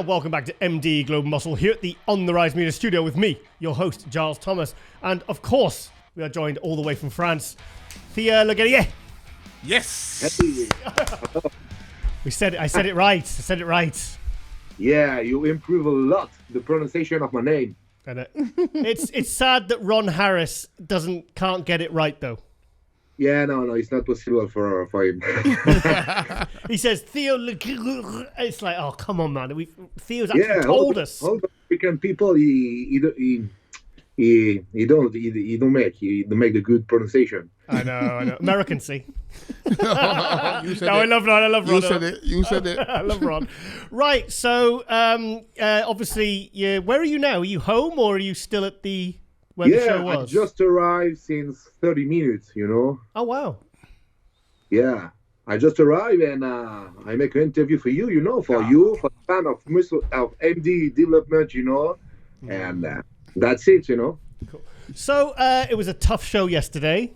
And welcome back to MD Global Muscle here at the On The Rise Media Studio with me, your host, Giles Thomas. And of course, we are joined all the way from France, Theo Leguerrier. Yes! I said it right. Yeah, you improve a lot the pronunciation of my name. And it's sad that Ron Harris can't get it right though. Yeah, no, it's not possible for him. He says Theo Leguerrier. It's like, oh come on, man. Theo's actually told us. All the African people, he don't make the good pronunciation. I know. American, see. You said I love Ron. You said it. I love Ron. Right, so obviously, where are you now? Are you home or are you still at the show was? I just arrived since 30 minutes, Oh, wow. Yeah, I just arrived and I make an interview for you, for the fan of MD development, and that's it, Cool. So it was a tough show yesterday.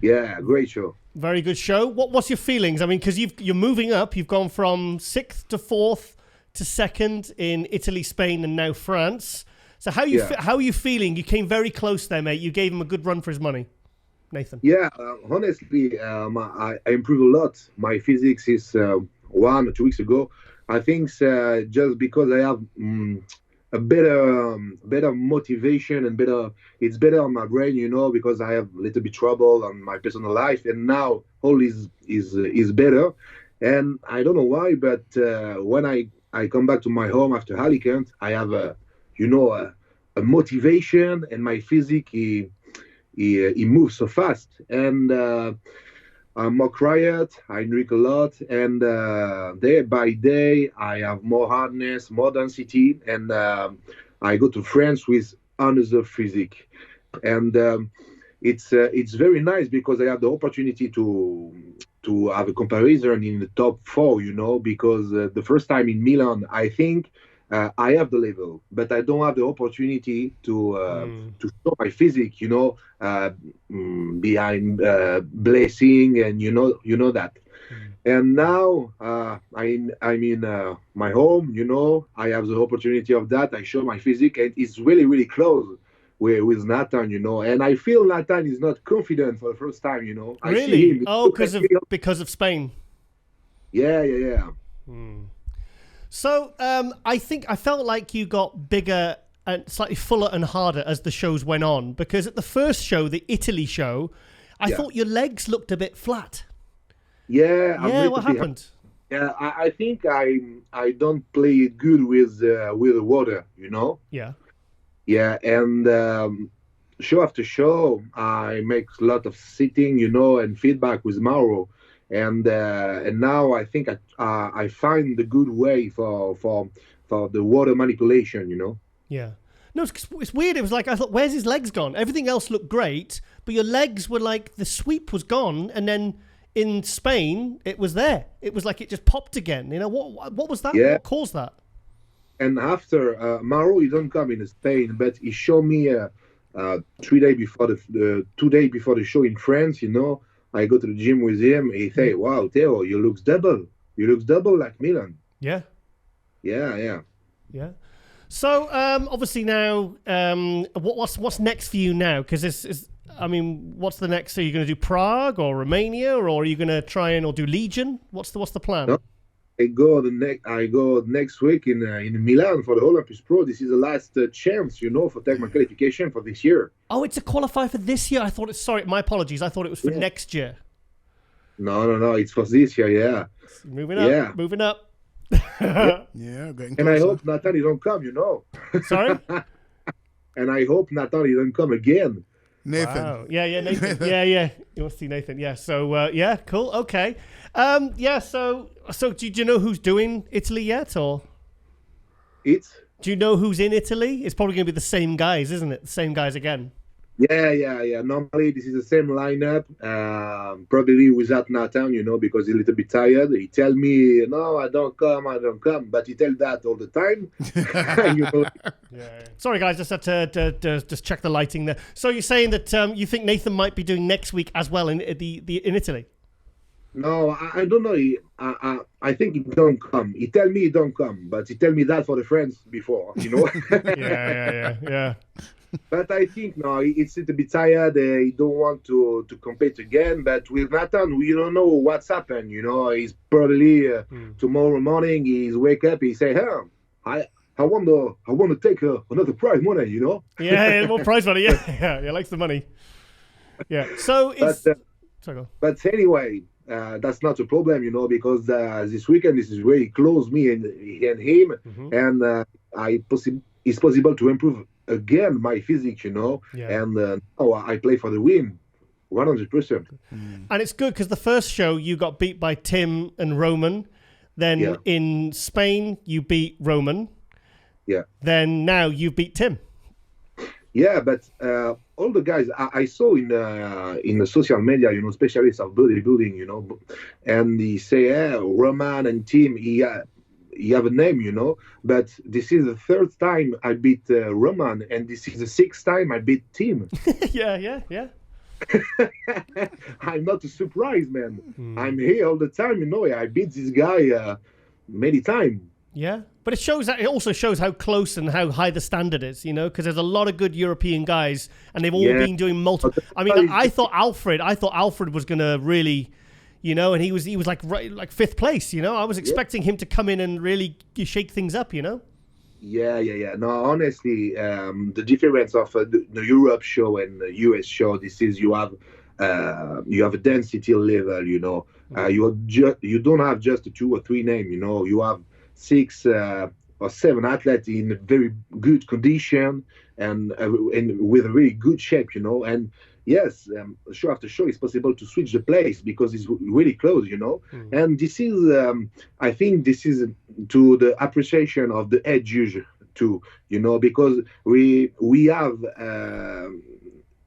Yeah, great show. Very good show. What's your feelings? I mean, because you're moving up. You've gone from 6th to 4th to 2nd in Italy, Spain, and now France. So how are you feeling? You came very close there, mate. You gave him a good run for his money, Nathan. Yeah, honestly, I improved a lot. My physics is 1 or 2 weeks ago. I think just because I have a better motivation and it's better on my brain, because I have a little bit trouble on my personal life, and now all is better. And I don't know why, but when I come back to my home after Alicante, I have a motivation, and my physique he moves so fast, and I'm more quiet. I drink a lot, and day by day I have more hardness, more density, and I go to France with another physique, and it's very nice because I have the opportunity to have a comparison in the top 4, because the first time in Milan, I think I have the level, but I don't have the opportunity to show my physique, behind blessing, and you know that. And now I'm in my home, I have the opportunity of that. I show my physique, and it's really, really close with Nathan, and I feel Nathan is not confident for the first time, I Really? see him. Oh, because of Spain. Yeah. So I felt like you got bigger and slightly fuller and harder as the shows went on, because at the first show, the Italy show, I thought your legs looked a bit flat. Yeah. What happened? Yeah, I think I don't play it good with the water, Yeah. Yeah, and show after show, I make a lot of sitting, and feedback with Mauro. And now I think I find the good way for the water manipulation, Yeah. No, it's weird. It was like, I thought, where's his legs gone? Everything else looked great, but your legs were like, the sweep was gone, and then in Spain, it was there. It was like it just popped again. What was that? Yeah. What caused that? And after, Mauro, he don't come in Spain, but he showed me 2 days before the show in France, I go to the gym with him. He say, "Wow, Theo, you looks double. You looks double like Milan." Yeah. Yeah. So obviously now, what's next for you now? Because what's the next? Are you going to do Prague or Romania, or are you going to try or do Legion? What's the plan? No, I go next week in Milan for the Olympia Pro. This is the last chance, for take my qualification for this year. Oh, it's a qualifier for this year. I thought sorry, my apologies. I thought it was for next year. No, it's for this year. Yeah. Moving up. Yeah, getting closer. And I hope Nathan he don't come. Sorry. And I hope Nathan he don't come again. Nathan. Wow. Yeah, Nathan. yeah. You want to see Nathan? Yeah. So cool. Okay. So do you know who's doing Italy yet, or? Do you know who's in Italy? It's probably going to be the same guys, isn't it? The same guys again. Yeah. Normally this is the same lineup. Probably without Nathan, because he's a little bit tired. He tell me, "No, I don't come," but he tell that all the time. Yeah. Sorry, guys, just had to just check the lighting there. So you're saying that you think Nathan might be doing next week as well in Italy? No, I don't know. I think he don't come. He tell me he don't come, but he tell me that for the friends before, you know. Yeah. But I think no, it's a little bit tired. He don't want to compete again. But with Nathan, we don't know what's happened. You know, he's probably tomorrow morning. He's wake up. He say, "Hey, I want to take another prize money." You know. Yeah, more prize money. Yeah, he likes the money. Yeah. So it's. But anyway, that's not a problem, you know, because this weekend this is really close me and him, and it's possible to improve again my physique, you know, and now I play for the win, 100%. And it's good because the first show you got beat by Tim and Roman, then in Spain you beat Roman, then now you beat Tim. Yeah, but all the guys I saw in the social media, you know, specialists of bodybuilding, you know, and they say, Roman and Tim, he have a name, you know, but this is the third time I beat Roman, and this is the sixth time I beat Tim. Yeah. I'm not surprised, man. I'm here all the time, you know. I beat this guy many times. Yeah, but it also shows how close and how high the standard is, you know, because there's a lot of good European guys, and they've all been doing multiple. I mean, I thought Alfred was gonna really, you know, and he was like fifth place, you know. I was expecting him to come in and really shake things up, you know. Yeah. No, honestly, the difference of the Europe show and the US show, this is you have a density level, you know. You don't have just 2 or 3 names, you know. You have 6 or 7 athletes in very good condition and with a really good shape, you know. And yes, show after show, it's possible to switch the place because it's really close, you know. And this is, I think, this is to the appreciation of the head judge too, you know, because we have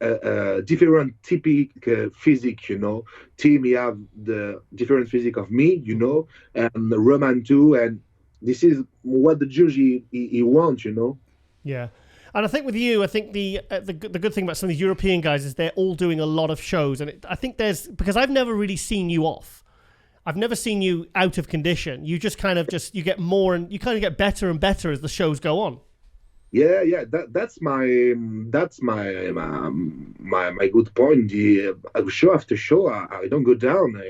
a different typical physique, you know. Tim, he have the different physique of me, you know, and Roman too, and this is what the judge he wants, you know. Yeah, and I think with you, I think the good thing about some of the European guys is they're all doing a lot of shows, and I think because I've never really seen you off. I've never seen you out of condition. You just kind of you get more and you kind of get better and better as the shows go on. Yeah. That's my good point. The show after show, I don't go down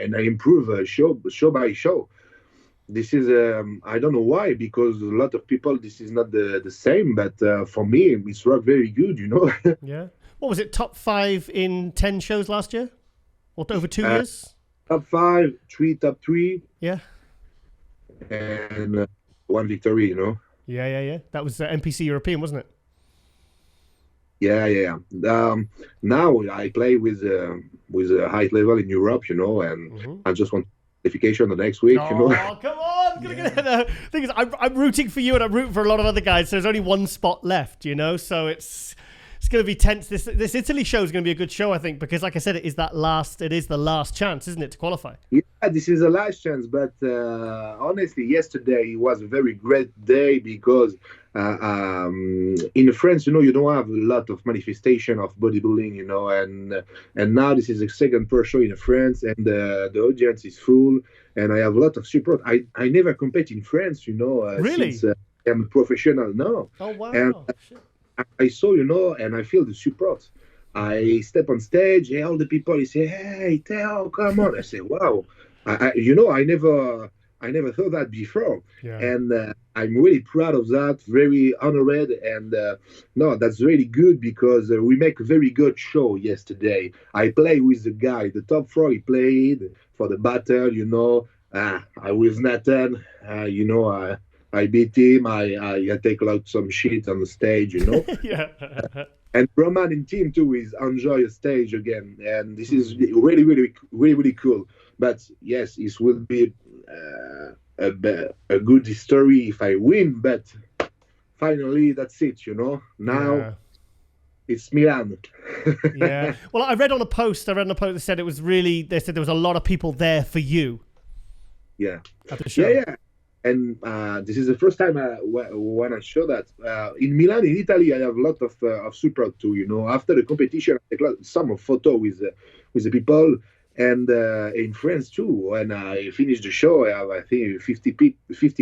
and I improve show by show. This is I don't know why, because a lot of people this is not the same, but for me it's worked very good, you know. Yeah. What was it? Top 5 in 10 shows last year, or over 2 years? Top 5, 3 top 3. Yeah. And 1 victory, you know. Yeah. That was NPC European, wasn't it? Yeah. Now I play with a high level in Europe, you know, and I just want qualification the next week, you know. Oh, come on! The thing is, I'm rooting for you, and I'm rooting for a lot of other guys. So there's only 1 spot left, you know. So it's going to be tense. This Italy show is going to be a good show, I think, because, like I said, it is the last chance, isn't it, to qualify? Yeah, this is the last chance. But honestly, yesterday was a very great day because in France, you know, you don't have a lot of manifestation of bodybuilding, you know, and now this is the second pro show in France, and the audience is full, and I have a lot of support. I never compete in France, you know. Really? Since I'm a professional now. Oh wow! And I saw, you know, and I feel the support. I step on stage, and all the people say, "Hey, Theo, come on!" I say, "Wow!" I never thought that before, and I'm really proud of that. Very honored, and no, that's really good because we make a very good show yesterday. I play with the guy, the top 4. He played for the battle, you know. I was Nathan, you know. I beat him. I take out some shit on the stage, you know. Yeah. And Roman and Tim too is enjoy a stage again, and this is really cool. But yes, it will be a good story if I win. But finally, that's it, you know. Now it's Milan. Yeah. Well, I read on a post that said it was really. They said there was a lot of people there for you. Yeah. At the show. Yeah. And this is the first time when I show that in Milan, in Italy, I have a lot of support too. You know, after the competition, I take some photo with the people, And in France too. When I finished the show, I think 50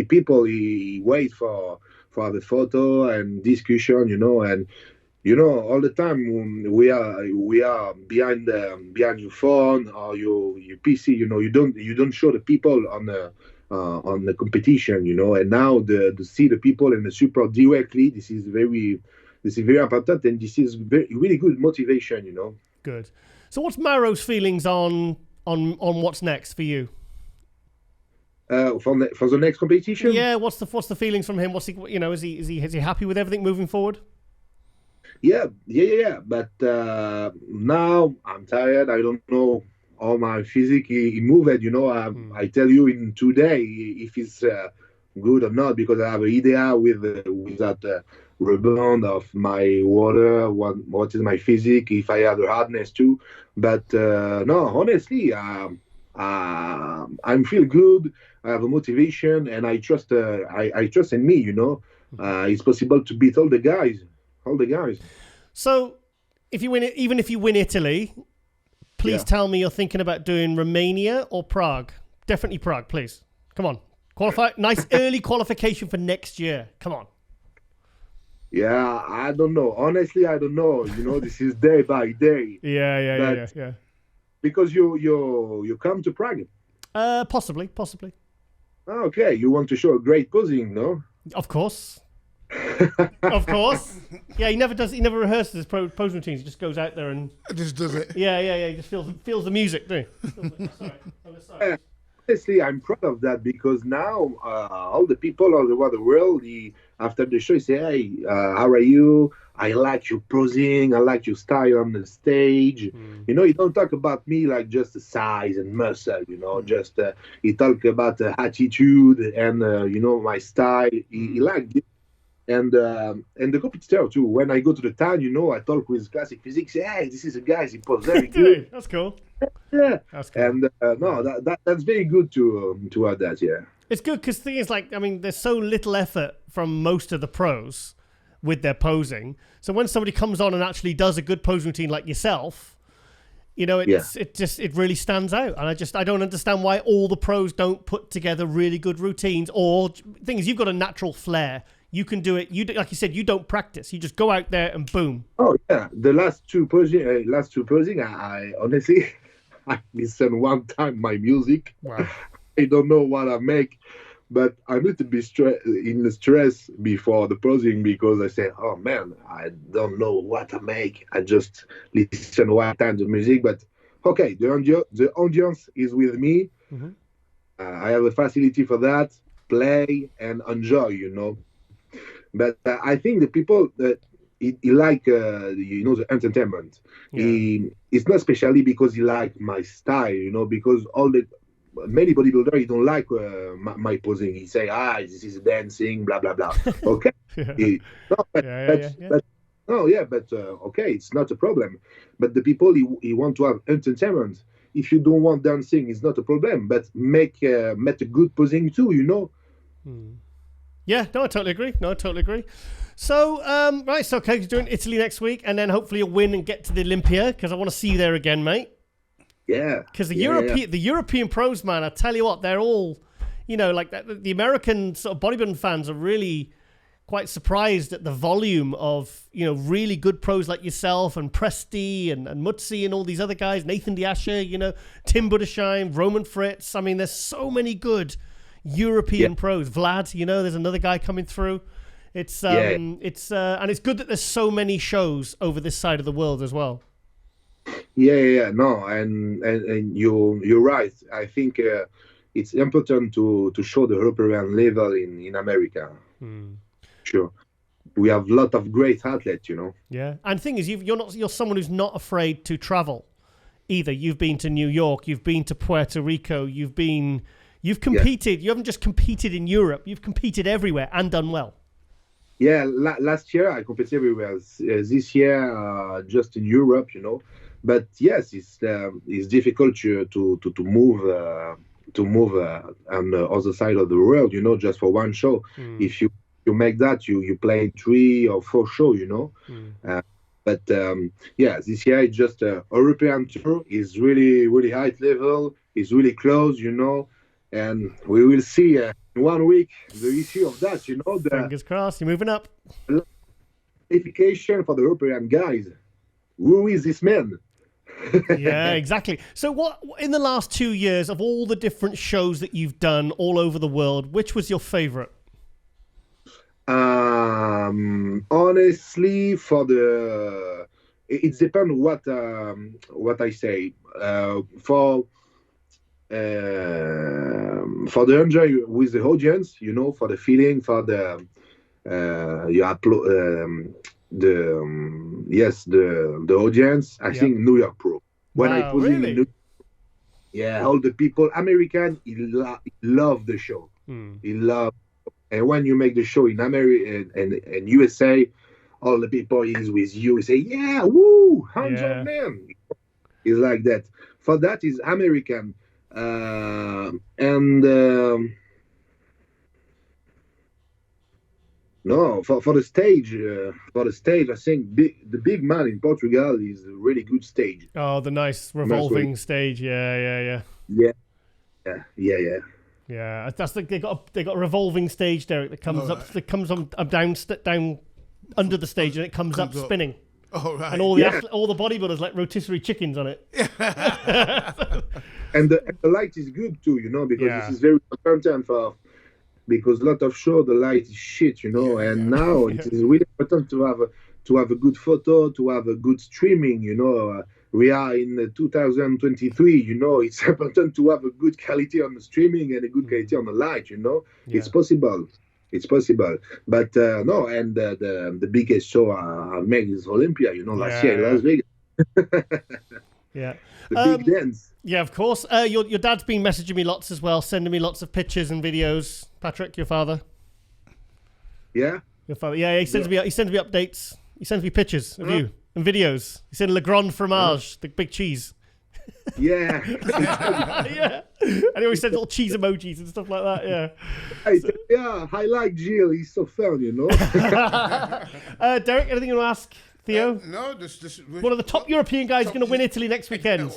people. He wait for the photo and discussion, and all the time we are behind your phone or your PC. You don't show the people on the competition. And now to see the people and the support directly. This is very important, and this is really good motivation. Good. So what's Mauro's feelings on what's next for you? For the next competition? Yeah, what's the feelings from him? What's he, is he happy with everything moving forward? Yeah. But now I'm tired. I don't know how my physique he moved. I tell you in 2 days if it's good or not, because I have an idea with that rebound of my water, what is my physique, if I have the hardness too. But no, honestly, I'm feel good. I have a motivation, and I trust. I trust in me. It's possible to beat all the guys. So, if you win it, even if you win Italy, please tell me you're thinking about doing Romania or Prague. Definitely Prague, please. Come on, qualify. Nice early qualification for next year. Come on. Yeah, I don't know. Honestly, I don't know. This is day by day. Yeah. Because you come to Prague. Possibly. Okay, you want to show a great posing, no? Of course. Of course. Yeah, he never rehearses his pose routines. He just goes out there and just does it. Yeah. He just feels the music, do you? Sorry. Honestly, I'm proud of that, because now all the people all over the world, after the show, say, "Hey, how are you? I like your posing. I like your style on the stage." You don't talk about me like just the size and muscle. Just he talk about the attitude and my style. He liked it. And the competitor too. When I go to the town, I talk with classic physics. Say, "Hey, this is a guy. He poses very good." That's cool. Yeah, that's cool. And that's very good to have that. Yeah, it's good because the thing is, there's so little effort from most of the pros with their posing. So when somebody comes on and actually does a good pose routine like yourself, it really stands out. And I don't understand why all the pros don't put together really good routines. Or the thing is, you've got a natural flair. You can do it. Like you said, you don't practice. You just go out there and boom. Oh yeah, the last two posing, I honestly, I listen one time my music. Wow. I don't know what I make, but I need to be in the stress before the posing, because I say, "Oh man, I don't know what I make." I just listen one time the music, but okay, the audience is with me. Mm-hmm. I have a facility for that. Play and enjoy, But I think the people that he like, the entertainment. Yeah. It's not especially because he like my style, because many bodybuilders, he don't like my posing. He say, this is dancing, blah blah blah. Okay. Okay, it's not a problem. But the people he want to have entertainment. If you don't want dancing, it's not a problem. But make a good posing too, Yeah, no, I totally agree. So, right, so okay, you're doing Italy next week, and then hopefully you'll win and get to the Olympia, because I want to see you there again, mate. Yeah. Because the European pros, man, I tell you what, they're all, like the American sort of bodybuilding fans are really quite surprised at the volume of, really good pros like yourself and Presti and Mutzi and all these other guys, Nathan Diasher, Tim Buddersheim, Roman Fritz. I mean, there's so many good European pros. Vlad, there's another guy coming through. It's and it's good that there's so many shows over this side of the world as well. No, and you're right. I think it's important to show the European level in America. Sure, we have a lot of great athletes, Yeah, and the thing is, you're someone who's not afraid to travel either. You've been to New York, you've been to Puerto Rico, you've competed. You haven't just competed in Europe. You've competed everywhere and done well. Yeah, last year I competed everywhere. This year just in Europe, But yes, it's difficult to move on the other side of the world, just for one show. If you make that, you play 3 or 4 shows, But yeah, this year it's just a European tour. Is really really high level. It's really close, and we will see in 1 week the issue of that. The Fingers crossed, you're moving up. Qualification for the European guys. Who is this man? Yeah, exactly. So what in the last 2 years of all the different shows that you've done all over the world, which was your favorite? Honestly, it depends what I say. For the enjoy with the audience, for the feeling, for the you upload the audience. I think New York Pro. When I put really? in all the people, American, he love the show. He love. And when you make the show in America and USA, all the people is with you. Say, yeah, woo, 100 men. It's like that. For that is American, no, for the stage, I think the big man in Portugal is a really good stage. Oh, the nice revolving stage. Yeah. Yeah, that's like they got a revolving stage, Derrick, that comes up, that comes on down under the stage, and it comes up spinning. Oh, right. And all the bodybuilders like rotisserie chickens on it. And the light is good too, because this is very important because a lot of show the light is shit, and now it is really important to have a good photo, to have a good streaming, We are in 2023, it's important to have a good quality on the streaming and a good quality on the light, It's possible. But no, and the biggest show I make is Olympia, last year in Las Vegas. Yeah. The big dance. Yeah, of course. Your dad's been messaging me lots as well, sending me lots of pictures and videos. Patrick, your father. Yeah? Your father. Yeah, he sends me updates. He sends me pictures of you and videos. He sent Le Grand Fromage, the big cheese. Yeah. Yeah. And he always sends little cheese emojis and stuff like that, Yeah, I like Giles. He's so fun, Derrick, anything you want to ask Theo? No, just one of the top European guys going to win Italy next weekend.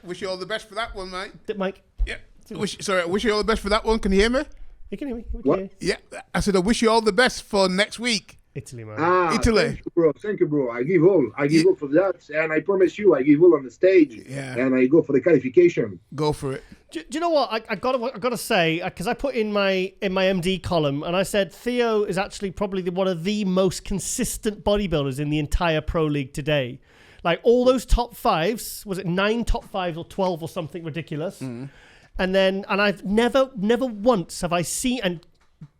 Wish you all the best for that one, mate. Mike? Yeah. Wish you all the best for that one. Can you hear me? You can hear me. What? Yeah. I said I wish you all the best for next week. Italy, man. Italy. Thank you, bro. I give all for that, and I promise you, I give all on the stage. Yeah. And I go for the qualification. Go for it. Do you know what I gotta say? Because I put in my MD column, and I said Theo is actually probably one of the most consistent bodybuilders in the entire pro league today. Like all those top fives, was it 9 top fives or 12 or something ridiculous? And I've never once have I seen, and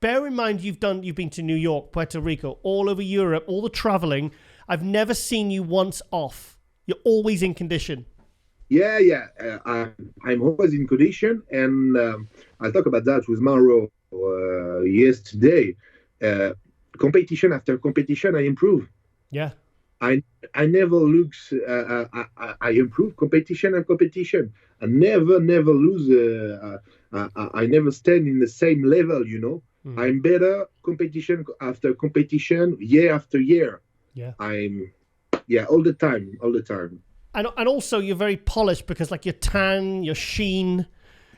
bear in mind you've been to New York, Puerto Rico, all over Europe, all the traveling. I've never seen you once off. You're always in condition. Yeah. I'm always in condition, and I talk about that with Mauro yesterday. Competition after competition, I improve. Yeah. I never lose. I improve competition and competition. I never lose. I never stand in the same level. I'm better competition after competition, year after year. Yeah. All the time. And also you're very polished because like your tan, your sheen,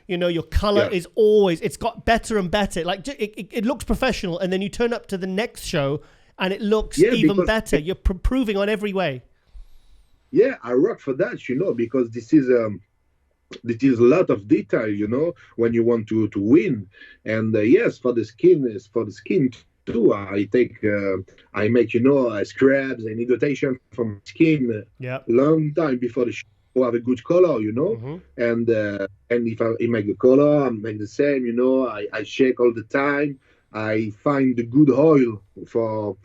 your color is always, it's got better and better. Like it looks professional, and then you turn up to the next show and it looks even better. You're improving on every way. Yeah, I work for that, because this is a lot of detail, when you want to win. And yes, for the skin too. I make scrubs and irritation from skin long time before the show. Have a good color, and if I make the color, I make the same, I shake all the time. I find the good oil for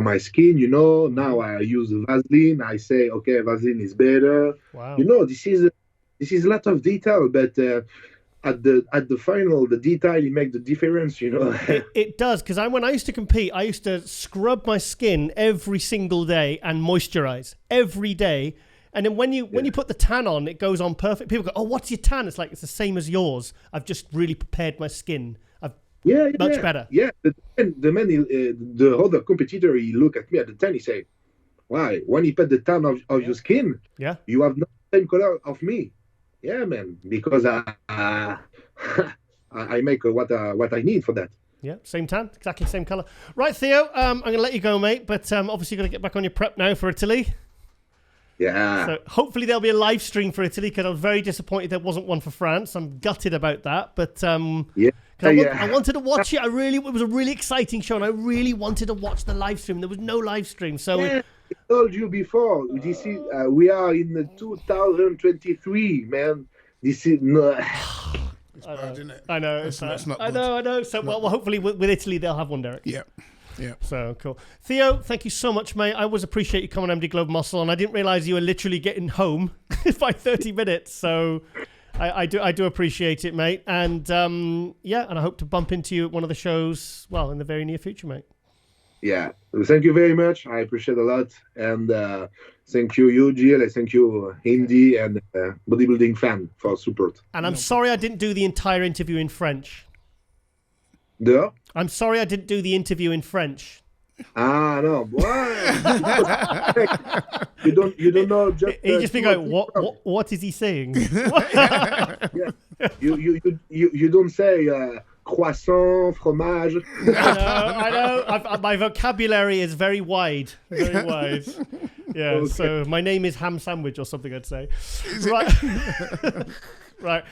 my skin, Now I use Vaseline. I say, okay, Vaseline is better. Wow. This is a lot of detail, but at the final, the detail make the difference, It does, because when I used to compete, I used to scrub my skin every single day and moisturize every day. And then when you put the tan on, it goes on perfect. People go, "Oh, what's your tan?" It's like it's the same as yours. I've just really prepared my skin. much better. Yeah, the other competitor, he look at me at the time, he say, why? When you put the tan of your skin, you have not the same color of me. Yeah, man, because I make what I need for that. Yeah, same tan, exactly same color. Right, Theo, I'm going to let you go, mate, but obviously you're going to get back on your prep now for Italy. Yeah. So hopefully there'll be a live stream for Italy, because I was very disappointed there wasn't one for France. I'm gutted about that, but I wanted to watch it. It was a really exciting show, and I really wanted to watch the live stream. There was no live stream, so. Yeah, I told you before. This is we are in the 2023, man. This is no. It's bad, isn't it? I know. It's not good. I know. So well, hopefully with Italy they'll have one, Derrick. Yeah. So cool. Theo, thank you so much, mate. I always appreciate you coming on MD Globe Muscle, and I didn't realize you were literally getting home by 30 minutes. So I do appreciate it, mate. And and I hope to bump into you at one of the shows, well, in the very near future, mate. Yeah. Thank you very much. I appreciate a lot. And thank you, Giles. Thank you, Indy and bodybuilding fan for support. And I'm sorry I didn't do the entire interview in French. I'm sorry I didn't do the interview in French. No. you don't know. He just be going, what is he saying? You don't say croissant, fromage. I know. My vocabulary is very wide. Very wide. Yeah, okay. So my name is Ham Sandwich or something, I'd say. Right. Right.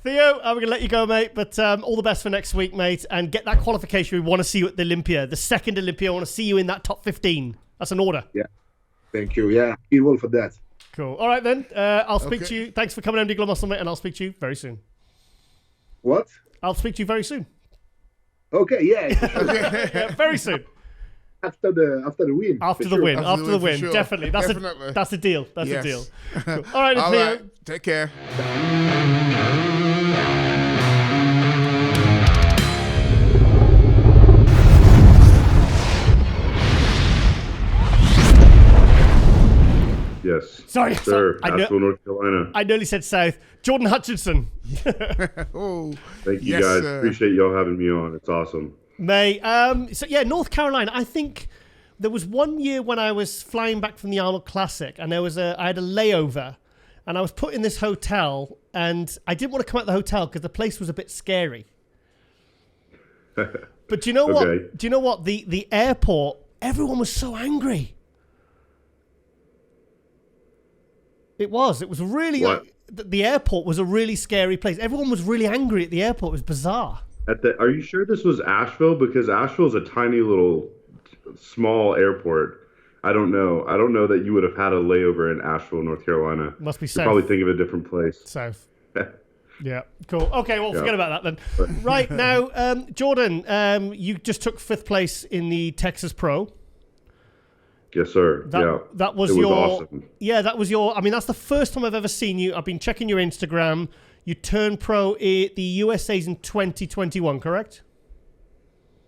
Theo, I'm going to let you go, mate, but all the best for next week, mate, and get that qualification. We want to see you at the Olympia. The second Olympia, I want to see you in that top 15. That's an order. Yeah. Thank you. Yeah, he will for that. Cool. All right, then. I'll speak to you. Thanks for coming on MD Globe Muscle, mate, and I'll speak to you very soon. What? I'll speak to you very soon. Okay, yeah. Yeah, very soon. After the win. After the win. Sure. Definitely. That's a deal. That's a deal. Cool. All right, Theo. Right. Take care. Yes. Sorry. Asheville, North Carolina. I nearly said South. Jordan Hutchinson. Thank you, guys. Appreciate y'all having me on. It's awesome. May. North Carolina. I think there was one year when I was flying back from the Arnold Classic, and I had a layover, and I was put in this hotel, and I didn't want to come out of the hotel because the place was a bit scary. But do you know what? Do you know what? The airport, everyone was so angry. It was really the airport was a really scary place. Everyone was really angry at the airport. It was bizarre. Are you sure this was Asheville? Because Asheville is a tiny little small airport. I don't know. I don't know that you would have had a layover in Asheville, North Carolina. Must be south. south. Probably think of a different place. South. Yeah, cool. Okay, well, forget about that then. Right, now, Jordan, you just took 5th place in the Texas Pro. Yes, sir. That was awesome. Yeah, that was your. I mean, that's the first time I've ever seen you. I've been checking your Instagram. You turned pro at the USA's in 2021, correct?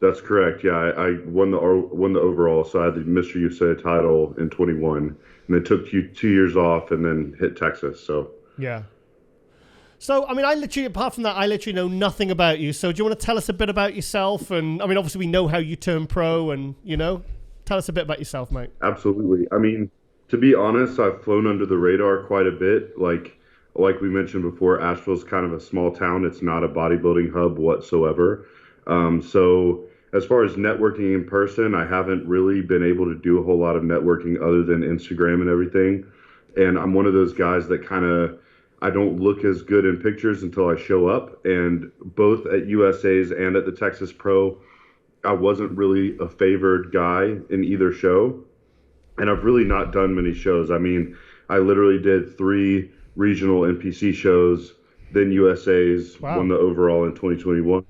That's correct. Yeah, I won the overall. So I had the Mr. USA title in 21, and then took 2 years off, and then hit Texas. So yeah. So I mean, apart from that, I literally know nothing about you. So do you want to tell us a bit about yourself? And I mean, obviously we know how you turned pro, and tell us a bit about yourself, mate. Absolutely. I mean, to be honest, I've flown under the radar quite a bit. Like we mentioned before, Asheville's kind of a small town. It's not a bodybuilding hub whatsoever. So as far as networking in person, I haven't really been able to do a whole lot of networking other than Instagram and everything. And I'm one of those guys that I don't look as good in pictures until I show up. And both at USA's and at the Texas Pro, I wasn't really a favored guy in either show. And I've really not done many shows. I mean, I literally did 3 regional NPC shows, then USA's, won the overall in 2021.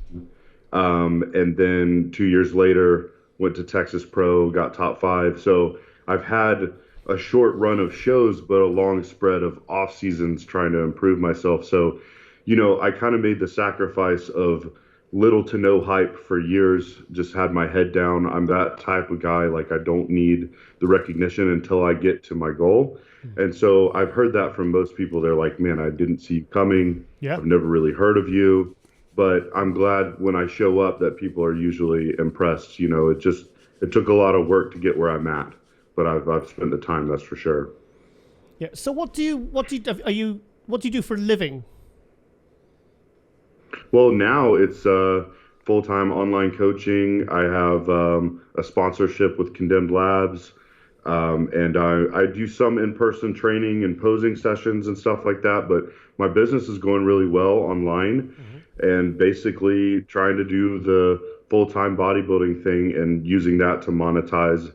And then 2 years later, went to Texas Pro, got top 5. So I've had a short run of shows, but a long spread of off seasons trying to improve myself. So, I kind of made the sacrifice of little to no hype for years, just had my head down. I'm that type of guy. Like, I don't need the recognition until I get to my goal. And so I've heard that from most people. They're like, man, I didn't see you coming. Yeah. I've never really heard of you. but I'm glad when I show up that people are usually impressed. You know, it took a lot of work to get where I'm at, but I've spent the time, that's for sure. Yeah. So what do you do for a living? Well, now it's full-time online coaching. I have a sponsorship with Condemned Labs, and I do some in-person training and posing sessions and stuff like that. But my business is going really well online, and basically trying to do the full-time bodybuilding thing and using that to monetize,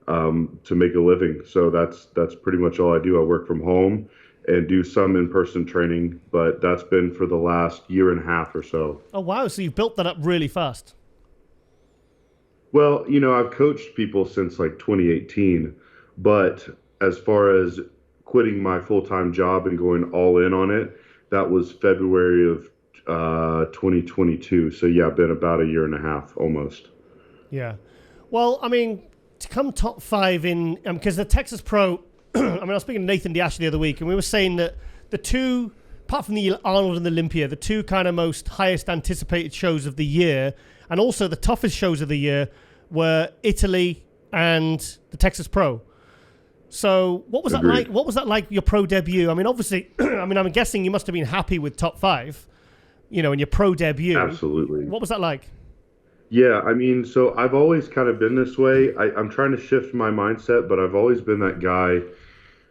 to make a living. So that's pretty much all I do. I work from home and do some in-person training, but that's been for the last year and a half or so. Oh, wow. So you've built that up really fast. Well, you know, I've coached people since like 2018, but as far as quitting my full-time job and going all in on it, that was February of 2022. So yeah, I've been about a year and a half almost. Yeah. Well, I mean, to come top 5 in, because the Texas Pro, I mean, I was speaking to Nathan Diash the other week, and we were saying that the two, apart from the Arnold and the Olympia, the two kind of most highest anticipated shows of the year, and also the toughest shows of the year, were Italy and the Texas Pro. So what was that like? What was that like, your pro debut? I mean, obviously, I mean, I'm guessing you must have been happy with top 5, you know, in your pro debut. Absolutely. What was that like? Yeah, I mean, so I've always kind of been this way. I'm trying to shift my mindset, but I've always been that guy,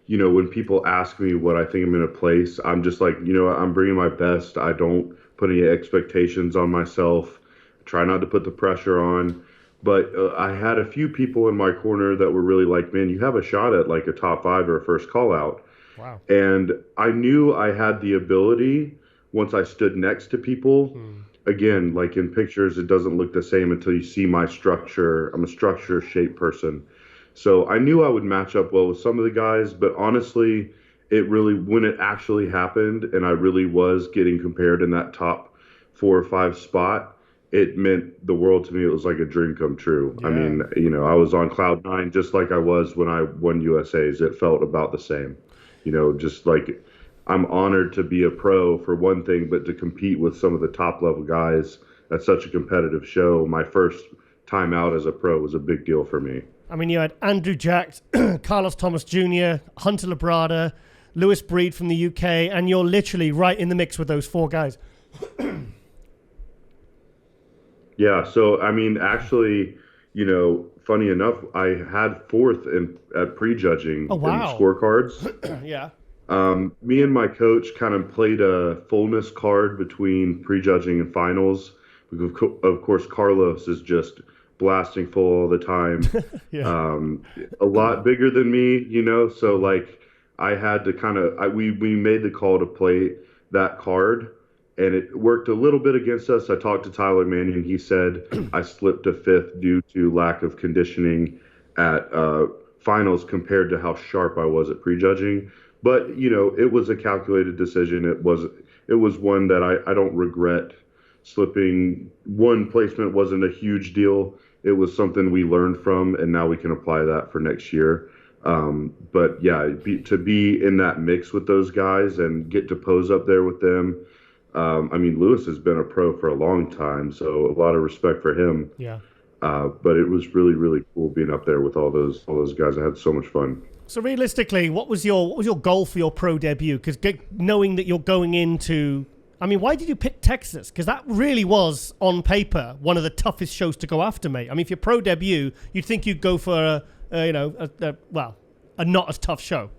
you know, when people ask me what I think I'm going to place, I'm just like, you know, I'm bringing my best. I don't put any expectations on myself. Try not to put the pressure on. But I had a few people in my corner that were really like, man, you have a shot at like a top 5 or a first call out. Wow. And I knew I had the ability once I stood next to people. Again, like in pictures, it doesn't look the same until you see my structure. I'm a structure-shaped person. So I knew I would match up well with some of the guys, but honestly, it really, when it actually happened and I really was getting compared in that top 4 or 5 spot, it meant the world to me. It was like a dream come true. Yeah. I mean, you know, I was on cloud 9 just like I was when I won USAs. It felt about the same. You know, just like I'm honored to be a pro for one thing, but to compete with some of the top level guys at such a competitive show, my first time out as a pro was a big deal for me. I mean, you had Andrew Jack, Carlos Thomas Jr., Hunter Labrada, Lewis Breed from the UK, and you're literally right in the mix with those 4 guys. Yeah, so I mean, actually, you know, funny enough, I had 4th at prejudging in the scorecards. Yeah. Me and my coach kind of played a fullness card between prejudging and finals. Because of course, Carlos is just blasting full all the time. Yeah. A lot bigger than me, you know. So like, I had to kind of we made the call to play that card, and it worked a little bit against us. I talked to Tyler Manning. He said I slipped to 5th due to lack of conditioning at finals compared to how sharp I was at prejudging. But, you know, it was a calculated decision. It was one that I don't regret slipping. One placement wasn't a huge deal. It was something we learned from, and now we can apply that for next year. But, yeah, to be in that mix with those guys and get to pose up there with them. I mean, Lewis has been a pro for a long time, so a lot of respect for him. Yeah. But it was really, really cool being up there with all those guys. I had so much fun. So realistically, what was your goal for your pro debut? Because knowing that you're going into, I mean, why did you pick Texas? Because that really was, on paper, one of the toughest shows to go after, mate. I mean, if your pro debut, you'd think you'd go for a not as tough show.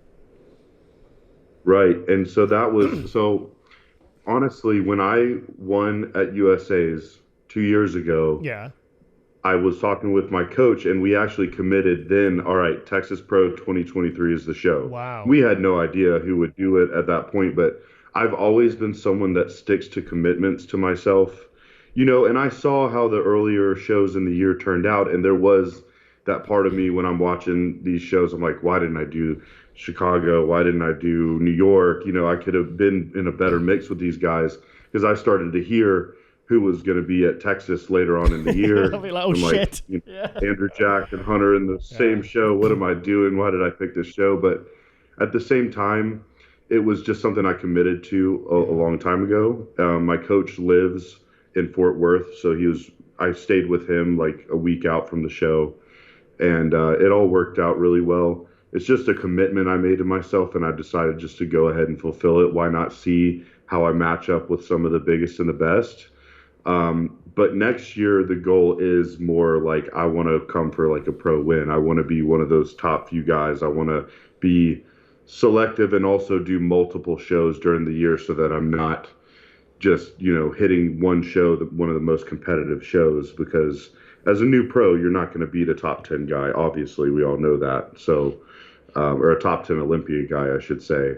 Right, and so that was so. Honestly, when I won at USA's 2 years ago, yeah, I was talking with my coach, and we actually committed then, all right, Texas Pro 2023 is the show. Wow. We had no idea who would do it at that point, but I've always been someone that sticks to commitments to myself. You know, and I saw how the earlier shows in the year turned out, and there was that part of me when I'm watching these shows, I'm like, why didn't I do Chicago? Why didn't I do New York? You know, I could have been in a better mix with these guys, because I started to hear who was going to be at Texas later on in the year. I'll be like, oh, shit. You know, Andrew Jack and Hunter in the same show. What am I doing? Why did I pick this show? But at the same time, it was just something I committed to a long time ago. My coach lives in Fort Worth. So I stayed with him like a week out from the show, and it all worked out really well. It's just a commitment I made to myself, and I decided just to go ahead and fulfill it. Why not see how I match up with some of the biggest and the best? But next year, the goal is more like I want to come for like a pro win. I want to be one of those top few guys. I want to be selective and also do multiple shows during the year so that I'm not just, hitting one show, one of the most competitive shows, because as a new pro, you're not going to beat a top 10 guy. Obviously, we all know that. So, or a top 10 Olympia guy, I should say.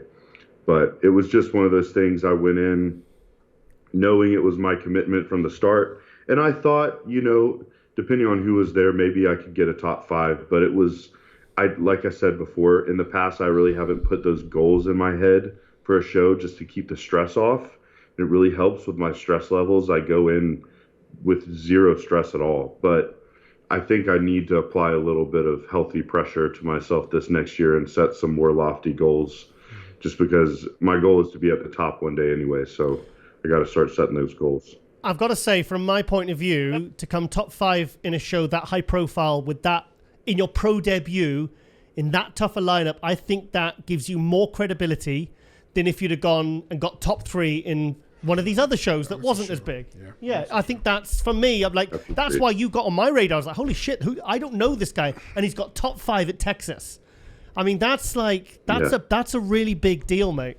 But it was just one of those things. I went in knowing it was my commitment from the start. And I thought, depending on who was there, maybe I could get a top 5. But it was, like I said before, in the past, I really haven't put those goals in my head for a show just to keep the stress off. It really helps with my stress levels. I go in with zero stress at all. But I think I need to apply a little bit of healthy pressure to myself this next year and set some more lofty goals, just because my goal is to be at the top one day anyway. So I got to start setting those goals. I've got to say, from my point of view, to come top 5 in a show that high profile with that in your pro debut, in that tougher lineup, I think that gives you more credibility than if you'd have gone and got top 3 in one of these other shows that wasn't as big. Yeah, I think that's, for me, I'm like, that's why you got on my radar. I was like, holy shit, I don't know this guy, and he's got top 5 at Texas. I mean, that's a really big deal, mate.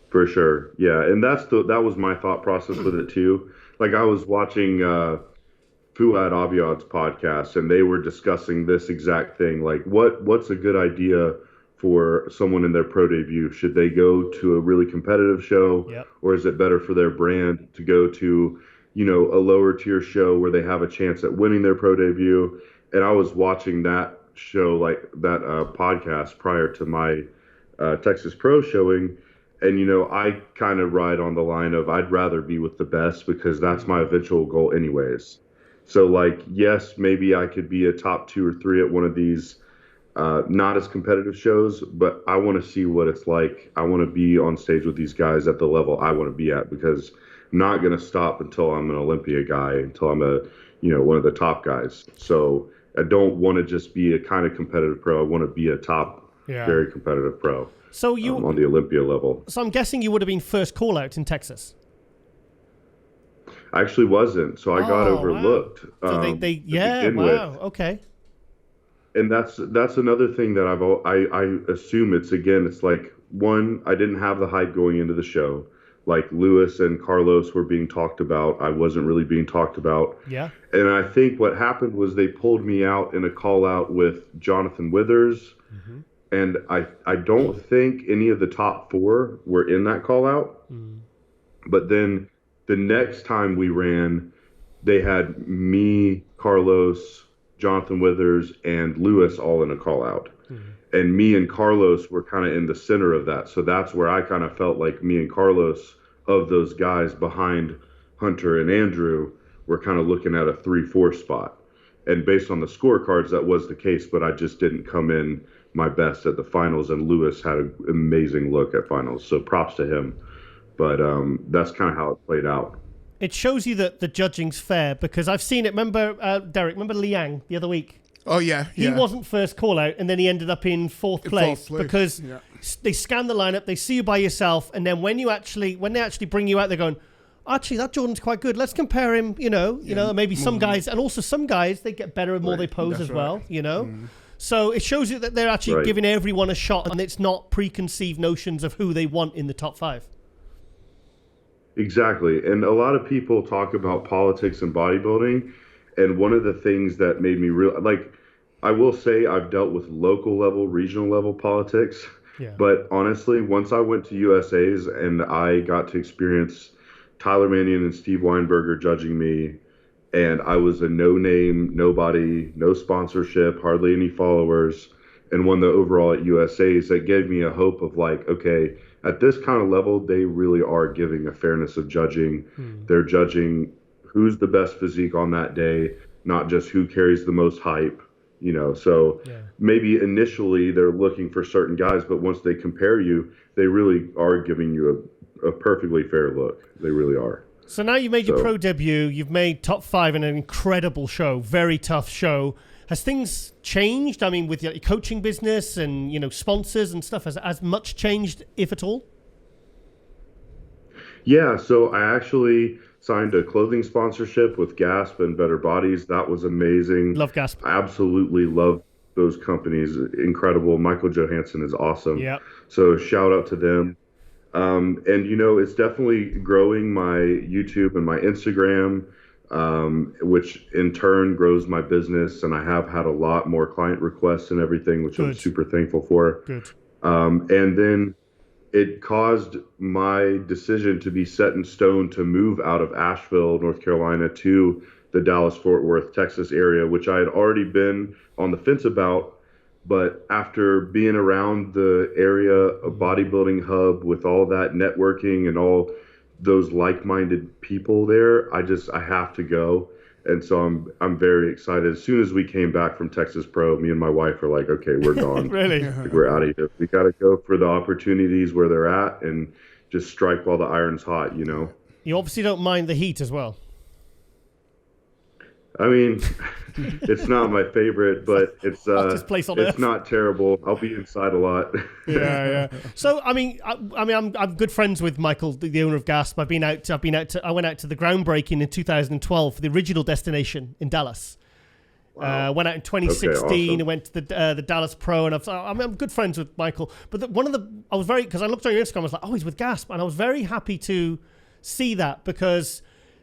For sure, yeah, and that was my thought process with it too. Like, I was watching Fouad Abiad's podcast, and they were discussing this exact thing. Like, what's a good idea for someone in their pro debut? Should they go to a really competitive show, or is it better for their brand to go to, a lower tier show where they have a chance at winning their pro debut? And I was watching that show, like that podcast prior to my Texas Pro showing. And, I kind of ride on the line of I'd rather be with the best, because that's my eventual goal anyways. So, like, yes, maybe I could be a top 2 or 3 at one of these not as competitive shows, but I want to see what it's like. I want to be on stage with these guys at the level I want to be at, because I'm not going to stop until I'm an Olympia guy, until I'm one of the top guys. So I don't want to just be a kind of competitive pro. I want to be a top, very competitive pro. So you on the Olympia level. So I'm guessing you would have been first call out in Texas. I actually wasn't, so I got overlooked. Wow. So okay. And that's another thing that I assume it's like, one, I didn't have the hype going into the show. Like, Lewis and Carlos were being talked about. I wasn't really being talked about. Yeah. And I think what happened was they pulled me out in a call out with Jonathan Withers. Mm-hmm. And I don't think any of the top 4 were in that call out. Mm. But then the next time we ran, they had me, Carlos, Jonathan Withers, and Lewis all in a call out. Mm-hmm. And me and Carlos were kind of in the center of that. So that's where I kind of felt like me and Carlos, of those guys behind Hunter and Andrew, were kind of looking at a 3-4 spot. And based on the scorecards, that was the case, but I just didn't come in my best at the finals, and Lewis had an amazing look at finals. So props to him. But that's kind of how it played out. It shows you that the judging's fair, because I've seen it. Remember, Derrick, Liang the other week? Oh, yeah. He wasn't first call out, and then he ended up in fourth place because they scan the lineup, they see you by yourself, and then when they actually bring you out, they're going, actually, that Jordan's quite good. Let's compare him, maybe some guys, and also some guys, they get better the more they pose as well, Mm. So it shows you that they're actually giving everyone a shot, and it's not preconceived notions of who they want in the top 5. Exactly. And a lot of people talk about politics and bodybuilding. And one of the things that made me I will say I've dealt with local level, regional level politics. Yeah. But honestly, once I went to USA's and I got to experience Tyler Mannion and Steve Weinberger judging me, and I was a no-name, nobody, no sponsorship, hardly any followers, and won the overall at USA's, that gave me a hope of like, okay, at this kind of level, they really are giving a fairness of judging. They're judging who's the best physique on that day, not just who carries the most hype, So maybe initially they're looking for certain guys, but once they compare you, they really are giving you a perfectly fair look. They really are. So now you made your pro debut. You've made top 5 in an incredible show, very tough show. Has things changed? I mean, with your coaching business and, sponsors and stuff, has much changed, if at all? Yeah, so I actually signed a clothing sponsorship with Gasp and Better Bodies. That was amazing. Love Gasp. I absolutely love those companies. Incredible. Michael Johansson is awesome. Yeah. So shout out to them. And, it's definitely growing my YouTube and my Instagram, which in turn grows my business. And I have had a lot more client requests and everything, which I'm super thankful for. Good. And then it caused my decision to be set in stone to move out of Asheville, North Carolina, to the Dallas-Fort Worth, Texas area, which I had already been on the fence about. But after being around the area, a bodybuilding hub with all that networking and all those like-minded people there, I have to go. And so I'm very excited. As soon as we came back from Texas Pro, me and my wife were like, okay, we're gone. Really? We're out of here. We got to go for the opportunities where they're at and just strike while the iron's hot, You obviously don't mind the heat as well. I mean, it's not my favorite, but it's not terrible. I'll be inside a lot. Yeah. So I'm good friends with Michael, the owner of Gasp. I went out to the groundbreaking in 2012 for the original destination in Dallas. Wow. Went out in 2016 awesome. and went to the Dallas Pro, and I'm good friends with Michael. But because I looked on your Instagram, I was like, oh, he's with Gasp, and I was very happy to see that because.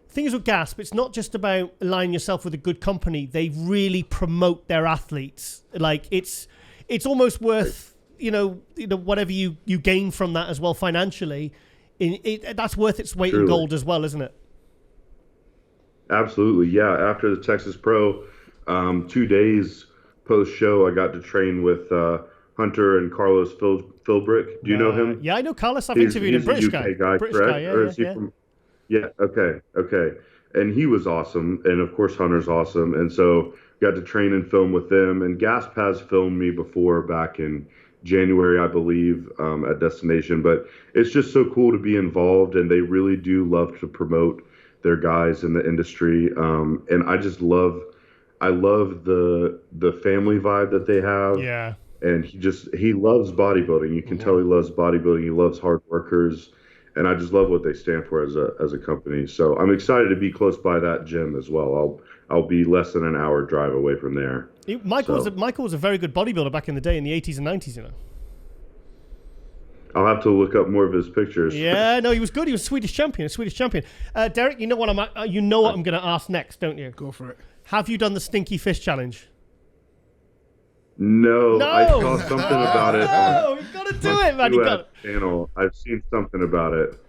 Thing is with Gasp, it's not just about aligning yourself with a good company. They really promote their athletes. Like it's almost worth whatever you gain from that as well financially. That's worth its weight in gold as well, isn't it? Absolutely, yeah. After the Texas Pro, 2 days post show, I got to train with Hunter and Carlos Philbrick. Do you know him? Yeah, I know Carlos. I've interviewed him. British guy. British guy, yeah, or is he from? Yeah, okay. And he was awesome. And, of course, Hunter's awesome. And so got to train and film with them. And Gasp has filmed me before back in January, I believe, at Destination. But it's just so cool to be involved. And they really do love to promote their guys in the industry. And I just love the family vibe that they have. Yeah. And he loves bodybuilding. You can tell he loves bodybuilding. He loves hard workers. And I just love what they stand for as a company. So I'm excited to be close by that gym as well. I'll be less than an hour drive away from there. Michael was a very good bodybuilder back in the day in the 80s and 90s, I'll have to look up more of his pictures. Yeah, no, he was good. He was a Swedish champion. Derrick, you know what I'm going to ask next, don't you? Go for it. Have you done the Stinky Fish Challenge? No, I saw something about it. No, you've got to do it, man. Channel. I've seen something about it.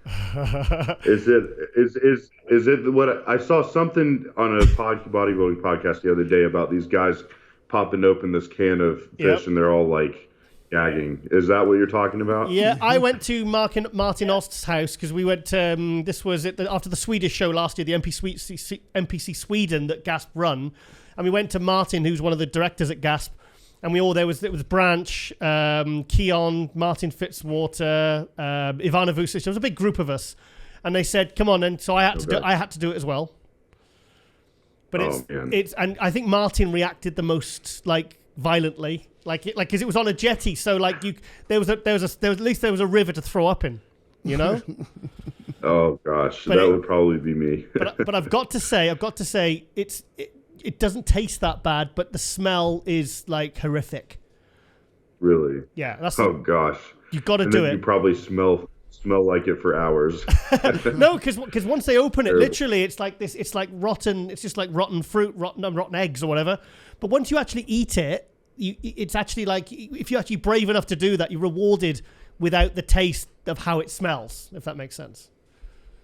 Is it what I saw something on a bodybuilding podcast the other day about these guys popping open this can of fish and they're all like gagging. Is that what you're talking about? Yeah, I went to Martin Ost's house because we went. This was after the Swedish show last year, the NPC Sweden that Gasp run, and we went to Martin, who's one of the directors at Gasp. And it was Branch, Keon, Martin Fitzwater, Ivana Vucic. There was a big group of us, and they said, "Come on!" And so I had to do it as well. But and I think Martin reacted the most violently, because it was on a jetty, so there was at least there was a river to throw up in, Oh gosh, that would probably be me. but I've got to say, it doesn't taste that bad, but the smell is horrific. Really? Yeah. Gosh. You've got to do it. You probably smell like it for hours. No, because once they open it, literally, it's like this. It's like rotten. It's just like rotten fruit, rotten eggs or whatever. But once you actually eat it, it's actually if you're actually brave enough to do that, you're rewarded without the taste of how it smells. If that makes sense.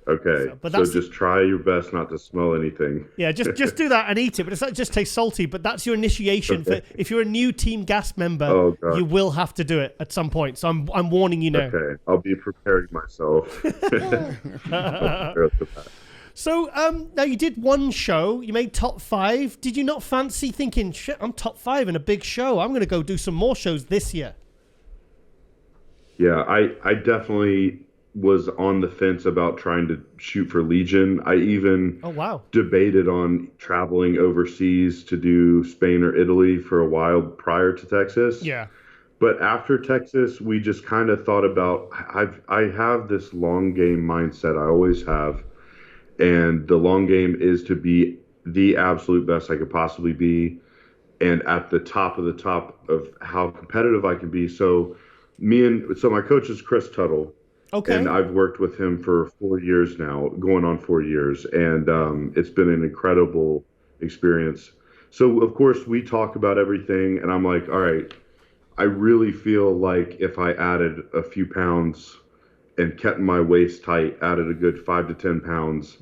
Okay, so just try your best not to smell anything. Yeah, just do that and eat it, but it just tastes salty. But that's your initiation. Okay. If you're a new Team Gasp member, you will have to do it at some point. So I'm warning you now. Okay, I'll be preparing myself. So now you did one show, you made top 5. Did you not fancy thinking, shit, I'm top 5 in a big show, I'm going to go do some more shows this year? Yeah, I definitely was on the fence about trying to shoot for Legion. I even debated on traveling overseas to do Spain or Italy for a while prior to Texas. Yeah. But after Texas, we just kind of thought about, I have this long game mindset. I always have. And the long game is to be the absolute best I could possibly be and at the top of how competitive I can be. So my coach is Chris Tuttle. Okay. And I've worked with him for 4 years now, going on 4 years. And it's been an incredible experience. So, of course, we talk about everything. And I'm like, all right, I really feel like if I added a few pounds and kept my waist tight, added a good 5 to 10 pounds,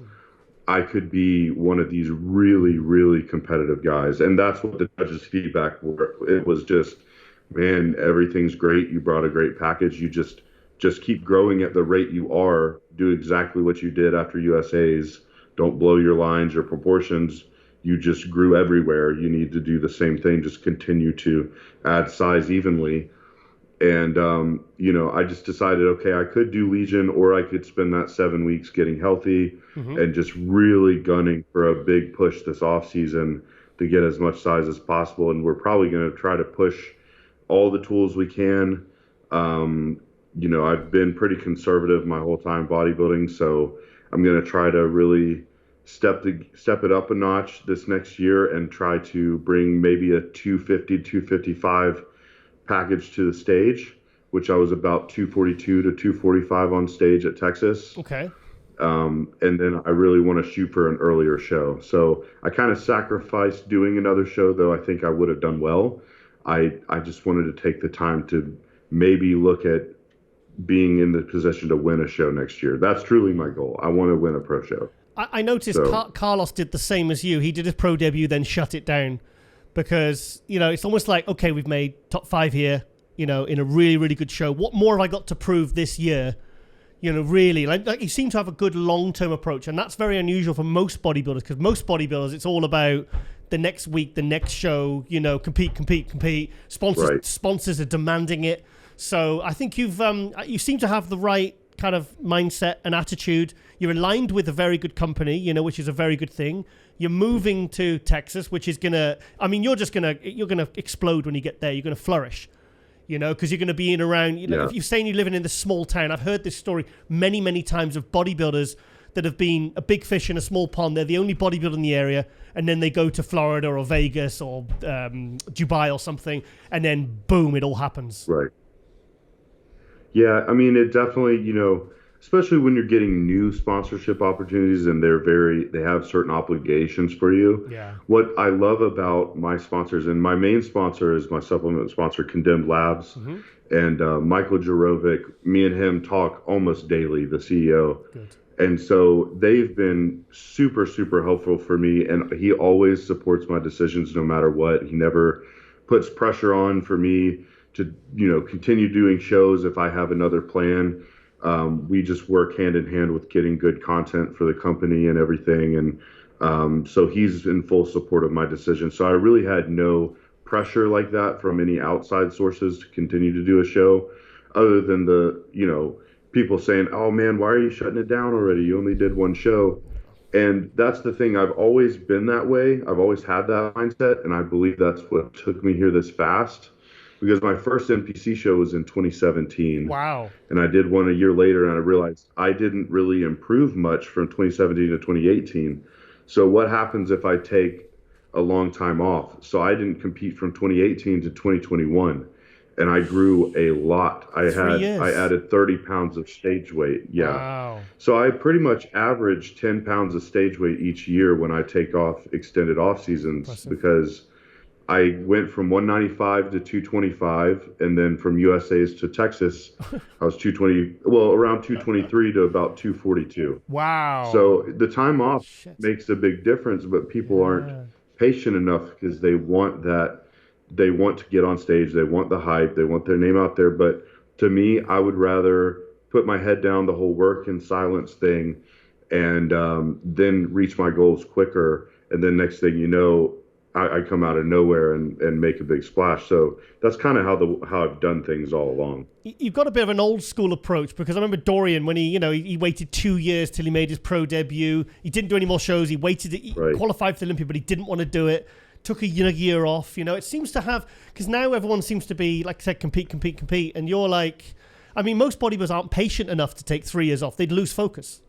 I could be one of these really, really competitive guys. And that's what the judges' feedback were. It was just, man, everything's great. You brought a great package. You just keep growing at the rate you are. Do exactly what you did after USA's. Don't blow your lines or proportions. You just grew everywhere. You need to do the same thing. Just continue to add size evenly. And, I just decided, okay, I could do Legion, or I could spend that 7 weeks getting healthy and just really gunning for a big push this off season to get as much size as possible. And we're probably going to try to push all the tools we can. I've been pretty conservative my whole time bodybuilding, so I'm going to try to really step it up a notch this next year and try to bring maybe a 250, 255 package to the stage, which I was about 242 to 245 on stage at Texas. Okay. And then I really want to shoot for an earlier show. So I kind of sacrificed doing another show, though I think I would have done well. I just wanted to take the time to maybe look at being in the position to win a show next year. That's truly my goal. I want to win a pro show. I noticed Carlos did the same as you. He did his pro debut, then shut it down. Because, it's almost like, okay, we've made top 5 here, in a really, really good show. What more have I got to prove this year? Really, like you seem to have a good long-term approach. And that's very unusual for most bodybuilders, because most bodybuilders, it's all about the next week, the next show, compete. Sponsors are demanding it. So I think you seem to have the right kind of mindset and attitude. You're aligned with a very good company, which is a very good thing. You're moving to Texas, which is you're going to explode when you get there. You're going to flourish, because you're going to be in around, if you're saying you're living in this small town. I've heard this story many, many times of bodybuilders that have been a big fish in a small pond. They're the only bodybuilder in the area. And then they go to Florida or Vegas or Dubai or something. And then boom, it all happens. Right. Yeah. I mean, it definitely, especially when you're getting new sponsorship opportunities and they have certain obligations for you. Yeah. What I love about my sponsors, and my main sponsor is my supplement sponsor, Condemned Labs, and Michael Jarovic, me and him talk almost daily, the CEO. Good. And so they've been super, super helpful for me. And he always supports my decisions no matter what. He never puts pressure on for me to, continue doing shows if I have another plan. We just work hand in hand with getting good content for the company and everything. And so he's in full support of my decision. So I really had no pressure like that from any outside sources to continue to do a show, other than the, people saying, oh man, why are you shutting it down already? You only did one show. And that's the thing. I've always been that way. I've always had that mindset. And I believe that's what took me here this fast. Because my first NPC show was in 2017. Wow. And I did one a year later, and I realized I didn't really improve much from 2017 to 2018. So what happens if I take a long time off? So I didn't compete from 2018 to 2021, and I grew a lot. I added 30 pounds of stage weight. Yeah. Wow. So I pretty much average 10 pounds of stage weight each year when I take off extended off seasons. Impressive. Because I went from 195 to 225, and then from USA's to Texas, I was around 223 to about 242. Wow. So the time off makes a big difference, but people aren't patient enough because they want to get on stage. They want the hype. They want their name out there. But to me, I would rather put my head down, the whole work in silence thing, and then reach my goals quicker. And then next thing you know, I come out of nowhere and make a big splash. So that's kind of how I've done things all along. You've got a bit of an old school approach, because I remember Dorian, when he waited 2 years till he made his pro debut. He didn't do any more shows. He waited. He qualified for the Olympia, but he didn't want to do it. Took a year off. It seems to have, because now everyone seems to be, like I said, compete. And you're like, I mean, most bodybuilders aren't patient enough to take 3 years off. They'd lose focus.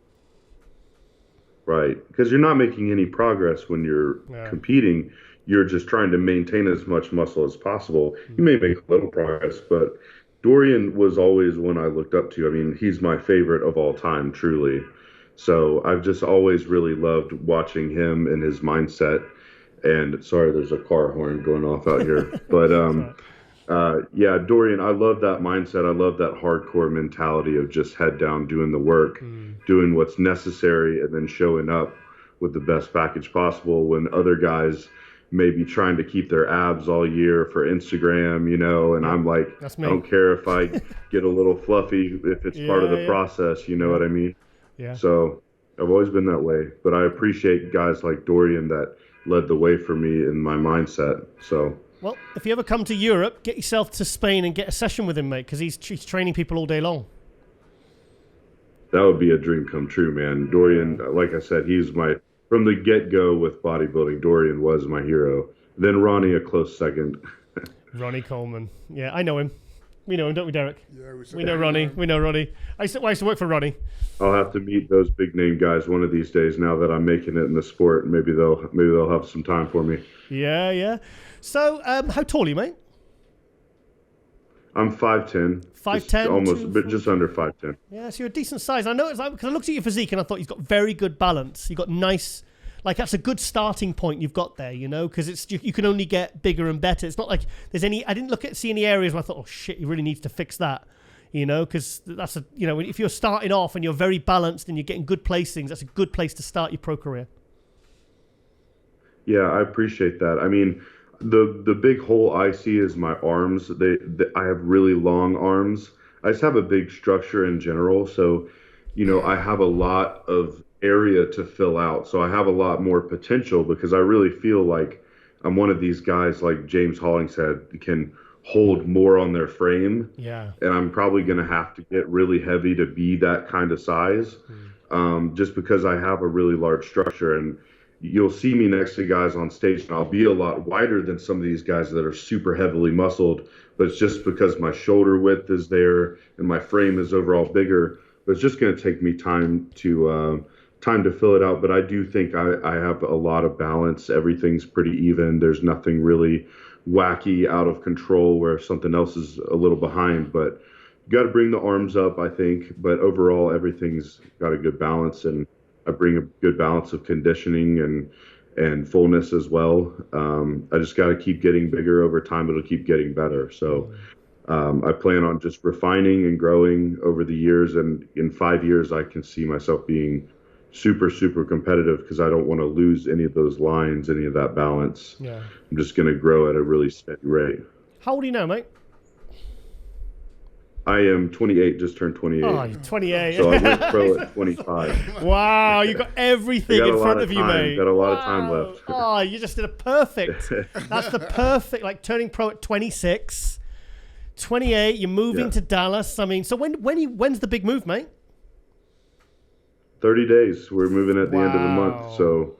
Right, because you're not making any progress when you're competing. You're just trying to maintain as much muscle as possible. You may make a little progress, but Dorian was always one I looked up to. I mean, he's my favorite of all time, truly. So I've just always really loved watching him and his mindset. And sorry, there's a car horn going off out here. But yeah, Dorian, I love that mindset. I love that hardcore mentality of just head down, doing the work, doing what's necessary, and then showing up with the best package possible when other guys maybe trying to keep their abs all year for Instagram, and I'm like, I don't care if I get a little fluffy if it's part of the process, you know what I mean? Yeah. So I've always been that way, but I appreciate guys like Dorian that led the way for me in my mindset. So, well, if you ever come to Europe, get yourself to Spain and get a session with him, mate, because he's training people all day long. That would be a dream come true, man. Dorian, like I said, from the get-go with bodybuilding, Dorian was my hero. Then Ronnie, a close second. Ronnie Coleman. Yeah, I know him. We know him, don't we, Derrick? Yeah, we know Ronnie. We know Ronnie. I used to work for Ronnie. I'll have to meet those big name guys one of these days. Now that I'm making it in the sport, maybe they'll have some time for me. Yeah. So, how tall are you, mate? I'm 5'10". 5'10", but just under 5'10". Yeah, so you're a decent size. I know it's because I looked at your physique and I thought you've got very good balance. You've got nice, like that's a good starting point you've got there, because you can only get bigger and better. It's not like there's any. I didn't see any areas where I thought, oh shit, he really needs to fix that, because that's if you're starting off and you're very balanced and you're getting good placings, that's a good place to start your pro career. Yeah, I appreciate that. I mean, the big hole I see is my arms. I have really long arms. I just have a big structure in general. So, I have a lot of area to fill out. So I have a lot more potential because I really feel like I'm one of these guys, like James Hollingshead, can hold more on their frame. Yeah. And I'm probably going to have to get really heavy to be that kind of size, just because I have a really large structure. And you'll see me next to guys on stage and I'll be a lot wider than some of these guys that are super heavily muscled, but it's just because my shoulder width is there and my frame is overall bigger. But it's just going to take me time to fill it out. But I do think I have a lot of balance. Everything's pretty even. There's nothing really wacky out of control where something else is a little behind, but you got to bring the arms up, I think. But overall, everything's got a good balance, and I bring a good balance of conditioning and fullness as well. I just got to keep getting bigger over time. It'll keep getting better. So I plan on just refining and growing over the years. And in 5 years, I can see myself being super, super competitive because I don't want to lose any of those lines, any of that balance. Yeah. I'm just going to grow at a really steady rate. How old are you now, mate? I am 28, just turned 28. Oh, you're 28. So I went pro at 25. Wow, you got everything in front of you, mate. Got a lot of time left. Oh, you just did a perfect. That's the perfect, like turning pro at 26, 28, you're moving to Dallas. I mean, so when's the big move, mate? 30 days. We're moving at the end of the month. So,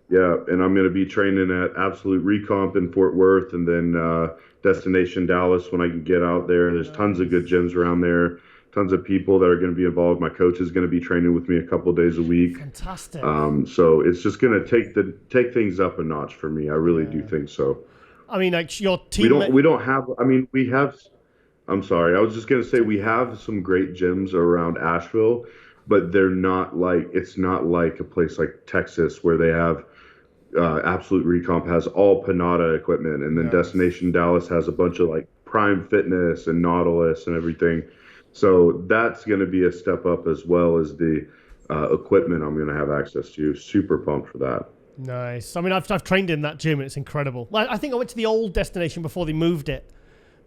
yeah, and I'm going to be training at Absolute Recomp in Fort Worth and then Destination Dallas when I can get out there. There's tons of good gyms around there, tons of people that are going to be involved. My coach is going to be training with me a couple of days a week. Fantastic. So it's just going to take things up a notch for me. I really do think so. I mean, like your team. We don't have. I mean, we have. I'm sorry. I was just going to say we have some great gyms around Asheville, but they're not like, it's not like a place like Texas where they have Absolute Recomp has all Panada equipment, and then Destination Dallas has a bunch of like Prime Fitness and Nautilus and everything. So that's going to be a step up as well as the equipment I'm going to have access to. Super pumped for that. Nice. I mean, I've trained in that gym and it's incredible. Well, I think I went to the old Destination before they moved it,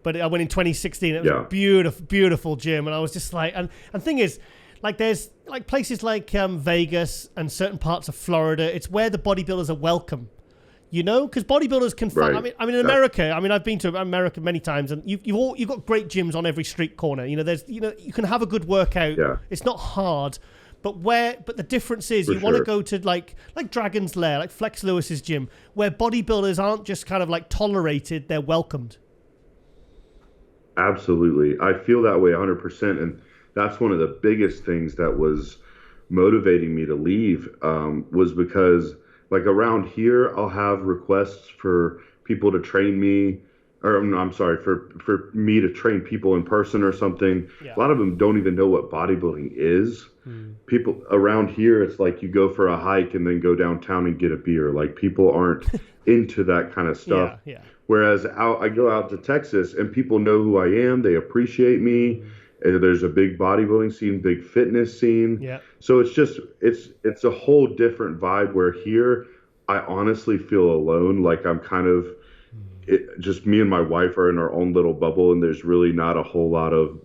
but I went in 2016. It was a beautiful, beautiful gym, and I was just like, and the thing is, like there's like places like Vegas and certain parts of Florida. It's where the bodybuilders are welcome. Because bodybuilders can find. Right. I mean, in America. I mean, I've been to America many times, and you've got great gyms on every street corner. There's you can have a good workout. Yeah. It's not hard, but the difference is you want to go to like Dragon's Lair, like Flex Lewis's gym, where bodybuilders aren't just kind of like tolerated; they're welcomed. Absolutely, I feel that way 100%, and that's one of the biggest things that was motivating me to leave. Was because. Like around here, I'll have requests for people to train me, or I'm sorry, for me to train people in person or something. Yeah. A lot of them don't even know what bodybuilding is. People around here, it's like you go for a hike and then go downtown and get a beer. Like people aren't into that kind of stuff. Yeah. Whereas I go out to Texas and people know who I am. They appreciate me. There's a big bodybuilding scene, big fitness scene. Yeah. So it's a whole different vibe where here I honestly feel alone. Like I'm kind of just me and my wife are in our own little bubble, and there's really not a whole lot of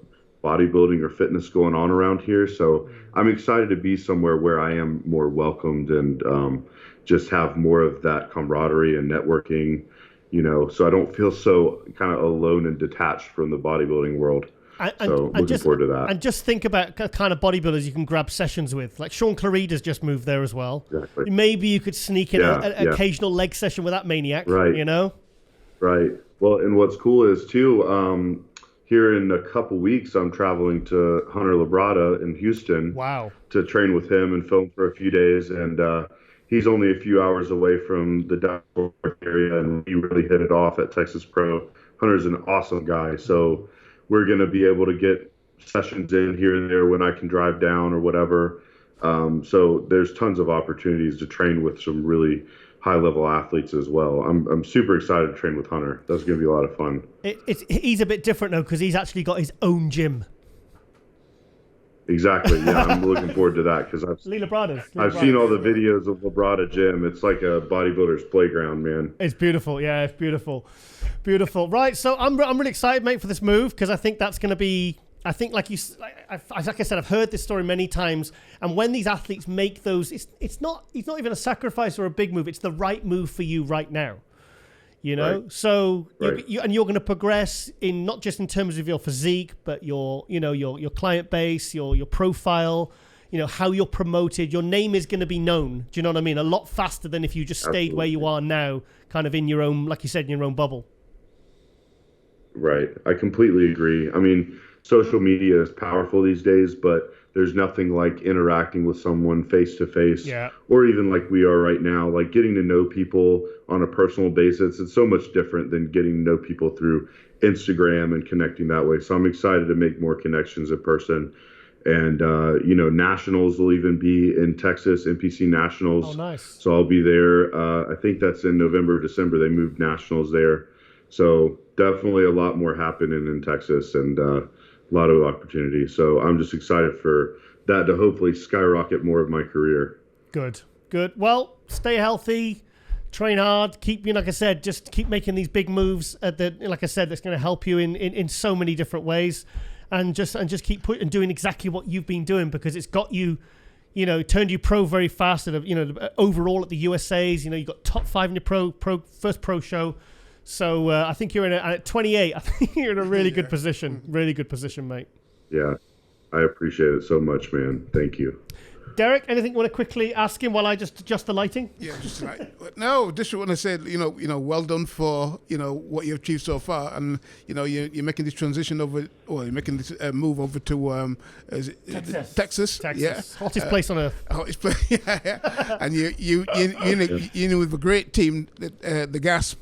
bodybuilding or fitness going on around here. So I'm excited to be somewhere where I am more welcomed and just have more of that camaraderie and networking, so I don't feel so kind of alone and detached from the bodybuilding world. Looking forward to that. And just think about kind of bodybuilders you can grab sessions with. Like Sean Clarida's just moved there as well. Exactly. Maybe you could sneak in an occasional leg session with that maniac, right. Right. Well, and what's cool is, too, here in a couple weeks, I'm traveling to Hunter Labrada in Houston. Wow. To train with him and film for a few days. And he's only a few hours away from the Dallas area, and we really hit it off at Texas Pro. Hunter's an awesome guy. So we're going to be able to get sessions in here and there when I can drive down or whatever. So there's tons of opportunities to train with some really high-level athletes as well. I'm super excited to train with Hunter. That's going to be a lot of fun. He's a bit different, though, because he's actually got his own gym. Exactly. Yeah, I'm looking forward to that because I've seen all the videos of Labrada Gym. It's like a bodybuilder's playground, man. It's beautiful. Yeah, it's beautiful. Beautiful. Right. So I'm really excited, mate, for this move because I think that's going to be. I think, like I said, I've heard this story many times. And when these athletes make those, it's not even a sacrifice or a big move. It's the right move for you right now. Right. So you're going to progress in not just in terms of your physique, but your client base, your profile, how you're promoted. Your name is going to be known. Do you know what I mean? A lot faster than if you just stayed where you are now, kind of in your own, like you said, in your own bubble. Right. I completely agree. I mean, social media is powerful these days, but there's nothing like interacting with someone face to face, or even like we are right now, like getting to know people on a personal basis. It's so much different than getting to know people through Instagram and connecting that way. So I'm excited to make more connections in person. And, nationals will even be in Texas, NPC Nationals. Oh, nice. So I'll be there. I think that's in November, December. They moved nationals there. So definitely a lot more happening in Texas and a lot of opportunities. So I'm just excited for that to hopefully skyrocket more of my career. Good. Well, stay healthy, train hard, like I said, just keep making these big moves like I said, that's going to help you in so many different ways. And just keep doing exactly what you've been doing because it's got you, turned you pro very fast. Overall at the USAs, you got top 5 in your first pro show. So I think you're at 28. I think you're in a really good position. Really good position, mate. Yeah, I appreciate it so much, man. Thank you. Derrick, anything you want to quickly ask him while I just adjust the lighting? Yeah, just like no. Just want to say, well done for what you've achieved so far, and you're making this transition over, or you're making this move over to Texas. Yeah, hottest place on earth. Hottest place, yeah. And you with a great team, the gas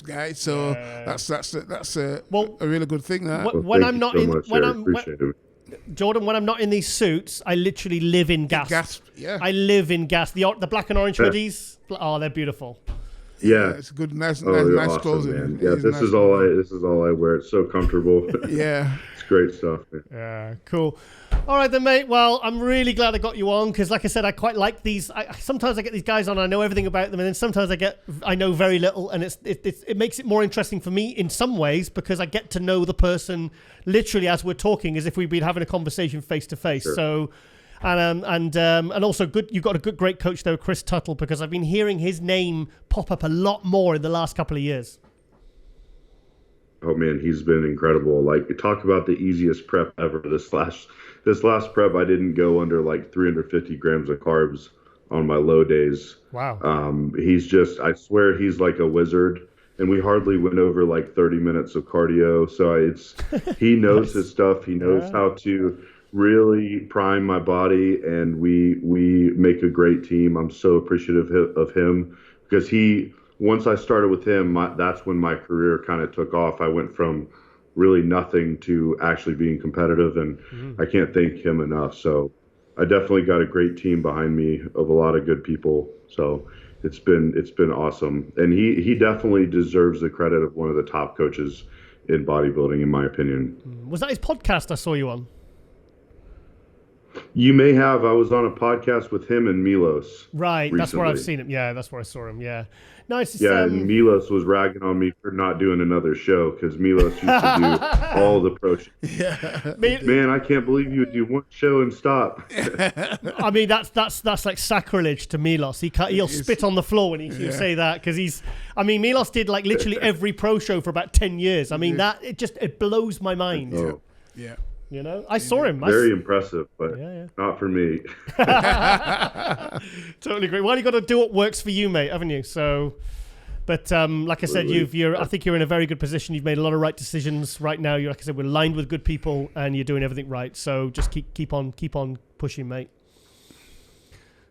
guy. So that's a really good thing. When I'm not in, Jordan, when I'm not in these suits, I literally live in gas. I live in gas. The black and orange hoodies, they're beautiful. Yeah, it's good, nice awesome, clothes. Man. Yeah, this is all I wear. It's so comfortable. Yeah, it's great stuff, man. Yeah, cool. All right then, mate. Well, I'm really glad I got you on because, like I said, I quite like these. Sometimes I get these guys on, I know everything about them, and then sometimes I know very little, and it makes it more interesting for me in some ways because I get to know the person literally as we're talking, as if we've been having a conversation face to face. So, And also good. You've got a great coach there, Chris Tuttle, because I've been hearing his name pop up a lot more in the last couple of years. Oh man, he's been incredible. Like, talk about the easiest prep ever. This last prep, I didn't go under like 350 grams of carbs on my low days. Wow. I swear he's like a wizard. And we hardly went over like 30 minutes of cardio. So he knows his stuff. He knows how to really prime my body, and we make a great team. I'm so appreciative of him, because once I started with him, that's when my career kind of took off. I went from really nothing to actually being competitive, and I can't thank him enough. So I definitely got a great team behind me of a lot of good people. So it's been awesome, and he definitely deserves the credit of one of the top coaches in bodybuilding, in my opinion. Was that his podcast I saw you on? You may have. I was on a podcast with him and Milos. Right, recently. That's where I've seen him. Yeah, that's where I saw him. Yeah. Nice. Yeah, and Milos was ragging on me for not doing another show, because Milos used to do all the pro shows. Yeah. Man, I can't believe you would do one show and stop. I mean, that's like sacrilege to Milos. He'll spit on the floor when he'll say that, because Milos did like literally every pro show for about 10 years. I mean, it blows my mind. Oh. Yeah. You know, I saw him. Very impressive, but not for me. Totally agree. Well, you got to do what works for you, mate, haven't you? So, but like I said, I think you're in a very good position. You've made a lot of right decisions right now. Like I said, we're aligned with good people, and you're doing everything right. So just keep on pushing, mate.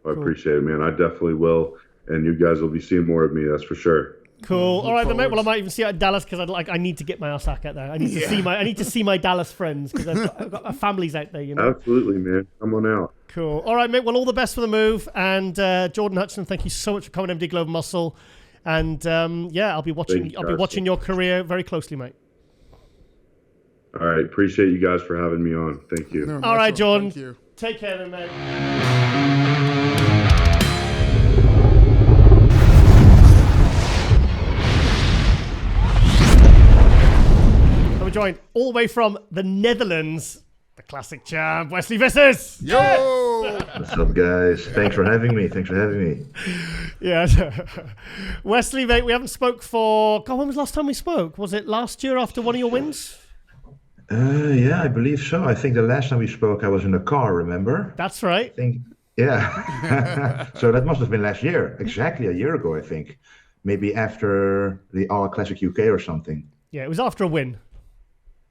I appreciate it, man. I definitely will, and you guys will be seeing more of me. That's for sure. Cool. All right, then, mate. Well, I might even see you at Dallas, because I need to get my ass out there. I need to see my Dallas friends, because I've got my families out there. You know. Absolutely, man. Come on out. Cool. All right, mate. Well, all the best for the move. And Jordan Hutchinson, thank you so much for coming to MD Global Muscle. And I'll be watching your career very closely, mate. All right. Appreciate you guys for having me on. Thank you. No, all right, Jordan. Thank you. Take care, then, mate. Joined all the way from the Netherlands, the classic champ, Wesley Vissers. Yo! Yes! What's up, guys? Thanks for having me. Yeah. Wesley, mate, we haven't spoke for... God, when was the last time we spoke? Was it last year after one of your wins? Yeah, I believe so. I think the last time we spoke, I was in the car, remember? That's right. Yeah. So that must have been last year. Exactly a year ago, I think. Maybe after the All Classic UK or something. Yeah, it was after a win.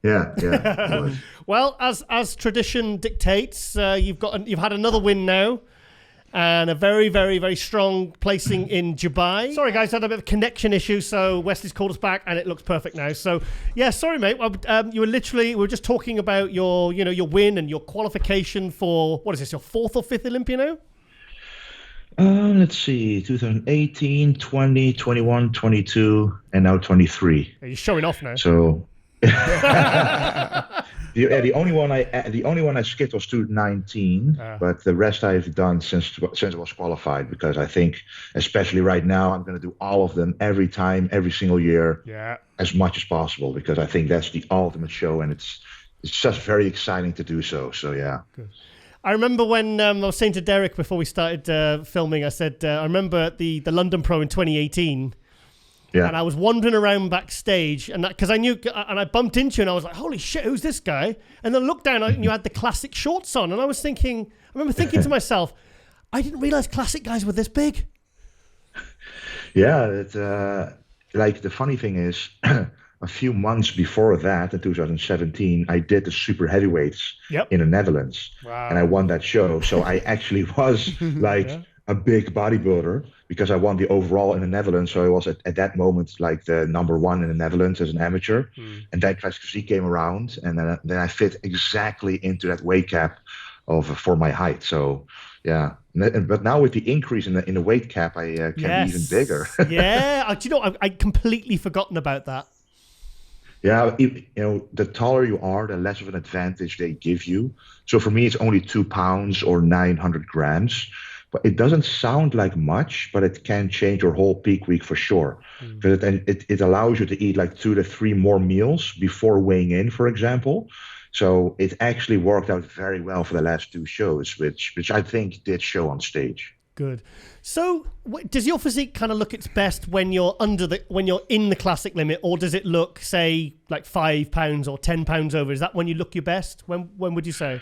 Yeah. It was. Well, as tradition dictates, you've had another win now, and a very, very, very strong placing in Dubai. Sorry, guys, I had a bit of a connection issue, so Wesley's called us back, and it looks perfect now. So, yeah, sorry, mate. We were just talking about your win and your qualification for, what is this, your 4th or 5th Olympia now? Let's see, 2018, 20, 21, 22, and now 23. You're showing off now. So. The only one I skipped was 2019, but the rest I've done since I was qualified, because I think, especially right now, I'm going to do all of them every single year, as much as possible, because I think that's the ultimate show, and it's just very exciting to do so. So yeah. Good. I remember when I was saying to Derrick before we started filming, I said I remember the London Pro in 2018. Yeah. And I was wandering around backstage, and because I knew, and I bumped into you, and I was like, "Holy shit, who's this guy?" And then I looked down, and you had the classic shorts on, and I remember thinking to myself, I didn't realize classic guys were this big. Yeah, like the funny thing is, a few months before that, in 2017, I did the super heavyweights in the Netherlands, and I won that show. So I actually was like a big bodybuilder, because I won the overall in the Netherlands. So I was at that moment like the number 1 in the Netherlands as an amateur. And then Classic Physique came around, and then I fit exactly into that weight cap for my height. So yeah, but now with the increase in the weight cap, I can be even bigger. Yeah, do you know, I completely forgotten about that. Yeah, the taller you are, the less of an advantage they give you. So for me, it's only 2 pounds or 900 grams. But it doesn't sound like much, but it can change your whole peak week for sure. Because it allows you to eat like 2 to 3 more meals before weighing in, for example. So it actually worked out very well for the last 2 shows, which I think did show on stage. Good. So, does your physique kind of look its best when you're in the classic limit, or does it look, say, like 5 pounds or 10 pounds over? Is that when you look your best? When would you say?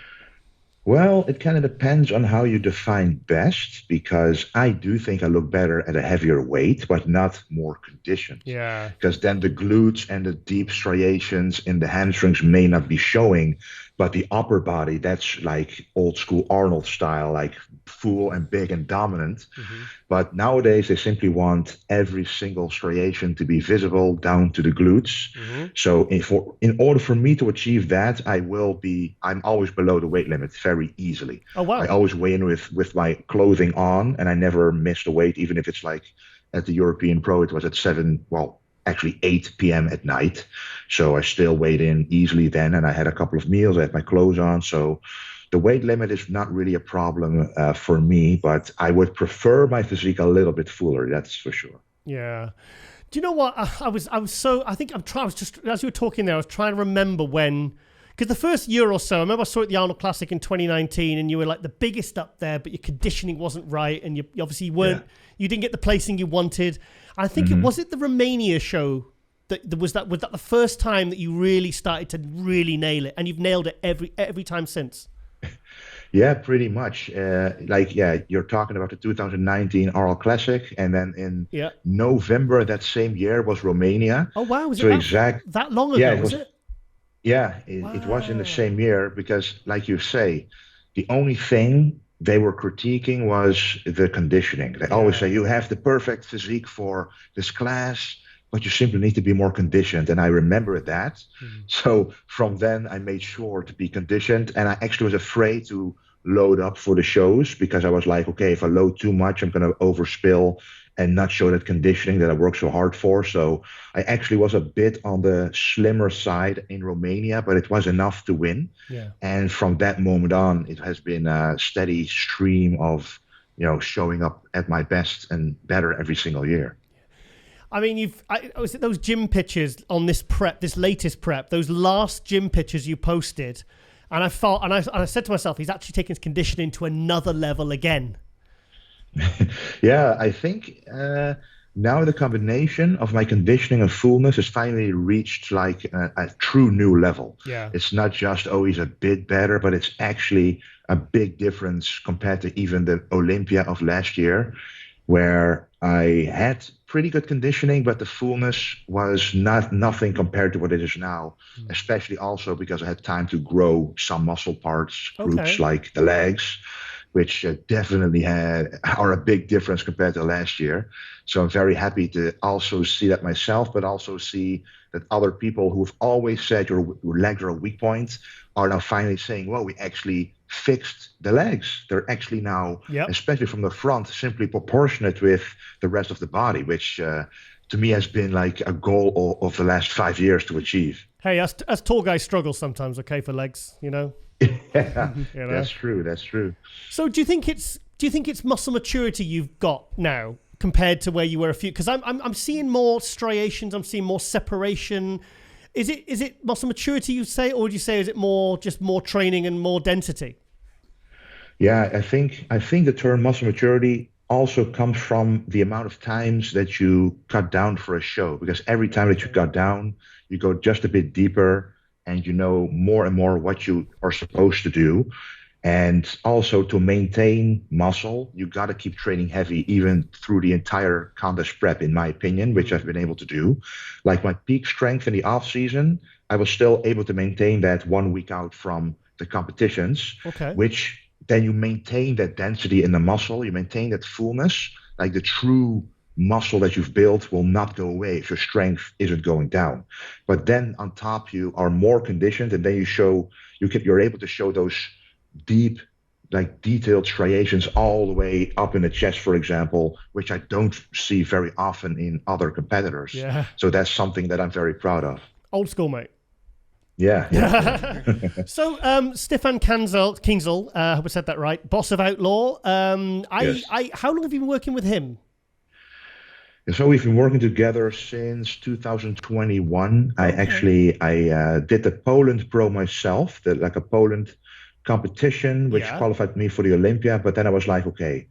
Well, it kind of depends on how you define best, because I do think I look better at a heavier weight, but not more conditioned. Yeah. Because then the glutes and the deep striations in the hamstrings may not be showing, but the upper body, that's like old school Arnold style, like full and big and dominant. Mm-hmm. But nowadays they simply want every single striation to be visible down to the glutes. Mm-hmm. So in order for me to achieve that, I'm always below the weight limit very easily. Oh, wow. I always weigh in with my clothing on, and I never miss the weight, even if it's like at the European Pro, it was at 8 p.m. at night. So I still weighed in easily then, and I had a couple of meals, I had my clothes on. So the weight limit is not really a problem for me, but I would prefer my physique a little bit fuller, that's for sure. Yeah. Do you know what? I was just, as you were talking there, I was trying to remember when, because the first year or so, I remember I saw it at the Arnold Classic in 2019, and you were like the biggest up there, but your conditioning wasn't right, and you obviously you didn't get the placing you wanted. I think it was the Romania show was that the first time that you really started to really nail it, and you've nailed it every time since. Yeah, pretty much. You're talking about the 2019 Arnold Classic, and then in November that same year was Romania. Oh wow, was it that long ago? Was it? Yeah, it was in the same year, because, like you say, the only thing they were critiquing was the conditioning. They always say, you have the perfect physique for this class, but you simply need to be more conditioned. And I remember that. Mm-hmm. So from then I made sure to be conditioned. And I actually was afraid to load up for the shows, because I was like, okay, if I load too much, I'm going to overspill and not show that conditioning that I worked so hard for. So I actually was a bit on the slimmer side in Romania, but it was enough to win. Yeah. And from that moment on, it has been a steady stream of, showing up at my best and better every single year. I mean, was it those gym pictures on this latest prep, those last gym pictures you posted, and I said to myself, he's actually taking his conditioning to another level again. Yeah, I think now the combination of my conditioning and fullness has finally reached like a true new level. Yeah. It's not just always a bit better, but it's actually a big difference compared to even the Olympia of last year, where I had pretty good conditioning, but the fullness was nothing compared to what it is now, especially also because I had time to grow some muscle parts, groups like the legs, which definitely are a big difference compared to last year. So I'm very happy to also see that myself, but also see that other people who've always said your legs are a weak point are now finally saying, well, we actually fixed the legs. They're actually now, especially from the front, simply proportionate with the rest of the body, which to me has been like a goal of the last 5 years to achieve. Hey, us tall guys struggle sometimes, for legs, Yeah, that's true. So do you think it's muscle maturity you've got now compared to where you were because I'm seeing more striations, I'm seeing more separation. Is it muscle maturity you say, or would you say is it more training and more density? Yeah, I think the term muscle maturity also comes from the amount of times that you cut down for a show, because every time that you cut down, you go just a bit deeper and you know more and more what you are supposed to do. And also to maintain muscle, you got to keep training heavy even through the entire contest prep, in my opinion, which I've been able to do. Like my peak strength in the off season, I was still able to maintain that 1 week out from the competitions, which then you maintain that density in the muscle, you maintain that fullness, like the true muscle that you've built will not go away if your strength isn't going down. But then on top, you are more conditioned, and then you're able to show those deep, like detailed striations all the way up in the chest, for example, which I don't see very often in other competitors. Yeah. So that's something that I'm very proud of. Old school, mate. Yeah. So, Stefan Kinsel, I hope I said that right, boss of Outlaw. Yes. How long have you been working with him? So we've been working together since 2021. Okay. I did the Poland Pro myself, like a Poland competition, which qualified me for the Olympia. But then I was like, okay,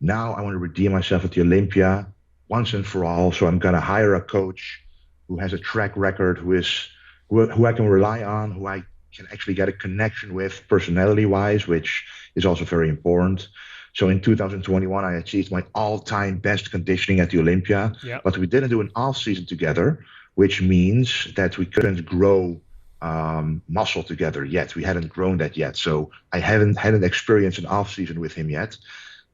now I want to redeem myself at the Olympia once and for all. So I'm going to hire a coach who has a track record, who I can rely on, who I can actually get a connection with personality-wise, which is also very important. So in 2021, I achieved my all-time best conditioning at the Olympia, but we didn't do an off-season together, which means that we couldn't grow muscle together yet. We hadn't grown that yet. So I hadn't experienced an off-season with him yet.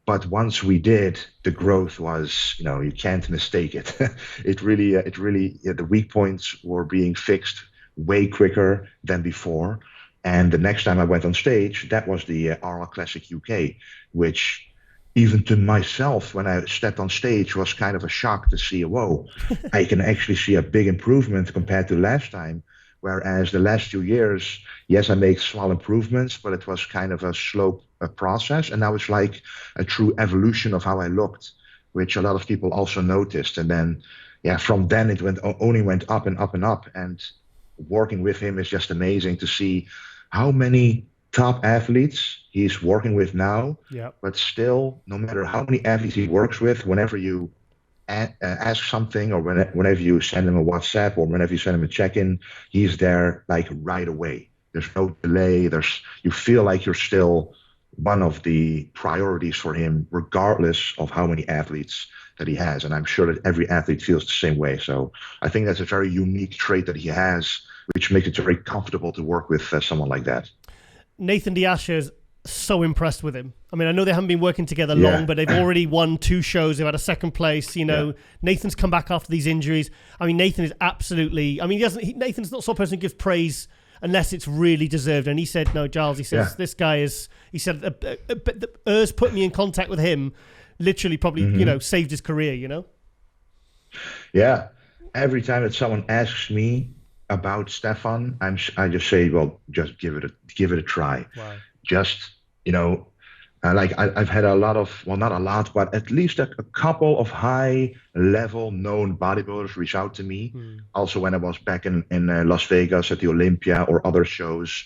But once we did, the growth was, you can't mistake it. It really, the weak points were being fixed way quicker than before. And the next time I went on stage, that was the RL Classic UK, which even to myself, when I stepped on stage, was kind of a shock to see, whoa, I can actually see a big improvement compared to last time. Whereas the last 2 years, yes, I made small improvements, but it was kind of a slow process. And now it's like a true evolution of how I looked, which a lot of people also noticed. And then, from then it only went up and up and up. And working with him is just amazing to see how many top athletes he's working with now. But still, no matter how many athletes he works with, whenever you ask something, or whenever you send him a WhatsApp, or whenever you send him a check-in, he's there like right away. There's no delay. You feel like you're still one of the priorities for him, regardless of how many athletes that he has. And I'm sure that every athlete feels the same way. So I think that's a very unique trait that he has, which makes it very comfortable to work with someone like that. Nathan D'Asher's so impressed with him. I mean, I know they haven't been working together long, but they've already won 2 shows. They've had a second place. Nathan's come back after these injuries. I mean, Nathan is absolutely. I mean, Nathan's not the sort of person who gives praise unless it's really deserved. And he said, no, Giles. He says this guy is. He said, Urs put me in contact with him. Literally, probably saved his career. Yeah. Every time that someone asks me about Stefan, I just say, well, just give it a try. Wow. Just, I've had a lot of, well, not a lot, but at least a couple of high-level known bodybuilders reach out to me. Also, when I was back in Las Vegas at the Olympia or other shows,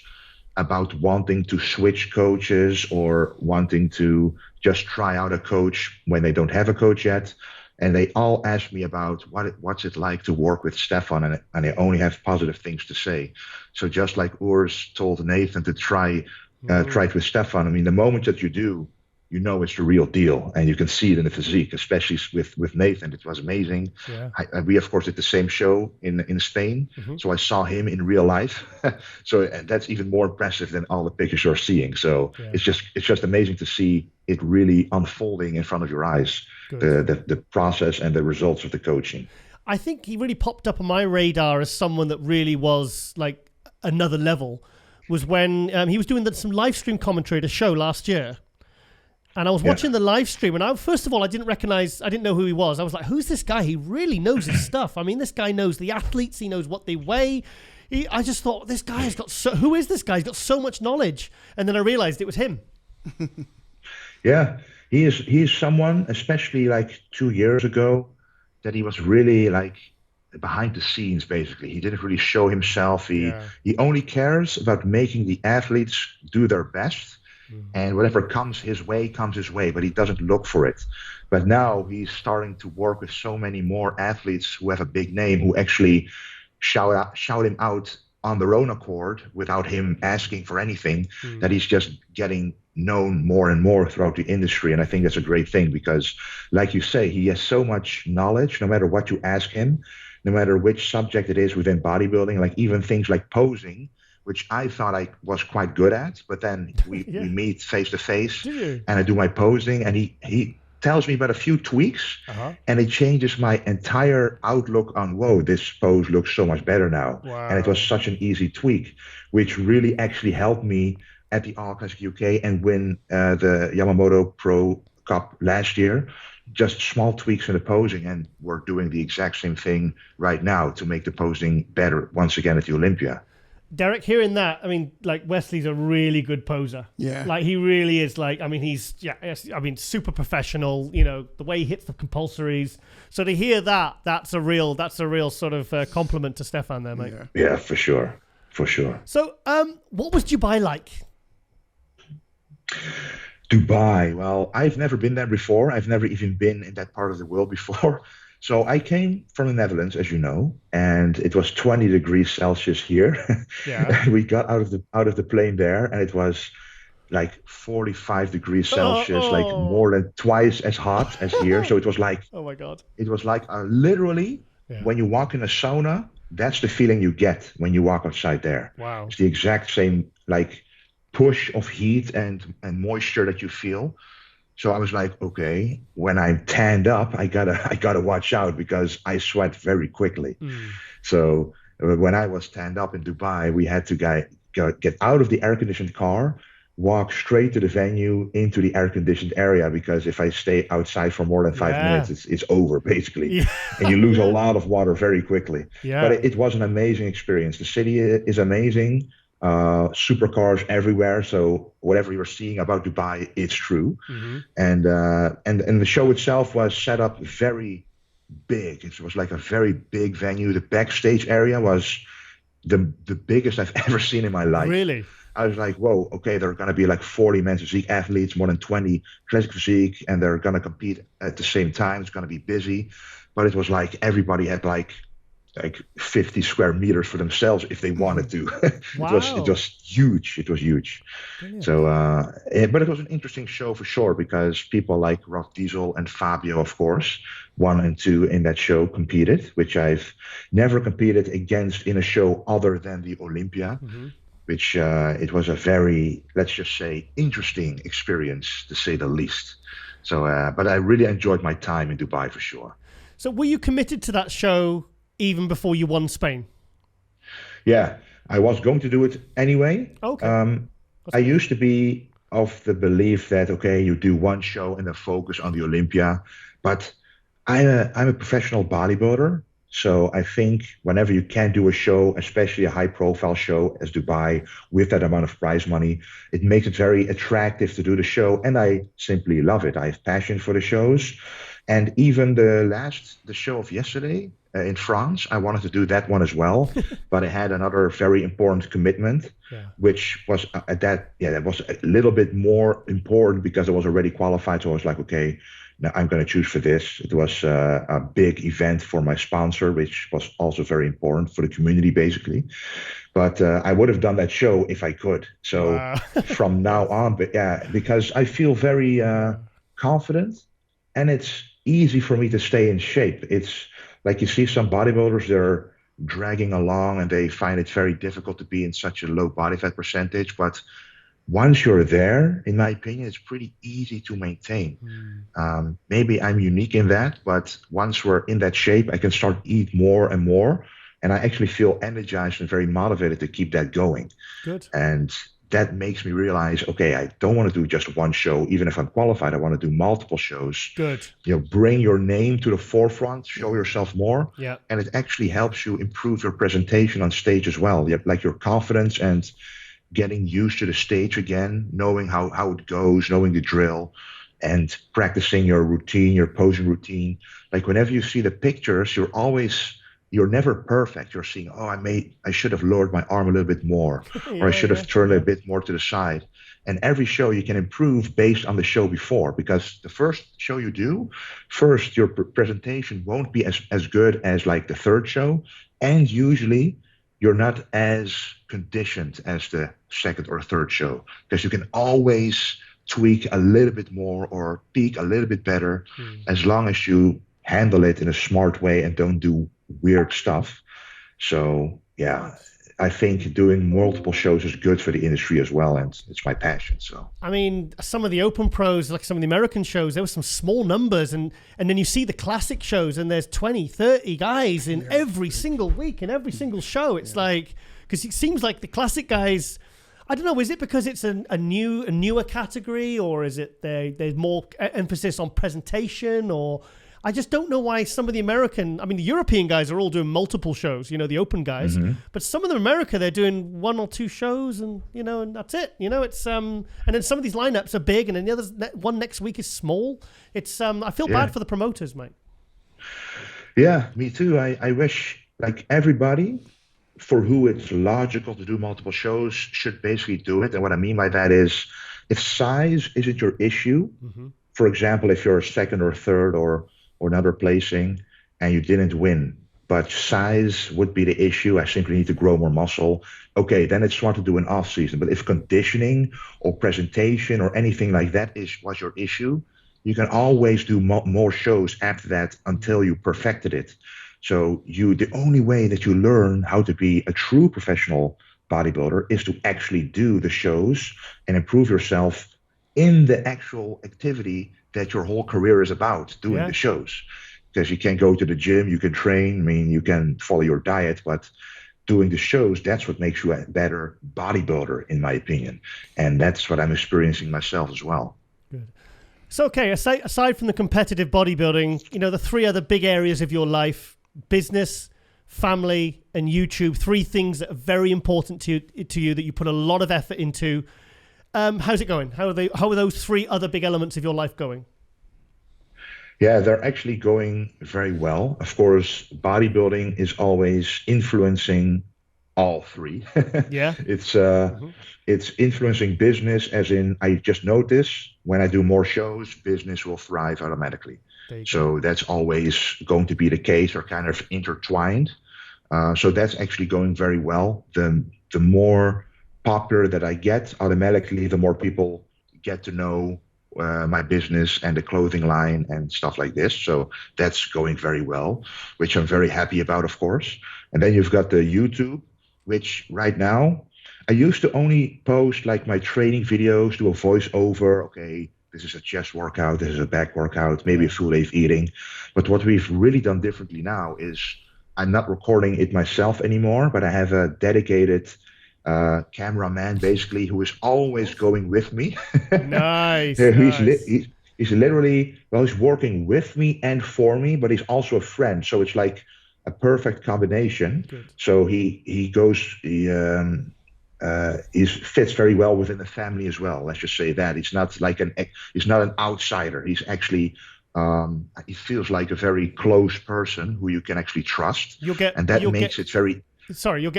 about wanting to switch coaches or wanting to just try out a coach when they don't have a coach yet. And they all ask me about what's it like to work with Stefan, and I only have positive things to say. So just like Urs told Nathan to try it with Stefan, I mean, the moment that you do, it's the real deal, and you can see it in the physique, especially with Nathan. It was amazing. Yeah. We of course did the same show in Spain, so I saw him in real life. So that's even more impressive than all the pictures you're seeing. So it's just amazing to see it really unfolding in front of your eyes. The process and the results of the coaching. I think he really popped up on my radar as someone that really was like another level. Was when he was doing some live stream commentary at a show last year. And I was watching the live stream, and first of all, I didn't know who he was. I was like, who's this guy? He really knows his stuff. I mean, this guy knows the athletes. He knows what they weigh. I just thought, this guy has got who is this guy? He's got so much knowledge. And then I realized it was him. Yeah, he is someone, especially like 2 years ago, that he was really like behind the scenes, basically. He didn't really show himself. He only cares about making the athletes do their best. And whatever comes his way, but he doesn't look for it. But now he's starting to work with so many more athletes who have a big name, who actually shout him out on their own accord without him asking for anything, that he's just getting known more and more throughout the industry. And I think that's a great thing because, like you say, he has so much knowledge, no matter what you ask him, no matter which subject it is within bodybuilding, like even things like posing, which I thought I was quite good at, but then we meet face to face and I do my posing, and he tells me about a few tweaks, and it changes my entire outlook on, whoa, this pose looks so much better now. Wow. And it was such an easy tweak, which really actually helped me at the All Classic UK and win the Yamamoto Pro Cup last year. Just small tweaks in the posing, and we're doing the exact same thing right now to make the posing better once again at the Olympia. Derrick, hearing that, I mean, like Wesley's a really good poser. Yeah. Like he really is. Like, I mean, super professional. You know, the way he hits the compulsories. So to hear that, that's a real sort of compliment to Stefan there, mate. Yeah, for sure. So, what was Dubai like? Dubai. Well, I've never been there before. I've never even been in that part of the world before. So I came from the Netherlands, as you know, and it was 20 degrees Celsius here. Yeah. We got out of the plane there, and it was like 45 degrees Celsius, like more than twice as hot as here. So it was like, oh my God, it was like literally when you walk in a sauna, that's the feeling you get when you walk outside there. Wow, it's the exact same like push of heat and moisture that you feel. So I was like, okay, when I'm tanned up, I gotta watch out because I sweat very quickly. So when I was tanned up in Dubai, we had to get out of the air-conditioned car, walk straight to the venue into the air-conditioned area, because if I stay outside for more than 5 minutes, it's over basically, and you lose a lot of water very quickly. But it was an amazing experience. The city is amazing. Supercars everywhere, so whatever you're seeing about Dubai, it's true. And the show itself was set up very big. It was like a very big venue. The backstage area was the biggest I've ever seen in my life. Really? I was like, whoa, okay, there are going to be like 40 men's physique athletes, more than 20 classic physique, and they're going to compete at the same time. It's going to be busy. But it was like everybody had like 50 square meters for themselves if they wanted to. Wow. It was huge. Brilliant. So but it was an interesting show for sure, because people like Rob Diesel and Fabio, of course, 1 and 2 in that show competed, which I've never competed against in a show other than the Olympia, which it was a very, let's just say, interesting experience to say the least. So but I really enjoyed my time in Dubai for sure. So were you committed to that show even before you won Spain? Yeah, I was going to do it anyway. Okay. I used to be of the belief that, okay, you do one show and then focus on the Olympia. But I'm a professional bodybuilder. So I think whenever you can do a show, especially a high profile show as Dubai, with that amount of prize money, it makes it very attractive to do the show. And I simply love it. I have passion for the shows. And even the show of yesterday in France, I wanted to do that one as well. But I had another very important commitment, which was that was a little bit more important because I was already qualified. So I was like, okay, now I'm going to choose for this. It was a big event for my sponsor, which was also very important for the community, basically. But I would have done that show if I could. So from now on, because I feel very confident, and it's easy for me to stay in shape. It's like you see some bodybuilders, they're dragging along and they find it very difficult to be in such a low body fat percentage. But once you're there, in my opinion, it's pretty easy to maintain. Maybe I'm unique in that, but once we're in that shape, I can start to eat more and more. And I actually feel energized and very motivated to keep that going. Good. And that makes me realize, okay, I don't want to do just one show. Even if I'm qualified, I want to do multiple shows. Good. Bring your name to the forefront, show yourself more. Yeah. And it actually helps you improve your presentation on stage as well. Like your confidence and getting used to the stage again, knowing how it goes, knowing the drill, and practicing your routine, your posing routine. Like whenever you see the pictures, you're never perfect. You're seeing, I should have lowered my arm a little bit more, or I should have turned a bit more to the side. And every show you can improve based on the show before, because the first show you do, your presentation won't be as good as like the third show. And usually you're not as conditioned as the second or third show, because you can always tweak a little bit more or peak a little bit better, as long as you handle it in a smart way and don't do weird stuff. So I think doing multiple shows is good for the industry as well, and it's my passion. So I mean, some of the open pros, like some of the American shows, there were some small numbers, and then you see the classic shows and there's 20, 30 guys in every single week, in every single show. It's like, because it seems like the classic guys, I don't know, is it because it's a newer category, or is it there's more emphasis on presentation, or I just don't know why some of the the European guys are all doing multiple shows, the open guys. Mm-hmm. But some of them in America, they're doing 1 or 2 shows and that's it. It's and then some of these lineups are big and then the others, one next week is small. It's I feel bad for the promoters, mate. Yeah, me too. I wish like everybody for who it's logical to do multiple shows should basically do it. And what I mean by that is if size isn't your issue, mm-hmm. for example, if you're second or third or another placing and you didn't win, but size would be the issue, I simply need to grow more muscle. Okay, then it's smart to do an off season. But if conditioning or presentation or anything like that was your issue, you can always do more shows after that until you perfected it. So the only way that you learn how to be a true professional bodybuilder is to actually do the shows and improve yourself in the actual activity that your whole career is about, doing the shows. Because you can go to the gym, you can train, you can follow your diet, but doing the shows, that's what makes you a better bodybuilder, in my opinion. And that's what I'm experiencing myself as well. Good. So, okay, aside from the competitive bodybuilding, the 3 other big areas of your life, business, family, and YouTube, 3 things that are very important to you that you put a lot of effort into. How's it going? How are those 3 other big elements of your life going? Yeah, they're actually going very well. Of course, bodybuilding is always influencing all 3. Yeah. It's influencing business, as in I just notice when I do more shows, business will thrive automatically. So that's always going to be the case, or kind of intertwined. So that's actually going very well. The more popular that I get, automatically, the more people get to know my business and the clothing line and stuff like this. So that's going very well, which I'm very happy about, of course. And then you've got the YouTube, which right now, I used to only post like my training videos, do a voiceover. Okay, this is a chest workout, this is a back workout, maybe a full day of eating. But what we've really done differently now is I'm not recording it myself anymore, but I have a dedicated cameraman basically who is always going with me. Nice. He's literally, he's working with me and for me, but he's also a friend. So it's like a perfect combination. Good. So he fits very well within the family as well. Let's just say that he's not an outsider. He's actually he feels like a very close person who you can actually trust. You'll get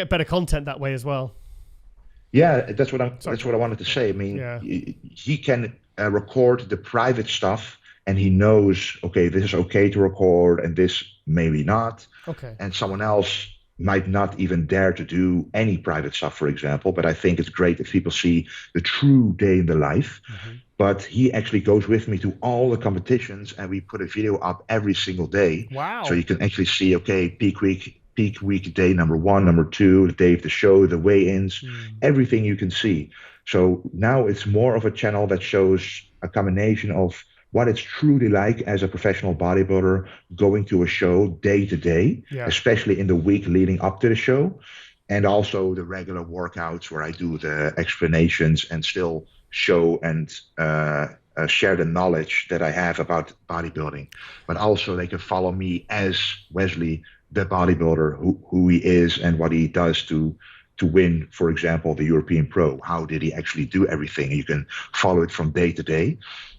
better content that way as well. Yeah, that's what I wanted to say. He can record the private stuff, and he knows, okay, this is okay to record, and this maybe not. Okay. And someone else might not even dare to do any private stuff, for example. But I think it's great if people see the true day in the life. Mm-hmm. But he actually goes with me to all the competitions, and we put a video up every single day. Wow. So you can actually see, okay, peak week day number 1, number 2, the day of the show, the weigh-ins, everything you can see. So now it's more of a channel that shows a combination of what it's truly like as a professional bodybuilder going to a show day to day, especially in the week leading up to the show, and also the regular workouts where I do the explanations and still show and share the knowledge that I have about bodybuilding. But also they can follow me as Wesley, the bodybuilder, who he is and what he does to win, for example, the European Pro. How did he actually do everything? You can follow it from day to day.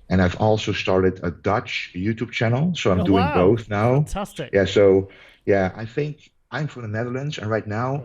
And I've also started a Dutch YouTube channel, so I'm doing both now. Fantastic. Yeah, so I think I'm from the Netherlands, and right now,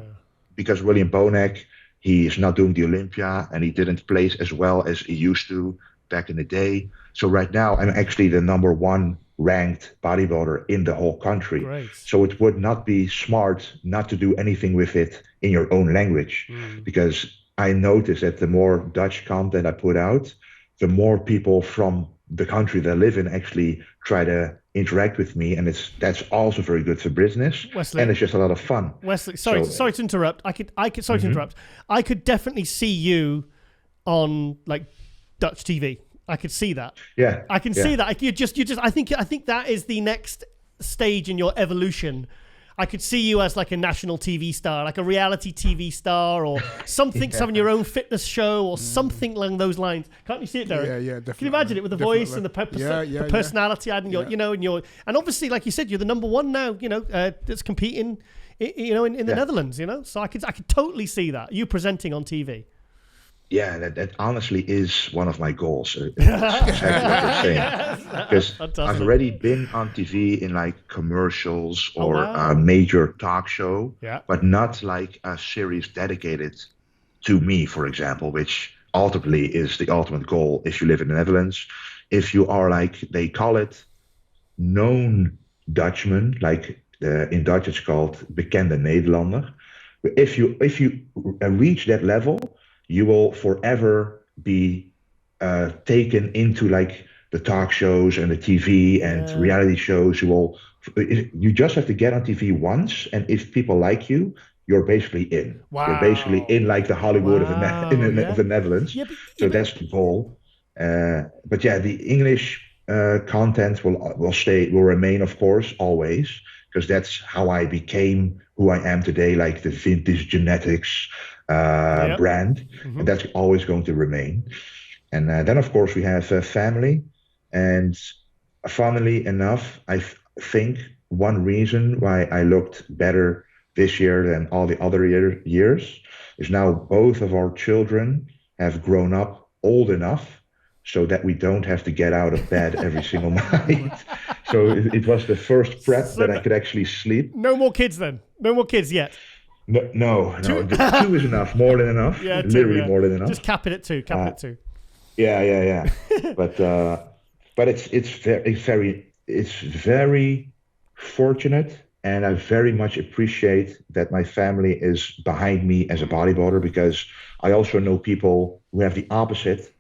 because William Bonek, he is not doing the Olympia, and he didn't place as well as he used to back in the day. So right now, I'm actually the number 1 ranked bodybuilder in the whole country. Great. So it would not be smart not to do anything with it in your own language, because I noticed that the more Dutch content I put out, the more people from the country that I live in actually try to interact with me, and that's also very good for business. Wesley, and it's just a lot of fun. Wesley, sorry to interrupt. I could definitely see you on like Dutch TV. I could see that. Yeah, I can see that. You just. I think that is the next stage in your evolution. I could see you as like a national TV star, like a reality TV star, or something, having your own fitness show, or something along those lines. Can't you see it, Derrick? Yeah, definitely. Can you imagine it with the voice and the personality and and obviously, like you said, you're the number one now. That's competing, in the Netherlands. So I could totally see that you presenting on TV. Yeah, that honestly is one of my goals. That's exactly what you're saying. Because I've already been on TV in like commercials or a major talk show, but not like a series dedicated to me, for example, which ultimately is the ultimate goal if you live in the Netherlands. If you are like, they call it known Dutchman, like in Dutch it's called bekende Nederlander. If you reach that level, you will forever be taken into like the talk shows and the TV and reality shows. You just have to get on TV once, and if people like you, you're basically in. Wow. You're basically in like the Hollywood of the Netherlands. So that's the goal. But yeah, the English content will remain, of course, always, because that's how I became who I am today, like the vintage genetics brand, and that's always going to remain. And then, of course, we have family, and funnily enough, I think one reason why I looked better this year than all the other years is now both of our children have grown up old enough so that we don't have to get out of bed every single night. So it was the first prep that I could actually sleep. No more kids then? No more kids yet? No. Two is enough. More than enough. Yeah, literally more than enough. Just cap it at two. Yeah. But it's very fortunate, and I very much appreciate that my family is behind me as a bodybuilder, because I also know people who have the opposite.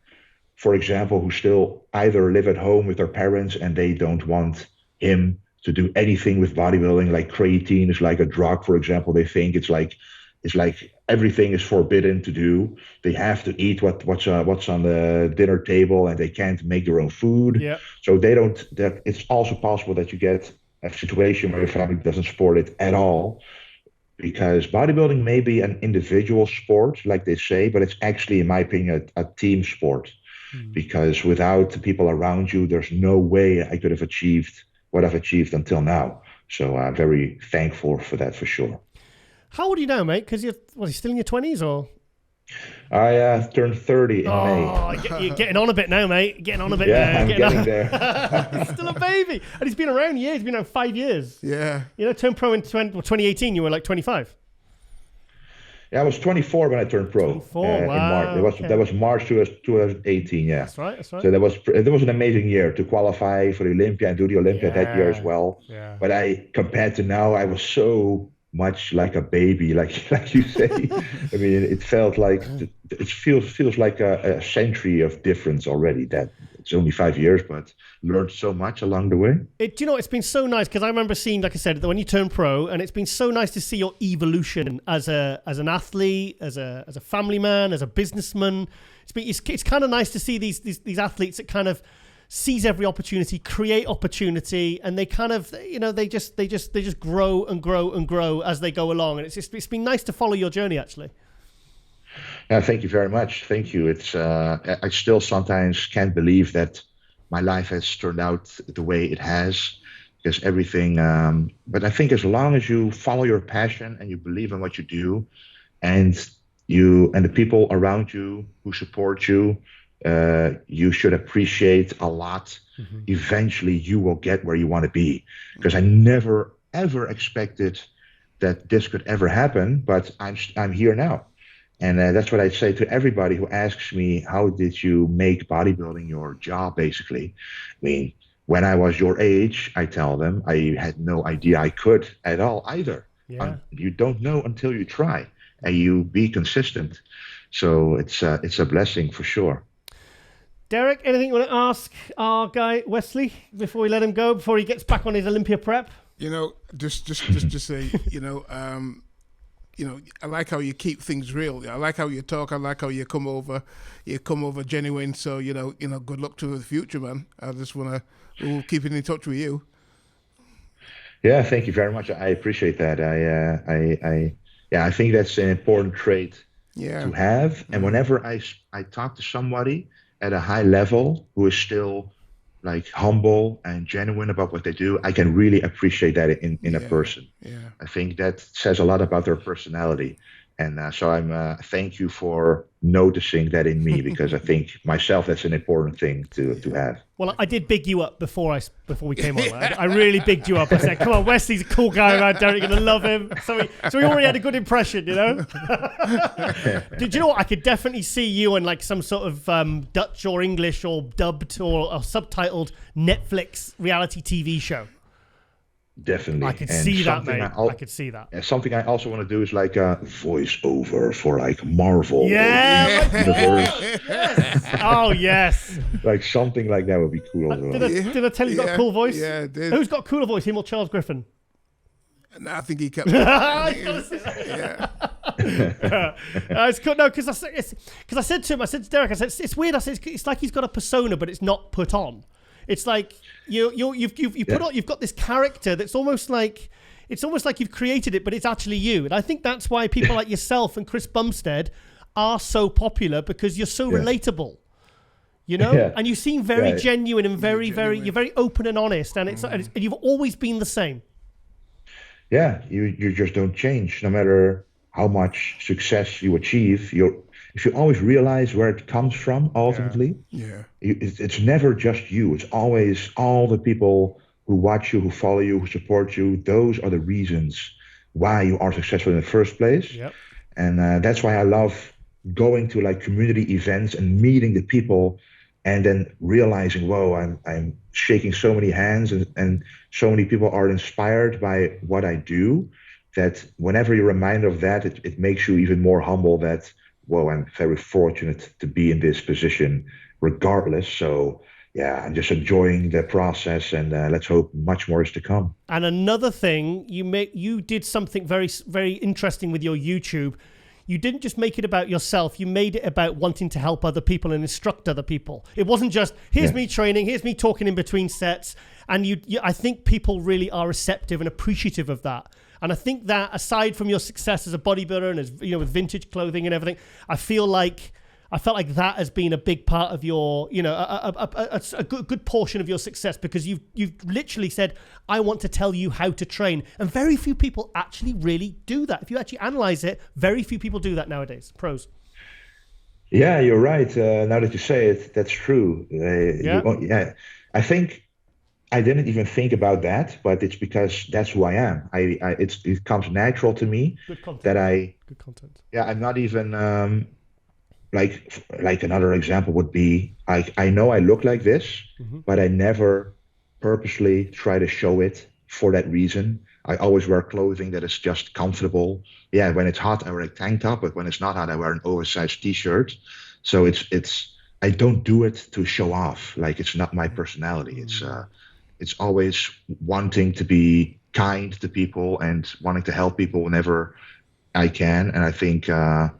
For example, who still either live at home with their parents and they don't want him to do anything with bodybuilding, like creatine is like a drug, for example. They think it's like everything is forbidden to do. They have to eat what's on the dinner table, and they can't make their own food. Yeah. So they don't. It's also possible that you get a situation where your family doesn't support it at all, because bodybuilding may be an individual sport, like they say, but it's actually, in my opinion, a team sport. Because without the people around you, there's no way I could have achieved what I've achieved until now. So I'm very thankful for that, for sure. How old are you now, mate? Because you're still in your 20s, or? I turned 30 in May. You're getting on a bit now, mate. Getting on a bit now. I'm getting there. He's still a baby. And he's been around years. He's been around 5 years. Yeah. Turned pro in 2018, you were like 25. Yeah, I was 24 when I turned pro. 24, in March. That was March 2018. Yeah, that's right. So that was an amazing year to qualify for the Olympia and do the Olympia that year as well. Yeah. But compared to now, I was so much like a baby, like you say. I mean, it felt like it feels like a century of difference already. That it's only 5 years, but learned so much along the way. It's been so nice, because I remember seeing, like I said, when you turned pro, and it's been so nice to see your evolution as an athlete, as a family man, as a businessman. It's kind of nice to see these athletes that kind of seize every opportunity, create opportunity, and they kind of they just grow and grow and grow as they go along. And it's been nice to follow your journey, actually. Yeah, thank you very much. Thank you. It's I still sometimes can't believe that my life has turned out the way it has, because everything. But I think as long as you follow your passion and you believe in what you do, and the people around you who support you, you should appreciate a lot. Mm-hmm. Eventually, you will get where you want to be. Because I never ever expected that this could ever happen, but I'm here now. And that's what I say to everybody who asks me, how did you make bodybuilding your job, basically? I mean, when I was your age, I tell them, I had no idea I could at all either. Yeah. You don't know until you try, and you be consistent. So it's a blessing for sure. Derrick, anything you want to ask our guy Wesley before we let him go, before he gets back on his Olympia prep? Just say, I like how you keep things real. I like how you talk. I like how you come over genuine. So, good luck to the future, man. I just we'll keep in touch with you. Yeah, thank you very much. I appreciate that. I think that's an important trait to have. And whenever I talk to somebody at a high level who is still like humble and genuine about what they do, I can really appreciate that in a person. Yeah. I think that says a lot about their personality. And so I'm thank you for noticing that in me, because I think myself that's an important thing to have. Well, I did big you up before we came on. I really bigged you up. I said, "Come on, Wesley's a cool guy, man. Derrick, you're gonna love him." So we already had a good impression, you know. Did you know what? I could definitely see you in like some sort of Dutch or English or dubbed or subtitled Netflix reality TV show. Definitely. I could see that, mate. I could see that. Something I also want to do is like a voiceover for like Marvel. Yeah. Yes. Oh, yes. Like something like that would be cool as well. Did I tell you got a cool voice? Yeah, I did. Who's got a cooler voice, him or Charles Griffin? No, I think he kept. It's cool. No, because I said to him, I said to Derrick, I said it's weird. I said it's like he's got a persona, but it's not put on. It's like you've got this character that's almost like you've created it, but it's actually you. And I think that's why people like yourself and Chris Bumstead are so popular, because you're so relatable. You know, and you seem very genuine and very you're very open and honest, and and you've always been the same. Yeah, you just don't change, no matter how much success you achieve. If you always realize where it comes from, ultimately, it's never just you. It's always all the people who watch you, who follow you, who support you. Those are the reasons why you are successful in the first place. Yep. And that's why I love going to like community events and meeting the people, and then realizing, whoa, I'm shaking so many hands, and so many people are inspired by what I do, that whenever you're reminded of that, it makes you even more humble that, whoa, I'm very fortunate to be in this position regardless. So yeah, I'm just enjoying the process, and let's hope much more is to come. And another thing, you did something very, very interesting with your YouTube. You didn't just make it about yourself. You made it about wanting to help other people and instruct other people. It wasn't just, here's me training, here's me talking in between sets. And I think people really are receptive and appreciative of that. And I think that aside from your success as a bodybuilder and as, you know, with vintage clothing and everything, I felt like that has been a big part of your, you know, a good portion of your success, because you've literally said, I want to tell you how to train. And very few people actually really do that. If you actually analyze it, very few people do that nowadays, pros. Yeah, you're right. Now that you say it, that's true. I think I didn't even think about that, but it's because that's who I am. It comes natural to me. Good content. Good content. Yeah, I'm not even like another example would be, I know I look like this, but I never purposely try to show it for that reason. I always wear clothing that is just comfortable. Yeah, when it's hot, I wear a tank top, but when it's not hot, I wear an oversized t-shirt. So I don't do it to show off. Like, it's not my personality. It's always wanting to be kind to people and wanting to help people whenever I can. And I think, but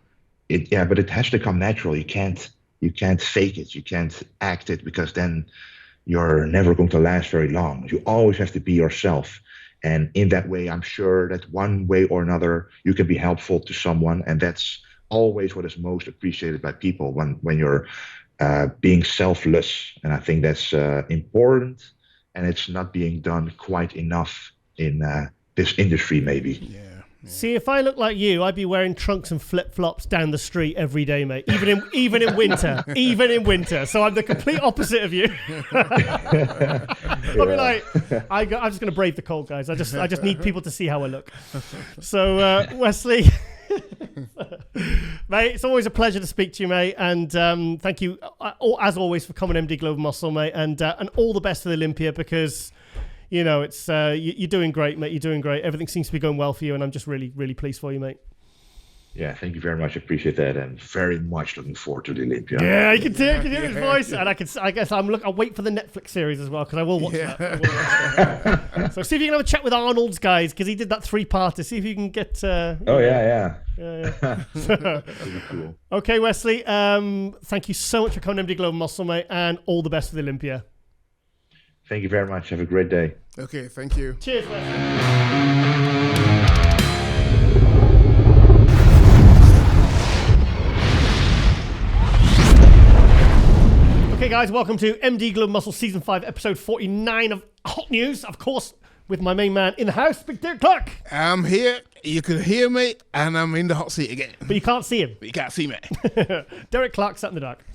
it has to come natural. You can't fake it. You can't act it, because then you're never going to last very long. You always have to be yourself. And in that way, I'm sure that one way or another, you can be helpful to someone. And that's always what is most appreciated by people, when you're being selfless. And I think that's important. And it's not being done quite enough in this industry, maybe. Yeah. See, if I look like you, I'd be wearing trunks and flip-flops down the street every day, mate. Even in winter. Even in winter. So I'm the complete opposite of you. I'll be like, I'm just going to brave the cold, guys. I just need people to see how I look. So, Wesley, mate, it's always a pleasure to speak to you, mate. And thank you, as always, for coming MD Global Muscle, mate. And all the best for the Olympia, because, you know, it's you're doing great, mate. You're doing great. Everything seems to be going well for you, and I'm just really, really pleased for you, mate. Yeah, thank you very much. I appreciate that, and very much looking forward to the Olympia. Yeah, you can hear his voice, and I guess I'll wait for the Netflix series as well, because I will watch that. So see if you can have a chat with Arnold's guys, because he did that 3-parter. See if you can get. Yeah. Pretty cool. Okay, Wesley. Thank you so much for coming to MD Global Muscle, mate, and all the best for the Olympia. Thank you very much. Have a great day. Okay, thank you. Cheers, Wesley. Okay, guys, welcome to MD Global Muscle Season 5, Episode 49 of Hot News. Of course, with my main man in the house, Big Derrick Clarke. I'm here. You can hear me, and I'm in the hot seat again. But you can't see him. But you can't see me. Derrick Clarke sat in the dark.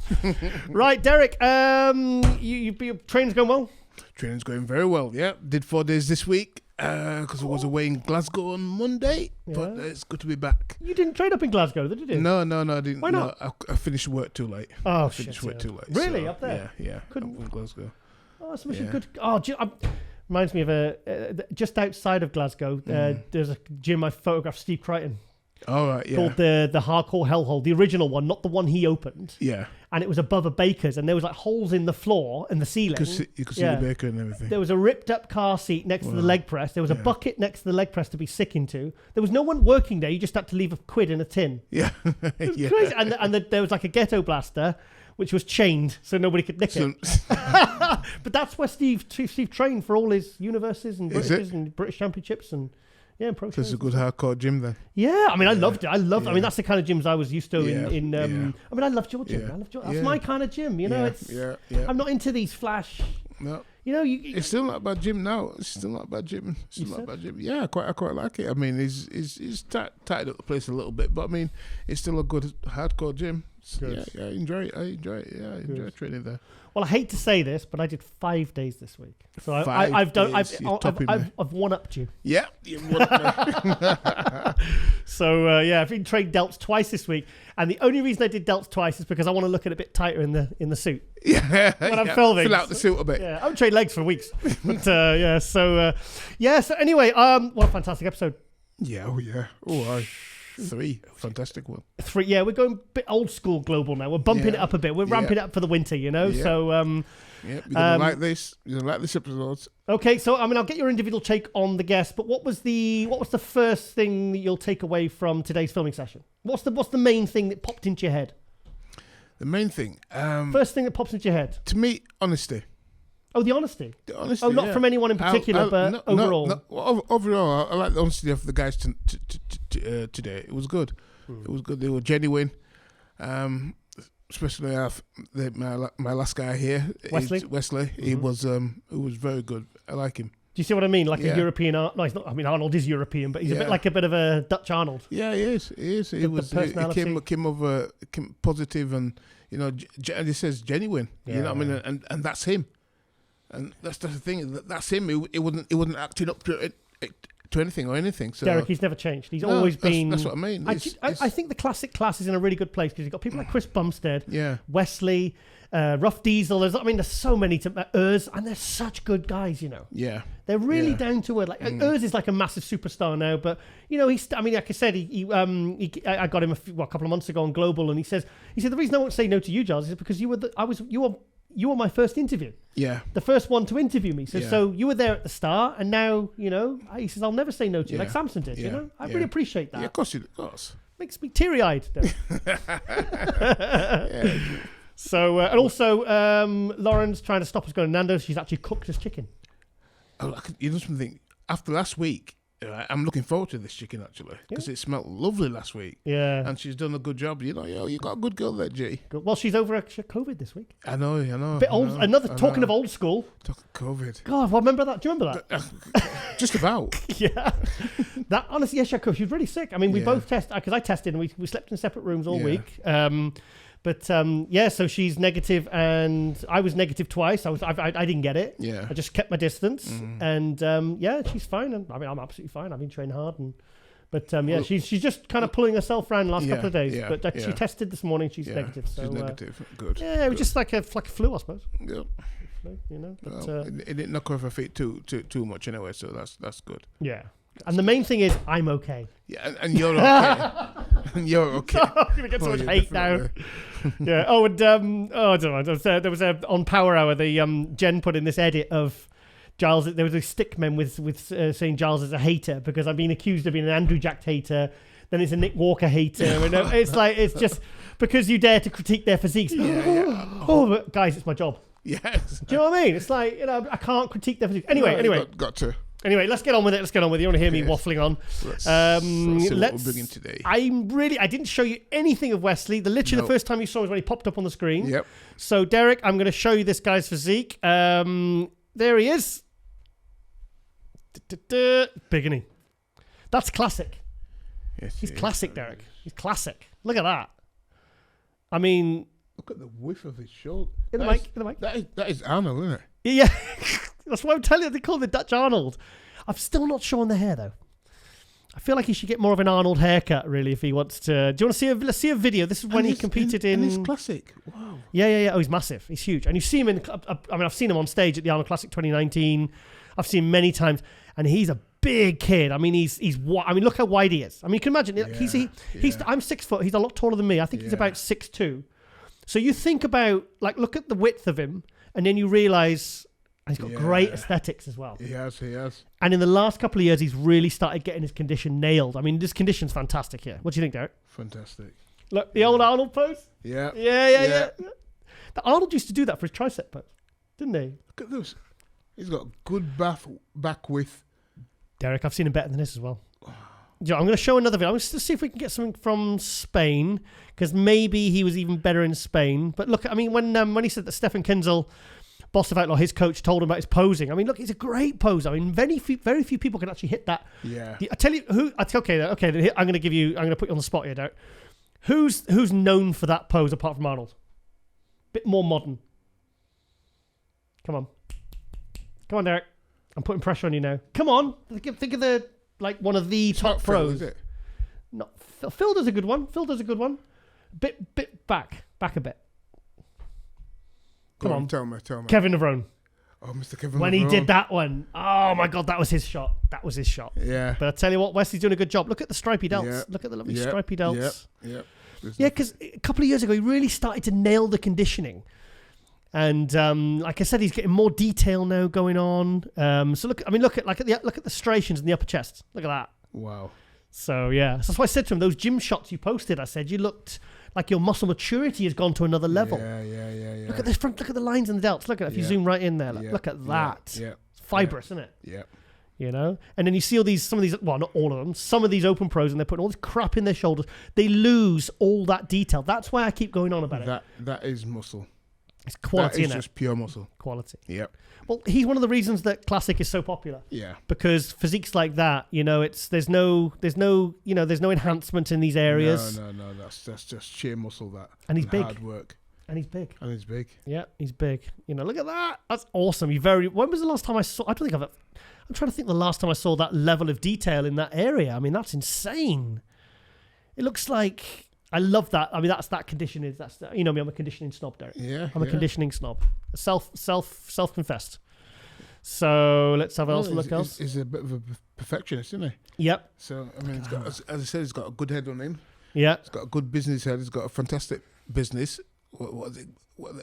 Right, Derrick, your training's going well? Training's going very well, yeah. Did 4 days this week because I was away in Glasgow on Monday, but it's good to be back. You didn't train up in Glasgow, did you? No, I didn't. Why not? No, I finished work too late. Oh, finished work too late. Really? So, up there? Yeah. Couldn't in Glasgow. Oh, that's good. Oh, reminds me of just outside of Glasgow, there's a gym I photographed Steve Crichton. All right, yeah. Called the Hardcore Hellhole, the original one, not the one he opened. Yeah. And it was above a baker's, and there was like holes in the floor and the ceiling. You could see the baker and everything. There was a ripped up car seat next to the leg press. There was a bucket next to the leg press to be sick into. There was no one working there. You just had to leave £1 in a tin. Yeah. It was crazy. And there was like a ghetto blaster, which was chained so nobody could nick it. But that's where Steve trained for all his universes and British championships and pro shows. It's a good hardcore gym then. Yeah, I mean, I loved it. I mean, that's the kind of gyms I was used to I mean, I loved your gym. I loved your. That's my kind of gym. You know, I'm not into these flash. No. You know, it's still not a bad gym now. It's still not a bad gym. Yeah, I quite like it. I mean, he's tightened up the place a little bit, but I mean, it's still a good hardcore gym. Yeah, I enjoy it. Yeah, I enjoy training there. Well, I hate to say this, but I did 5 days this week, so I've one-upped you. Yeah, you've one-upped me. So I've been trained delts twice this week, and the only reason I did delts twice is because I want to look at it a bit tighter in the suit. Yeah, when I'm filming, fill out the suit a bit. Yeah, I haven't trained legs for weeks, but So anyway, what a fantastic episode. Yeah, oh, 3 fantastic one. 3, yeah, we're going a bit old school global now. We're bumping it up a bit. We're ramping it up for the winter, you know. Yeah. So you're gonna like this. You're gonna like this episode. Okay, so I mean, I'll get your individual take on the guest, but what was the first thing that you'll take away from today's filming session? What's the main thing that popped into your head? The main thing. First thing that pops into your head. To me, honesty. Oh, the honesty. Oh, not from anyone in particular, but overall. No, overall, I like the honesty of the guys today. It was good. It was good. They were genuine. Especially my last guy here, Wesley. He was very good. I like him. Do you see what I mean? Like a European. No, he's not. I mean, Arnold is European, but he's a bit of a Dutch Arnold. Yeah, he is. He came positive, and he says genuine. You know what I mean? And that's him. And that's the thing. That's him. He wasn't acting up to anything or anything. So Derrick, he's never changed. He's always been. That's what I mean. I think the classic class is in a really good place because you've got people like Chris Bumstead, Wesley, Rough Diesel. There's so many to Urs, and they're such good guys. You know. Yeah. They're really down to earth. Like Urs is like a massive superstar now, but like I said, I got him a couple of months ago on Global, and he said the reason I won't say no to you, Giles, is because you were my first interview. Yeah. The first one to interview me. So you were there at the start, and now, he says, I'll never say no to you, like Samson did, you know? I really appreciate that. Yeah, of course. Makes me teary-eyed. So, and also, Lauren's trying to stop us going to Nando's. She's actually cooked us chicken. Oh, you know something? After last week, I'm looking forward to this chicken actually because it smelled lovely last week. Yeah, and she's done a good job. You got a good girl there, G. Well, she's over COVID this week. I know. Bit old. Talking of old school. Talking COVID. God, remember that? Do you remember that? Just about. Yeah. That honestly, she was really sick. I mean, we both tested because I tested and we slept in separate rooms all week. So she's negative, and I was negative twice. I didn't get it. Yeah. I just kept my distance, and she's fine. And I mean, I'm absolutely fine. I've been training hard, she's just kind of pulling herself around the last couple of days. Yeah, but she tested this morning. She's negative. So, she's negative. Good. Yeah, it was just like a flu, I suppose. Yep. Flu, But, it didn't knock off her feet too much anyway. So that's good. Yeah. And the main thing is, I'm okay. Yeah, and you're okay. And you're okay. I'm going to get so much hate now. Yeah. Oh, and I don't know. There was on Power Hour, Jen put in this edit of Giles. There was a stick men with saying Giles is a hater because I'm being accused of being an Andrew Jack hater. Then it's a Nick Walker hater. It's just because you dare to critique their physiques. Yeah. Oh, but guys, it's my job. Yes. Do you know what I mean? It's like, I can't critique their physique. Anyway. Got to. Anyway, let's get on with it. You want to hear me waffling on? Let's see what we're bringing today. I didn't show you anything of Wesley. The first time you saw him was when he popped up on the screen. Yep. So, Derrick, I'm going to show you this guy's physique. There he is. Big, isn't he? That's classic. Yes, He's classic, Derrick. He's classic. Look at that. I mean... Look at the width of his shoulder. In the mic. That is Arnold, isn't it? Yeah. That's what I'm telling you. They call him the Dutch Arnold. I'm still not sure on the hair, though. I feel like he should get more of an Arnold haircut, really, if he wants to. Do you want to see let's see a video? This is when he competed in... And he's classic. Wow. Yeah. Oh, he's massive. He's huge. And you see him in... I've seen him on stage at the Arnold Classic 2019. I've seen him many times. And he's a big kid. I mean, he's look how wide he is. I mean, you can imagine. I'm 6 foot. He's a lot taller than me. I think he's about 6'2". So you think about, look at the width of him, and then you realise he's got great aesthetics as well. He has. And in the last couple of years, he's really started getting his condition nailed. I mean, this condition's fantastic here. What do you think, Derrick? Fantastic. Look, the old Arnold pose? Yeah. Yeah. The Arnold used to do that for his tricep pose, didn't he? Look at this. He's got good back width. Derrick, I've seen him better than this as well. I'm going to show another video. I'm going to see if we can get something from Spain, because maybe he was even better in Spain. But look, I mean, when he said that Stefan Kinzel, boss of Outlaw, his coach, told him about his posing. I mean, look, he's a great poser. I mean, very few people can actually hit that. Yeah. I tell you who. Okay. I'm going to put you on the spot here, Derrick. Who's known for that pose apart from Arnold? Bit more modern. Come on, Derrick. I'm putting pressure on you now. Come on. Think of one of the top pros. Phil, is it? No, Phil does a good one. Bit back a bit. Come on. Tell me. Kevin Navrone. Oh, Mr. Kevin When Navrone. he did that one, oh my God, that was his shot. Yeah. But I tell you what, Wesley's doing a good job. Look at the stripy delts. Yeah. Look at the lovely stripy delts. Yeah. Yeah, because a couple of years ago, he really started to nail the conditioning. And like I said, he's getting more detail now going on. So look at the striations in the upper chest. Look at that. Wow. So yeah, so that's why I said to him, those gym shots you posted, I said you looked like your muscle maturity has gone to another level. Yeah. Look at this front. Look at the lines in the delts. Look at it. If you zoom right in there, look at that. Yeah. It's fibrous, isn't it? Yeah. You know, and then you see some of these, well, not all of them, some of these open pros, and they're putting all this crap in their shoulders. They lose all that detail. That's why I keep going on about it. That is muscle. It's quality, that is just pure muscle. Quality. Yep. Well, he's one of the reasons that Classic is so popular. Yeah. Because physiques like that, there's no enhancement in these areas. No. That's just sheer muscle. And he's big. Hard work. And he's big. Yeah, he's big. Look at that. That's awesome. When was the last time I saw? I'm trying to think the last time I saw that level of detail in that area. I mean, that's insane. It looks like. I love that. I mean, that condition is me. I'm a conditioning snob, Derrick. Yeah, I'm a conditioning snob. Self confessed. So let's have a look else. He's a bit of a perfectionist, isn't he? Yep. So I mean, as I said, he's got a good head on him. Yeah. He's got a good business head. He's got a fantastic business. What is it?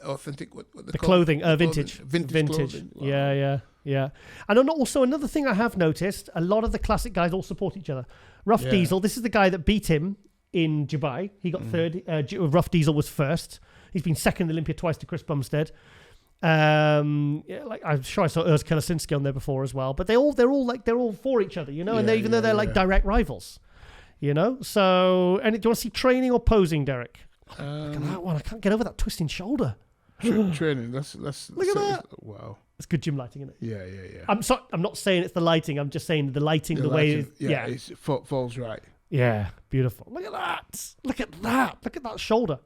Authentic? The clothing, vintage. Clothing. Wow. Yeah. And also another thing I have noticed: a lot of the Classic guys all support each other. Rough Diesel. This is the guy that beat him in Dubai. He got third. Rough Diesel was first. He's been second in Olympia twice to Chris Bumstead. I'm sure I saw Urs Kelasinski on there before as well. But they're all for each other, and even though they're direct rivals, So, and do you want to see training or posing, Derrick? Look at that one. I can't get over that twisting shoulder. Training. Let's look at that. Wow. It's good gym lighting, isn't it? Yeah. I'm not saying it's the lighting. I'm just saying the lighting, the way. It falls right. Yeah, beautiful. Look at that. Look at that shoulder.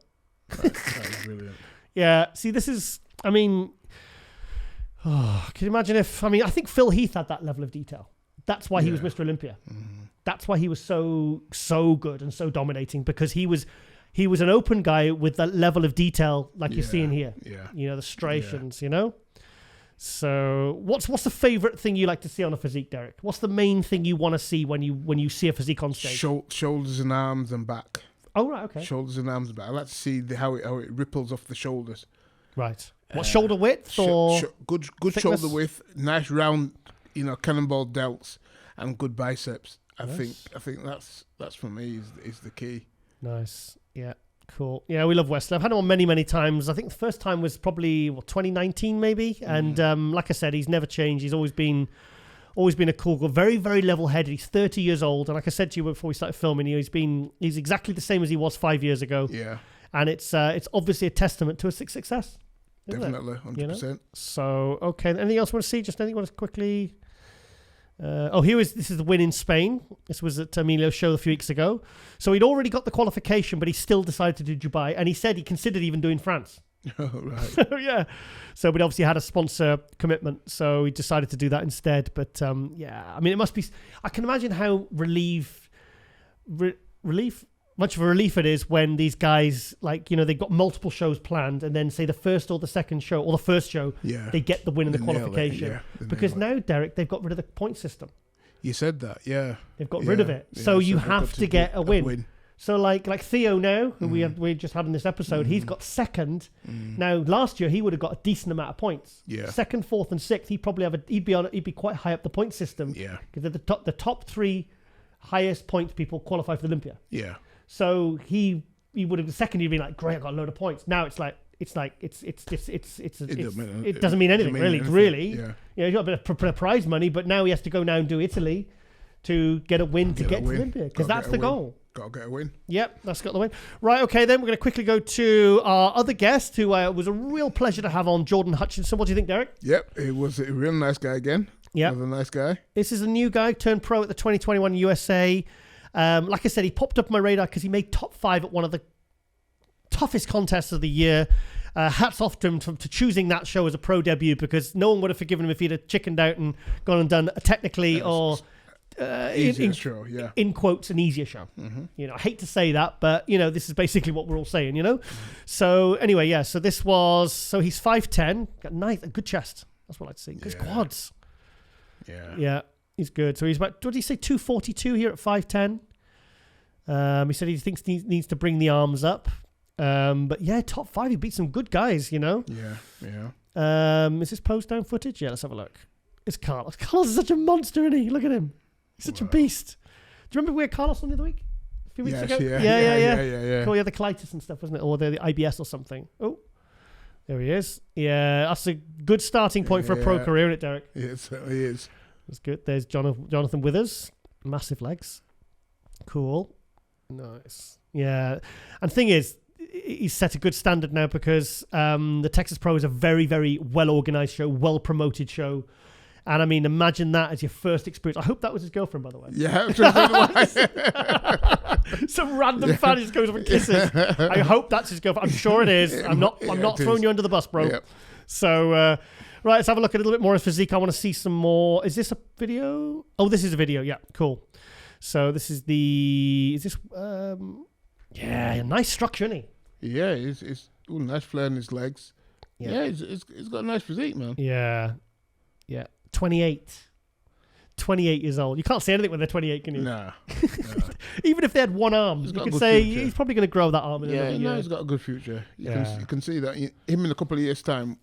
That's brilliant. Yeah, see, this is, can you imagine I think Phil Heath had that level of detail. That's why he was Mr. Olympia. Mm-hmm. That's why he was so good and so dominating, because he was an open guy with that level of detail like you're seeing here. Yeah. The striations, So what's the favourite thing you like to see on a physique, Derrick? What's the main thing you want to see when you see a physique on stage? Shoulders and arms and back. Oh, right, okay. Shoulders and arms and back. I like to see how it ripples off the shoulders. Right. What, shoulder width or good thickness? Shoulder width, nice round, cannonball delts, and good biceps. I think that's for me is the key. Nice. Yeah. Cool. Yeah, we love Wesley. I've had him on many, many times. I think the first time was probably 2019 maybe. And like I said, he's never changed. He's always been a cool guy. Very, very level-headed. He's 30 years old. And like I said to you before we started filming, he's exactly the same as he was 5 years ago. Yeah. And it's obviously a testament to a success. Definitely, 100%. You know? So, okay. Anything else you want to see? Just anything you want to quickly... this is the win in Spain. This was at Emilio's show a few weeks ago. So he'd already got the qualification, but he still decided to do Dubai. And he said he considered even doing France. Oh, right. Yeah. So, but obviously had a sponsor commitment. So he decided to do that instead. But yeah, I mean, it must be... I can imagine how much of a relief it is when these guys, like, you know, they've got multiple shows planned and then say the first or the second show or the first show, they get the win in the qualification. Because now, Derrick, they've got rid of the point system. You said that, yeah. They've got rid of it. So you have to get a win. So like Theo now, who we just had in this episode, he's got second. Now, last year, he would have got a decent amount of points. Yeah. Second, fourth, and sixth, he'd be quite high up the point system. Yeah. Because the top three highest points people qualify for Olympia. Yeah. So he would have second. He'd be like, "Great, I got a load of points." Now it doesn't mean anything really. Yeah. You know, he's got a bit of prize money, but now he has to go now and do Italy to get a win to get to Olympia because that's the goal. Got to get a win. Yep, that's got the win. Right, okay, then we're going to quickly go to our other guest, who was a real pleasure to have on, Jordan Hutchinson. What do you think, Derrick? Yep, he was a real nice guy again. Yeah, another nice guy. This is a new guy turned pro at the 2021 USA. Like I said, he popped up on my radar because he made top 5 at one of the toughest contests of the year. Hats off to him to choosing that show as a pro debut, because no one would have forgiven him if he'd have chickened out and gone and done a technically or show, yeah. In quotes, an easier show. You know, I hate to say that, but you know, this is basically what we're all saying, you know. So anyway, yeah. So he's 5'10", got a good chest. That's what I'd say. Good quads. Yeah. He's good. So he's about, what did he say, 242 here at 5'10"? He said he thinks he needs to bring the arms up. But yeah, top 5. He beat some good guys, you know? Yeah. Is this post down footage? Yeah, let's have a look. It's Carlos. Carlos is such a monster, isn't he? Look at him. He's such a beast. Do you remember we had Carlos on the other week? A few weeks ago? Yeah. Cool, he had the colitis and stuff, wasn't it? Or the IBS or something. Oh, there he is. Yeah, that's a good starting point for a pro career, isn't it, Derrick? Yeah, it certainly is. That's good. There's Jonathan Withers. Massive legs. Cool. Nice. Yeah. And the thing is, he's set a good standard now because the Texas Pro is a very, very well-organized show, well-promoted show. And I mean, imagine that as your first experience. I hope that was his girlfriend, by the way. Yeah. Some random fan just goes up and kisses. I hope that's his girlfriend. I'm sure it is. I'm not throwing you under the bus, bro. Yep. So... right, let's have a look at a little bit more of physique. I want to see some more. Is this a video? Oh, this is a video. Yeah, cool. So this is nice structure, isn't he? Yeah, it's nice flare in his legs. Yeah, he's got a nice physique, man. Yeah. 28 years old. You can't say anything when they're 28, can you? No. Even if they had one arm, you could say he's probably going to grow that arm in another year. He's got a good future. You can see that. Him in a couple of years' time,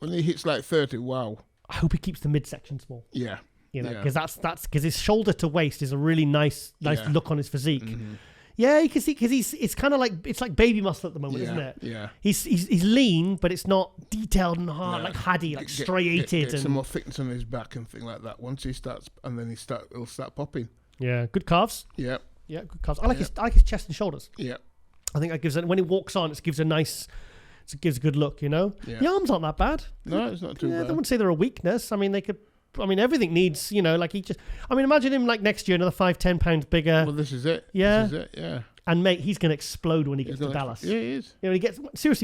when he hits like 30, wow. I hope he keeps the midsection small. Yeah. You know, because that's because his shoulder to waist is a really nice look on his physique. Mm-hmm. Yeah, you can see because it's kind of like it's like baby muscle at the moment, isn't it? Yeah. He's lean, but it's not detailed and hard like Haddy, like striated. Get some more thickness on his back and thing like that. Once he starts, and then he'll start popping. Yeah, good calves. Yeah. Yeah, good calves. I like his chest and shoulders. Yeah. I think that gives when he walks on, it gives a good look, you know? Yeah. The arms aren't that bad. No, it's not too bad. I wouldn't say they're a weakness. I mean, everything needs, you know, like imagine him like next year, another 5-10 pounds bigger. Well, this is it. Yeah. This is it, yeah. And mate, he's going to explode when he gets to Dallas. Yeah, he is. You know,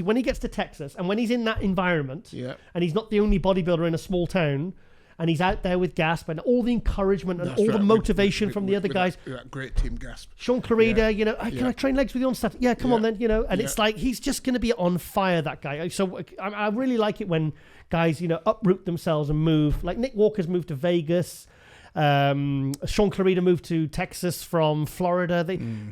when he gets to Texas and when he's in that environment and he's not the only bodybuilder in a small town and he's out there with Gasp and all the encouragement and all the motivation from the other guys. That great team Gasp. Sean Clarida, you know, can I train legs with you on Saturday? Yeah, come on then, you know. And it's like he's just going to be on fire, that guy. So I really like it when guys, you know, uproot themselves and move. Like Nick Walker's moved to Vegas. Sean Clarida moved to Texas from Florida.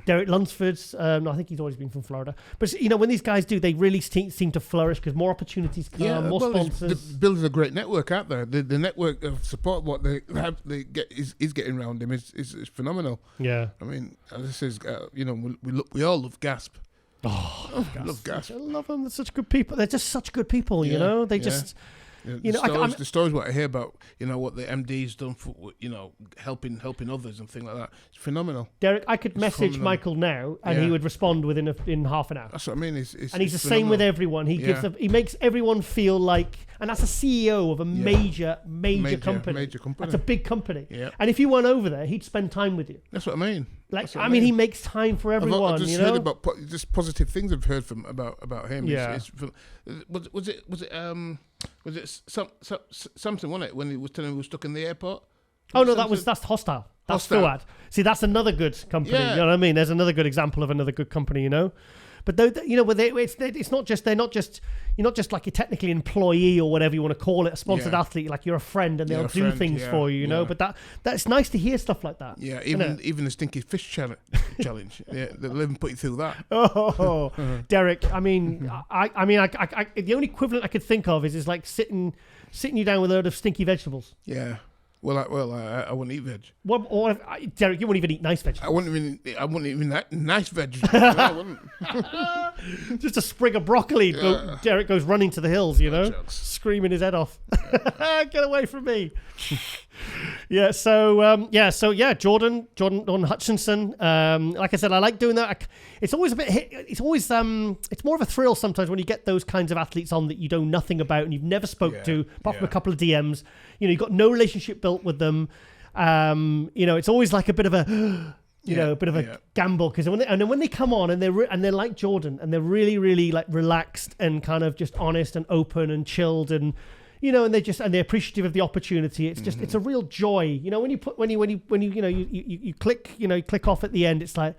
Derrick Lunsford's, I think he's always been from Florida. But, you know, when these guys do, they really seem to flourish because more opportunities come, more sponsors. Building a great network out there. The network of support, what they get is getting around him is phenomenal. Yeah. I mean, this is, you know, we all love Gasp. Oh, I love Gas. I love them. They're such good people. They're just such good people, you know? They just... The stories what I hear about, what the MD's done for, helping others and things like that. It's phenomenal. Derrick, I could message Michael now, and he would respond in half an hour. That's what I mean. He's the same with everyone. He makes everyone feel like, and that's a CEO of a major company. Major company. That's a big company. Yeah. And if you weren't over there, he'd spend time with you. That's what I mean. He makes time for everyone. I've just heard about just positive things I've heard about him. Yeah. Was it something, wasn't it, when he was telling me he was stuck in the airport? Oh no, that's Hostile. That's Fuad. See, that's another good company. Yeah. You know what I mean? There's another good example of another good company. But it's not just you're not just like a technically employee or whatever you want to call it, a sponsored athlete. Like you're a friend and they'll do things for you. But that's nice to hear stuff like that. Yeah, even the stinky fish challenge. They'll even put you through that. Oh, Derrick. I mean, I the only equivalent I could think of is like sitting you down with a load of stinky vegetables. Yeah. Well, I wouldn't eat veg. Or Derrick, you wouldn't even eat nice vegetables. I wouldn't even eat nice vegetables. No, I wouldn't. Just a sprig of broccoli. Derrick goes running to the hills, screaming his head off. Get away from me. Jordan Hutchinson. Like I said, I like doing that. It's always it's more of a thrill sometimes when you get those kinds of athletes on that you know nothing about and you've never spoke to, apart from a couple of DMs. You've got no relationship built with them. It's always like a bit of a gamble, because when they come on and they're like Jordan and they're really, really like relaxed and kind of just honest and open and chilled and and they're appreciative of the opportunity. It's just it's a real joy. When you click off at the end, it's like,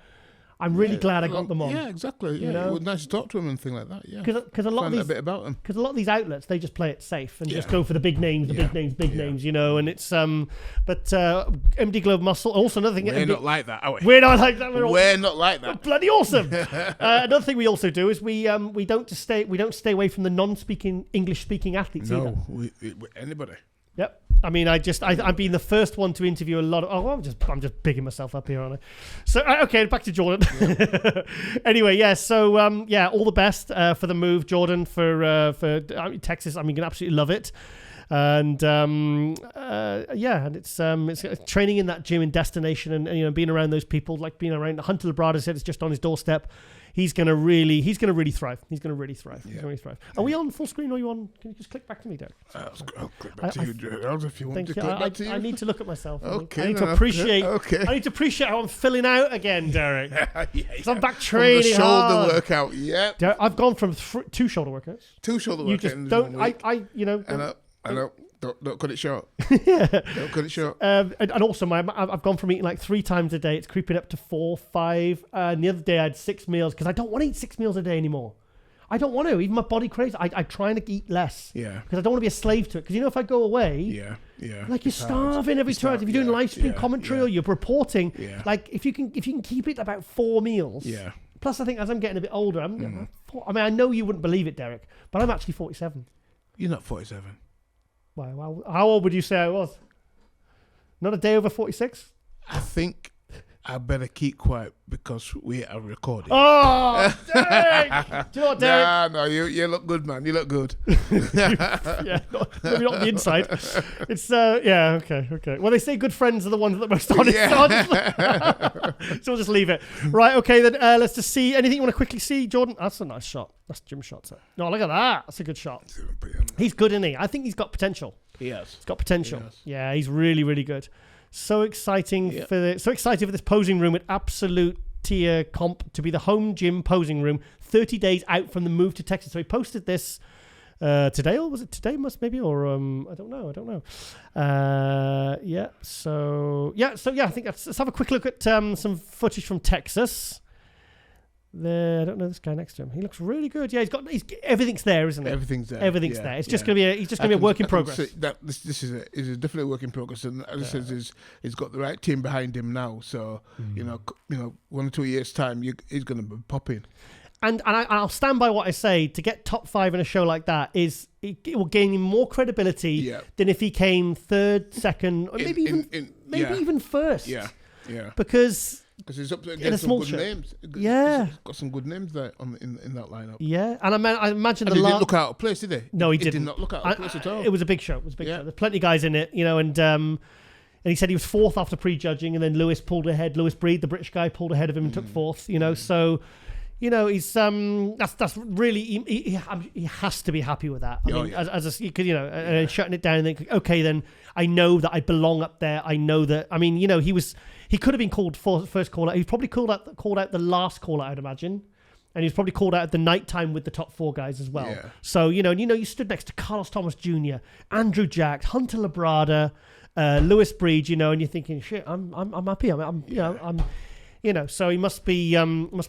I'm really glad I got them on. Yeah, exactly. Yeah, it was nice to talk to them and things like that. Yeah, because a lot of these outlets, they just play it safe and just go for the big names, big names. And it's but MD Globe Muscle. Also another thing. We're not like that, are we? We're not like that. We're not like that. Bloody awesome. Another thing we also do is we don't stay away from the non-speaking English speaking athletes either. No, anybody. Yep. I mean, I've been the first one to interview a lot of. Oh, I'm just bigging myself up here, aren't I? So okay, back to Jordan. Yeah. Anyway, yeah. So all the best for the move, Jordan, for Texas. I mean, you can absolutely love it. And and it's training in that gym in Destination and being around those people, like being around Hunter Labrada said it's just on his doorstep. He's gonna really thrive. He's gonna really thrive. Are we on full screen or are you on? Can you just click back to me, Derrick? I'll click back to you, Giles, if you want to click back to you. I need to look at myself. Okay. I need to appreciate. Okay. I need to appreciate how I'm filling out again, Derrick. Because I'm back training. From the shoulder workout. Yeah. Derrick, I've gone from 2 shoulder workouts. 2 shoulder workouts. You just don't. I know. Don't cut it short. Don't cut it short. And also, I've gone from eating like 3 times a day. It's creeping up to 4, 5. And the other day I had 6 meals because I don't want to eat 6 meals a day anymore. I don't want to. Even my body craves. I'm trying to eat less. Yeah. Because I don't want to be a slave to it. Because if I go away, like you're starving every 2 hours. If you're doing live stream commentary or you're reporting, like if you can keep it to about 4 meals. Yeah. Plus, I think as I'm getting a bit older, I know you wouldn't believe it, Derrick, but I'm actually 47. You're not 47. Wow. How old would you say I was? Not a day over 46? I think I better keep quiet because we are recording. Oh, Derrick! Do you know what, Derrick? No, you look good, man. You look good. Maybe not the inside. It's, okay. Well, they say good friends are the ones that are most honest. Yeah. So we'll just leave it. Right, okay, then let's just see. Anything you want to quickly see, Jordan? That's a nice shot. That's gym shots. No, look at that. That's a good shot. He's good, isn't he? I think he's got potential. He has. He's got potential. Yeah, he's really, really good. So exciting for this posing room at Absolute Tier Comp to be the home gym posing room 30 days out from the move to Texas. So he posted this today, or was it today? I don't know. I think let's have a quick look at some footage from Texas. I don't know this guy next to him. He looks really good. Yeah, everything's there, isn't it? Everything's there. Everything's there. It's just gonna be a work in progress. This is definitely a work in progress, and as I said, he's got the right team behind him now. So 1 or 2 years time, he's gonna be popping. And I'll stand by what I say. To get top 5 in a show like that it will gain him more credibility than if he came 3rd, 2nd, or maybe even first. Yeah. Because Because he's up against some good names. Yeah. He's got some good names there in that lineup. Yeah, and I imagine and he didn't look out of place, did he? No, he didn't. He did not look out of place at all. It was a big show. It was a big show. There's plenty of guys in it, and he said he was fourth after prejudging, and then Lewis pulled ahead. Lewis Breed, the British guy, pulled ahead of him and took fourth. So. He's that's really he has to be happy with that. I mean, and shutting it down and think, okay, then I know that I belong up there. I know that. I mean, he could have been called first call out. He was probably called out the last call out, I'd imagine, and he was probably called out at the night time with the top 4 guys as well. Yeah. So you stood next to Carlos Thomas Jr., Andrew Jack, Hunter Labrada, Lewis Breed, and you're thinking, shit, I'm happy. So he must be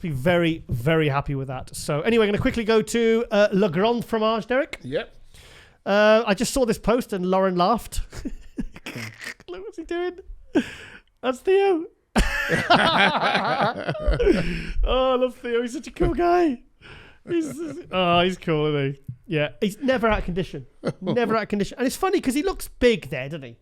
very, very happy with that. So anyway, I'm going to quickly go to Le Grand Fromage, Derrick. Yep. I just saw this post and Lauren laughed. Look, what's he doing? That's Theo. I love Theo. He's such a cool guy. He's cool, isn't he? Yeah, he's never out of condition. Never out of condition. And it's funny because he looks big there, doesn't he?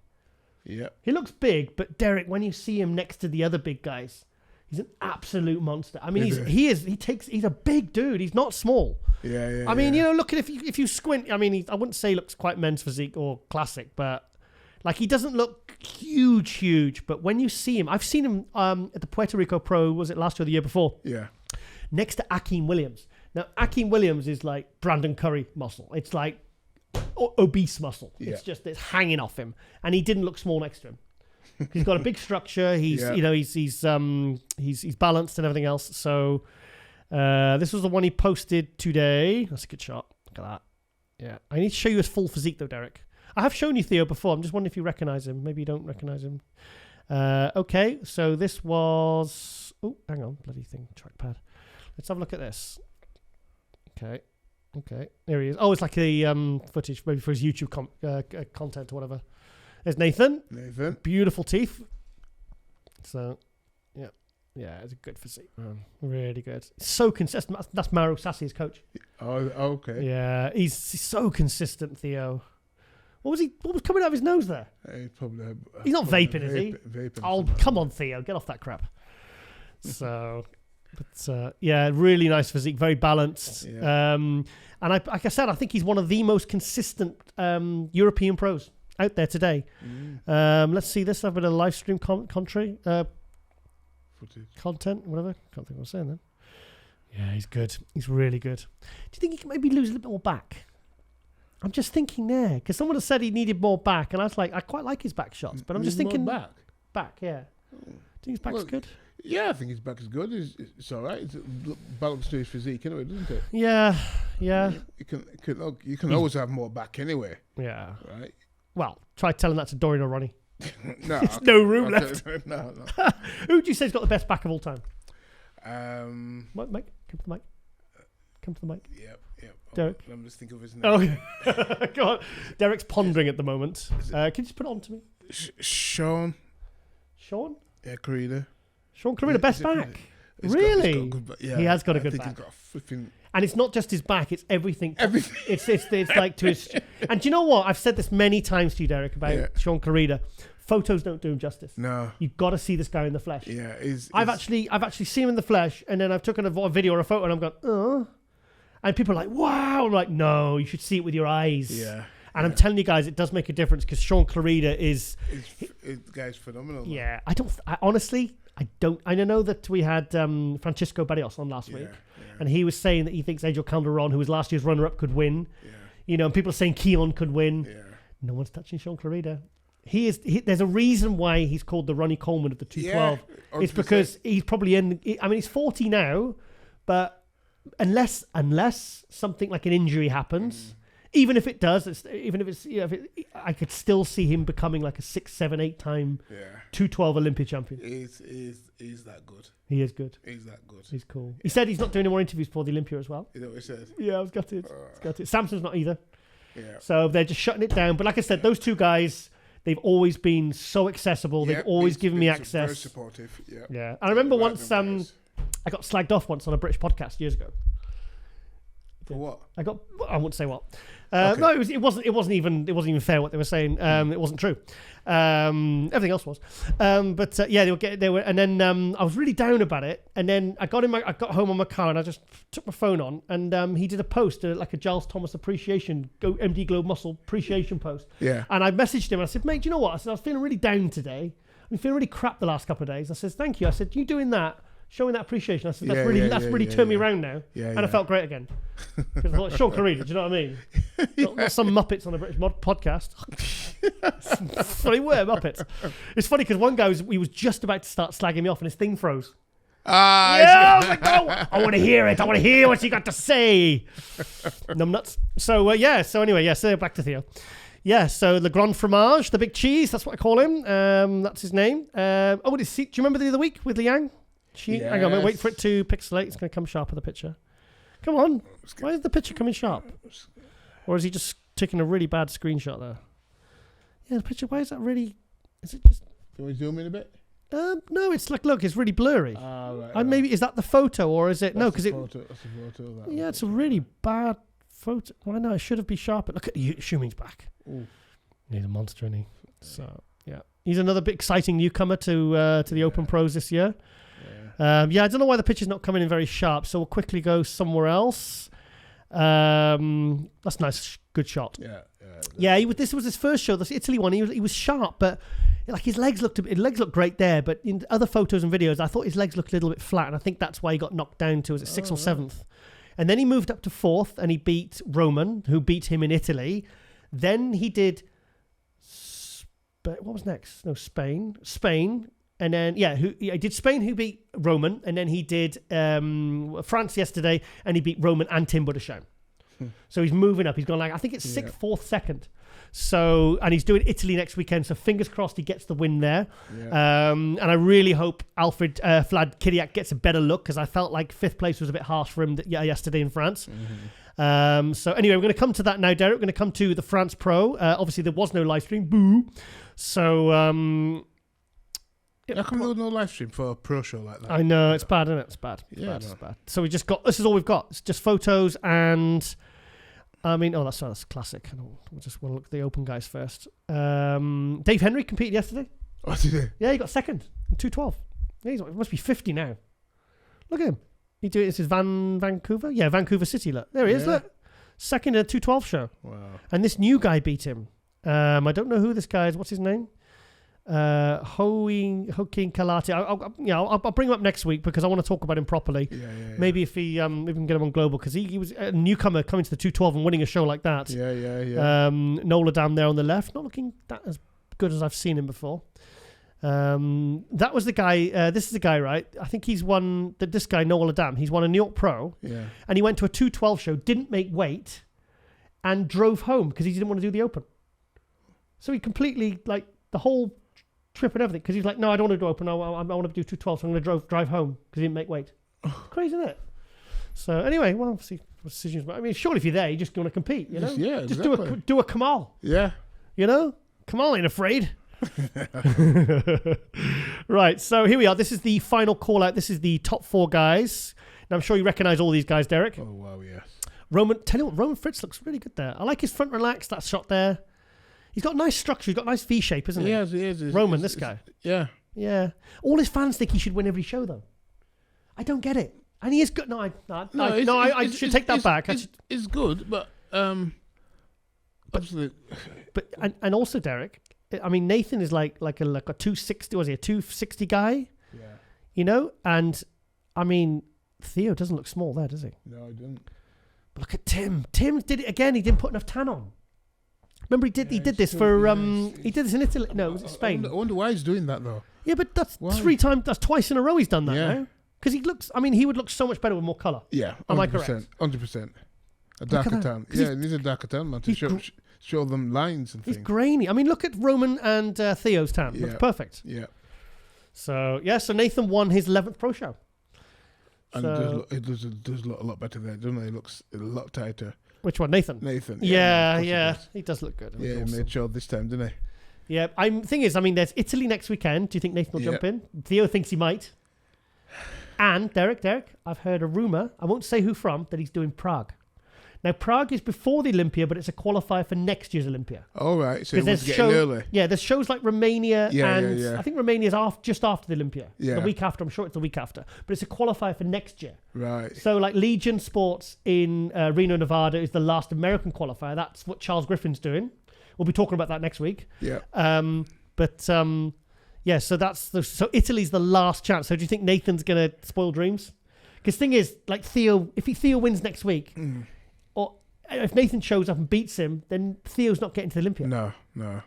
Yeah. He looks big, but Derrick, when you see him next to the other big guys, he's an absolute monster. I mean, he's a big dude. He's not small. Yeah. I mean, look at if you squint. I mean, I wouldn't say he looks quite men's physique or classic, but like he doesn't look huge. But when you see him, I've seen him at the Puerto Rico Pro. Was it last year or the year before? Yeah. Next to Akeem Williams. Now, Akeem Williams is like Brandon Curry muscle. It's like obese muscle. Yeah. It's hanging off him, and he didn't look small next to him. He's got a big structure. He's he's balanced and everything else. So this was the one he posted today. That's a good shot. Look at that. Yeah, I need to show you his full physique though, Derrick. I have shown you Theo before. I'm just wondering if you recognize him. Maybe you don't recognize him. Okay, so this was. Oh, hang on, bloody thing, trackpad. Let's have a look at this. Okay, there he is. Oh, it's like a footage maybe for his YouTube content or whatever. There's Nathan. Beautiful teeth. So, yeah, it's a good physique, man. Really good. So consistent. That's Mauro Sassi, his coach. Oh, okay. Yeah, he's so consistent, Theo. What was coming out of his nose there? He's not vaping, is he? Vaping. Oh, come on, Theo. Get off that crap. So, but really nice physique. Very balanced. Yeah. And like I said, I think he's one of the most consistent European pros out there today. Let's see this. I've been a live stream content, whatever. Can't think what I was saying then. Yeah, he's good. He's really good. Do you think he can maybe lose a little bit more back? I'm just thinking there because someone has said he needed more back, and I was like, I quite like his back shots, but I'm just thinking back. Yeah. Do you think his back's good? Yeah, I think his back is good. It's all right. It's balanced to his physique anyway, doesn't it? Yeah. You can always have more back anyway. Yeah. Right. Well, try telling that to Dorian or Ronnie. No, there's no room left. No. Who do you say's got the best back of all time? Mike, come to the mic. Come to the mic. Yep. Derrick. I'm just thinking of his name. Oh, God. Derrick's pondering at the moment. Can you just put it on to me? Sean? Yeah, Corrida. Sean Corida, best back. Really? He has got a good back. He's got a flipping... And it's not just his back; it's everything. It's like to his. And do you know what? I've said this many times to you, Derrick, about Sean Corida. Photos don't do him justice. No, you've got to see this guy in the flesh. Yeah, I've actually seen him in the flesh, and then I've taken a video or a photo, and I'm going, and people are like, "Wow!" I'm like, "No, you should see it with your eyes." Yeah. And I'm telling you guys, it does make a difference because Sean Corida is. The guy's phenomenal. Yeah, honestly. I know that we had Francisco Barrios on last week, and he was saying that he thinks Angel Calderon, who was last year's runner-up, could win. Yeah. And people are saying Keon could win. Yeah. No one's touching Sean Corida. There's a reason why he's called the Ronnie Coleman of the 212. Yeah, it's because he's probably he's 40 now, but unless something like an injury happens. Even if it does, I could still see him becoming like a 6, 7, 8 time 212 Olympia champion. He's that good. He is good. He's that good. He's cool. He said he's not doing any more interviews for the Olympia as well. You know what he said? Yeah, I was gutted. Samson's not either. Yeah. So they're just shutting it down. But like I said, those two guys, they've always been so accessible. They've always given me access. Very supportive. Yeah. Yeah. I remember once I got slagged off once on a British podcast years ago. For what? I won't say what. Okay. No, it wasn't even fair what they were saying. It wasn't true. Everything else was. They were, and then I was really down about it. And then I got home on my car and I just took my phone on, and he did a post, like a Giles Thomas appreciation, MD Globe Muscle appreciation post. Yeah. And I messaged him and I said, mate, do you know what? I said, I was feeling really down today. I've been feeling really crap the last couple of days. I said, thank you. I said, you doing that? Showing that appreciation. I said, that's really turned me around now. And I felt great again. Because I thought, Sean Carida, do you know what I mean? Not some Muppets on the British podcast. Funny word, Muppets. It's funny because one guy he was just about to start slagging me off and his thing froze. I was like, oh, I want to hear it. I want to hear what you got to say. Numbnuts. So back to Theo. Yeah, so the Grand Fromage, the big cheese, that's what I call him. That's his name. Do you remember the other week with Liang? Hang on, wait for it to pixelate. It's going to come sharper, the picture. Come on. Why is the picture coming sharp? Or is he just taking a really bad screenshot there? Yeah, the picture, why is that really... Is it just... Can we zoom in a bit? No, it's like, look, it's really blurry. Right. Maybe, is that the photo or is it... No, because it... That's the photo of that. Yeah, it's a really bad photo. Why not? It should have been sharper. Look at Shuming's back. Ooh. He's a monster, isn't he? So, yeah. He's another bit exciting newcomer to the Open Pros this year. I don't know why the picture's not coming in very sharp, so we'll quickly go somewhere else. That's nice, good shot. Yeah. This was his first show, this Italy one. He was sharp, but like his legs looked great there. But in other photos and videos, I thought his legs looked a little bit flat, and I think that's why he got knocked down to 6th or 7th. And then he moved up to 4th, and he beat Roman, who beat him in Italy. Then he did what was next? No, Spain. And then, he did Spain, who beat Roman. And then he did France yesterday, and he beat Roman and Tim Budasham. So he's moving up. He's gone I think it's 6th, 4th, 2nd. So, and he's doing Italy next weekend. So fingers crossed he gets the win there. Yeah. And I really hope Alfred Vlad Kiriak gets a better look, because I felt like 5th place was a bit harsh for him yesterday in France. Mm-hmm. So anyway, we're going to come to that now, Derrick. We're going to come to the France Pro. Obviously, there was no live stream. Boo. So... How come there was no live stream for a pro show like that? I know, it's bad, isn't it? It's bad. It's bad. So we just got, this is all we've got. It's just photos and, that's classic. We'll look at the open guys first. Dave Henry competed yesterday. Oh, did he? Yeah, he got 2nd, 2:12. Yeah, he must be 50 now. Look at him. This is Vancouver? Yeah, Vancouver City, look. There he is, look. 2nd in a 2:12 show. Wow. And this new guy beat him. I don't know who this guy is. What's his name? Joaquin Kalate. I'll bring him up next week because I want to talk about him properly. Maybe if we can get him on global, because he was a newcomer coming to the 2:12 and winning a show like that. Nola Dam there on the left, not looking that as good as I've seen him before. That was the guy. This is the guy, right? I think he's won. This guy Nola Dam. He's won a New York Pro. Yeah. And he went to a 2:12 show, didn't make weight, and drove home because he didn't want to do the Open. So he completely the whole trip and everything, because he's like, no, I don't want to do Open. I want to do 2:12, so I'm going to drive home because he didn't make weight. Crazy, isn't it? So anyway, well, see what decisions. But I mean, surely if you're there, you just want to compete, you know? Yeah, just exactly. do a Kamal. Yeah. You know, Kamal ain't afraid. Right, so here we are. This is the final call out. This is the top 4 guys. Now I'm sure you recognise all these guys, Derrick. Oh wow, yes. Tell you what, Roman Fritz looks really good there. I like his front relax. That shot there. He's got nice structure. He's got nice V shape, isn't he? He is. Roman, this guy. Yeah. Yeah. All his fans think he should win every show, though. I don't get it. And he is good. I should take that back. It's good, but absolutely. But and also, Derrick, I mean, Nathan is like a 260. Was he a 260 guy? Yeah. You know, and I mean, Theo doesn't look small there, does he? No, he didn't. But look at Tim. Tim did it again. He didn't put enough tan on. Remember, he did this for he did this in Italy. No, was it Spain? I wonder why he's doing that though. Yeah, but that's That's twice in a row he's done that now. Because he looks. I mean, he would look so much better with more colour. Yeah, 100%, am I correct? 100%. A darker tan. Yeah, he's a darker tan, man, to show them lines and things. He's grainy. I mean, look at Roman and Theo's tan. Looks perfect. Yeah. So Nathan won his 11th pro show. And it does look a lot better there, doesn't it? It looks a lot tighter. Which one, Nathan? Yeah. He does look good. Yeah, he made sure this time, didn't he? Yeah. Thing is, I mean, there's Italy next weekend. Do you think Nathan will jump in? Theo thinks he might. And Derrick, I've heard a rumour, I won't say who from, that he's doing Prague. Now, Prague is before the Olympia, but it's a qualifier for next year's Olympia. All right. So it's getting early. Yeah, there's shows like Romania I think Romania's just after the Olympia. Yeah. The week after. I'm sure it's the week after. But it's a qualifier for next year. Right. So like Legion Sports in Reno, Nevada is the last American qualifier. That's what Charles Griffin's doing. We'll be talking about that next week. Yeah. So Italy's the last chance. So do you think Nathan's going to spoil dreams? Because thing is, like if Theo wins next week, or if Nathan shows up and beats him, then Theo's not getting to the Olympia. No.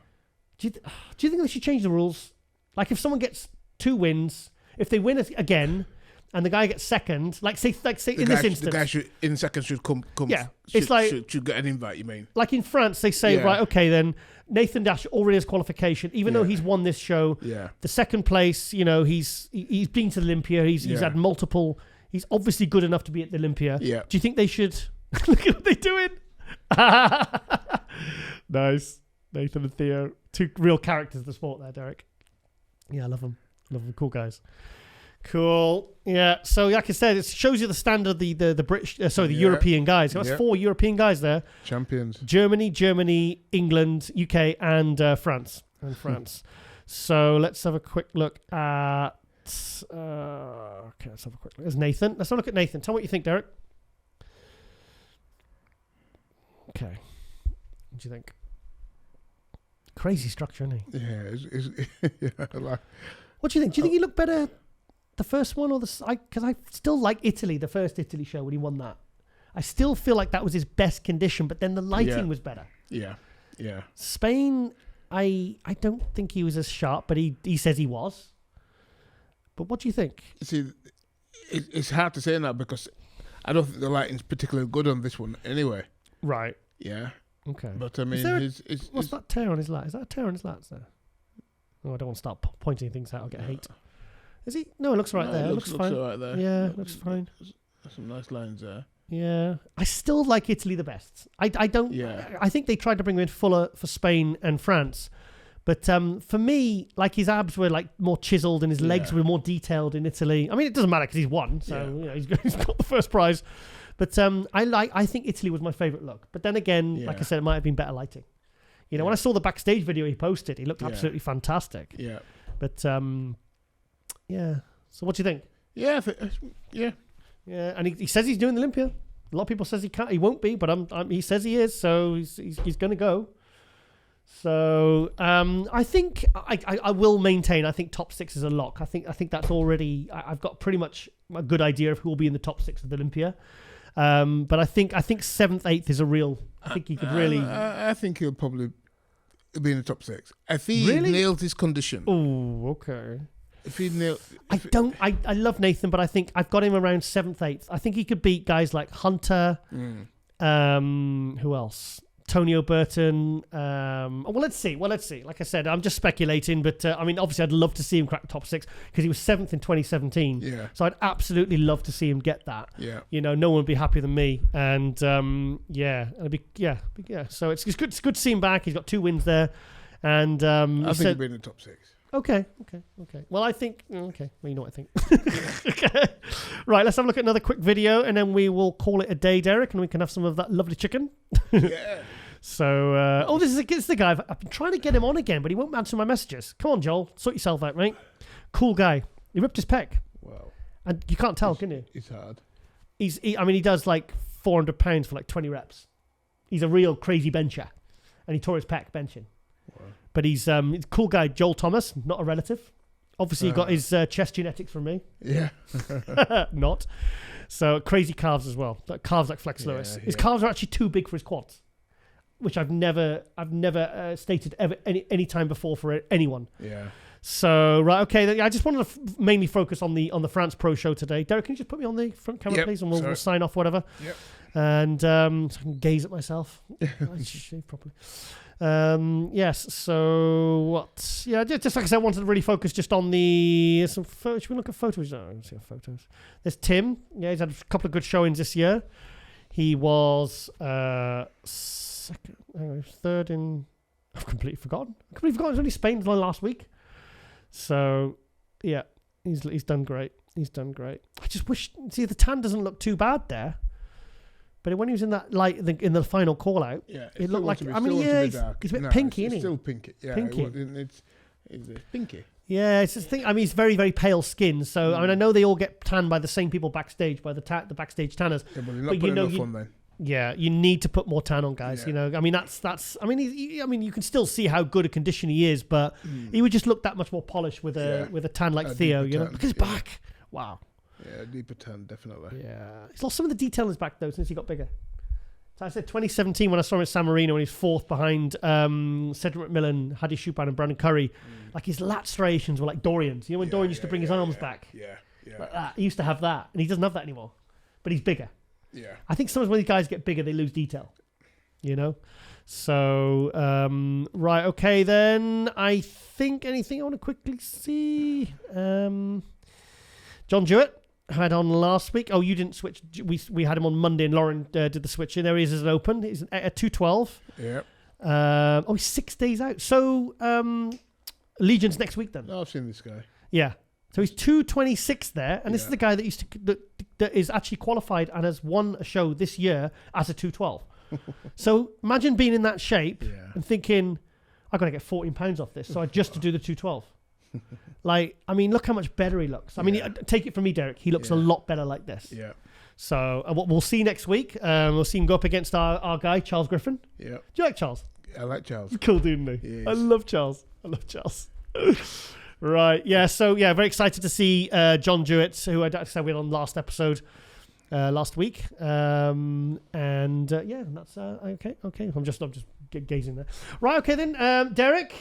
Do you think they should change the rules? Like if someone gets 2 wins, if they win again, and the guy gets second, like say in this instance, the guy in second should come. Yeah, should get an invite. You mean? Like in France, they say right, okay, then Nathan Dash already has qualification, even though he's won this show. Yeah. The second place, he's been to the Olympia. He's had multiple. He's obviously good enough to be at the Olympia. Yeah. Do you think they should? Look at what they're doing. Nice. Nathan and Theo. 2 real characters of the sport there, Derrick. Yeah, I love them. Cool guys. Cool. Yeah. So like I said, it shows you the standard, the British, the European guys. That's 4 European guys there. Champions. Germany, England, UK, and France. So let's have a quick look at... let's have a quick look. There's Nathan. Let's have a look at Nathan. Tell me what you think, Derrick. Okay. What do you think? Crazy structure, isn't he? Yeah. What do you think? Do you think he looked better the first one or because I still like Italy, the first Italy show when he won that. I still feel like that was his best condition, but then the lighting was better. Yeah. Spain, I don't think he was as sharp, but he says he was. But what do you think? See, it's hard to say now because I don't think the lighting's particularly good on this one anyway. Right. Yeah. Okay. But I mean, what's that tear on his lat? Is that a tear on his lats there? Oh, I don't want to start pointing things out. I'll get hate. Is he? No, it looks right there. It looks fine. Right there. Yeah, it looks fine. There's some nice lines there. Yeah. I still like Italy the best. I don't... Yeah. I think they tried to bring him in fuller for Spain and France. But for me, like his abs were like more chiseled and his legs were more detailed in Italy. I mean, it doesn't matter because he's won, so he's got the first prize. But I think Italy was my favourite look. But then again, like I said, it might have been better lighting. When I saw the backstage video he posted, he looked absolutely fantastic. Yeah. But So what do you think? Yeah. Yeah, and he says he's doing the Olympia. A lot of people says he can't. He won't be, but he says he is. So he's going to go. So I think I will maintain. I think top 6 is a lock. I think that's already. I've got pretty much a good idea of who will be in the top 6 of the Olympia. But I think 7th, 8th is a real. I think he could really. I think he'll probably be in the top 6 if he nails his condition. Oh, okay. If he nails, I love Nathan, but I think I've got him around 7th, 8th. I think he could beat guys like Hunter. Who else? Tonio Burton. Well, let's see. Like I said, I'm just speculating, but I mean, obviously, I'd love to see him crack the top 6 because he was 7th in 2017. Yeah. So I'd absolutely love to see him get that. Yeah. No one would be happier than me. And it'd be. So it's good. It's good to see him back. He's got 2 wins there, and I think he'll be in the top 6. Okay. Well, I think. Okay. Well, you know what I think. Okay. Right. Let's have a look at another quick video, and then we will call it a day, Derrick, and we can have some of that lovely chicken. Yeah. So, this is the guy. I've been trying to get him on again, but he won't answer my messages. Come on, Joel. Sort yourself out, mate. Cool guy. He ripped his pec. Wow. And you can't tell, can you? It's hard. He does like 400 pounds for like 20 reps. He's a real crazy bencher, and he tore his pec benching. Wow. But he's a cool guy, Joel Thomas, not a relative. Obviously, he got his chest genetics from me. Yeah. Not. So, crazy calves as well. Calves like Flex Lewis. His calves are actually too big for his quads, which I've never stated ever any time before for anyone. Yeah. So, right, okay. I just wanted to mainly focus on the France Pro Show today. Derrick, can you just put me on the front camera, please? And we'll sign off, whatever. Yep. And so I can gaze at myself. I should shave properly. Yes, so what? Yeah, just like I said, I wanted to really focus just on some photos. Should we look at photos? No, let's see photos. There's Tim. Yeah, he's had a couple of good showings this year. He was third in... I've completely forgotten. It was only Spain last week. So, yeah, he's done great. I just wish... See, the tan doesn't look too bad there. But when he was in that light in the final call out, it looked like. I mean, he's a bit pinky, isn't he? Still pinky. Yeah, pinky. It's pinky. Yeah, it's this thing. I mean, he's very, very pale skin. So I mean, I know they all get tanned by the same people backstage, by the backstage tanners. Yeah, but you're not putting enough on then. Yeah, you need to put more tan on, guys. You know, I mean, that's. I mean, you can still see how good a condition he is, but he would just look that much more polished with a tan like Theo. You know, look at his back. Wow. Yeah, deeper tan, definitely. Yeah, he's lost some of the detail in his back though since he got bigger. So I said 2017 when I saw him at San Marino when he's fourth behind Cedric McMillan, Hadi Choopan and Brandon Curry. Like his lat striations were like Dorian's. You know when Dorian used to bring his arms back? Yeah. Like that. He used to have that, and he doesn't have that anymore. But he's bigger. Yeah. I think sometimes when these guys get bigger, they lose detail. You know? So, right, okay then. I think anything I want to quickly see? John Jewett had on last week. Oh, you didn't switch. We had him on Monday and Lauren did the switch in. There he is as an open. He's at 212. Yeah. He's 6 days out. So, Legion's next week then. Oh, I've seen this guy. Yeah. So he's 226 there, and this is the guy that that is actually qualified and has won a show this year as a 212. So imagine being in that shape and thinking, I've got to get 14 pounds off this, so I just to do the 212. Like, I mean, look how much better he looks. I mean, take it from me, Derrick. He looks a lot better like this. Yeah. So what we'll see next week, we'll see him go up against our guy, Charles Griffin. Yeah. Do you like Charles? I like Charles. He's cool, dude, isn't he? I love Charles. Right, yeah, so very excited to see John Jewett, who I said we had on last episode last week. And that's okay. I'm just gazing there. Right, okay then, Derrick.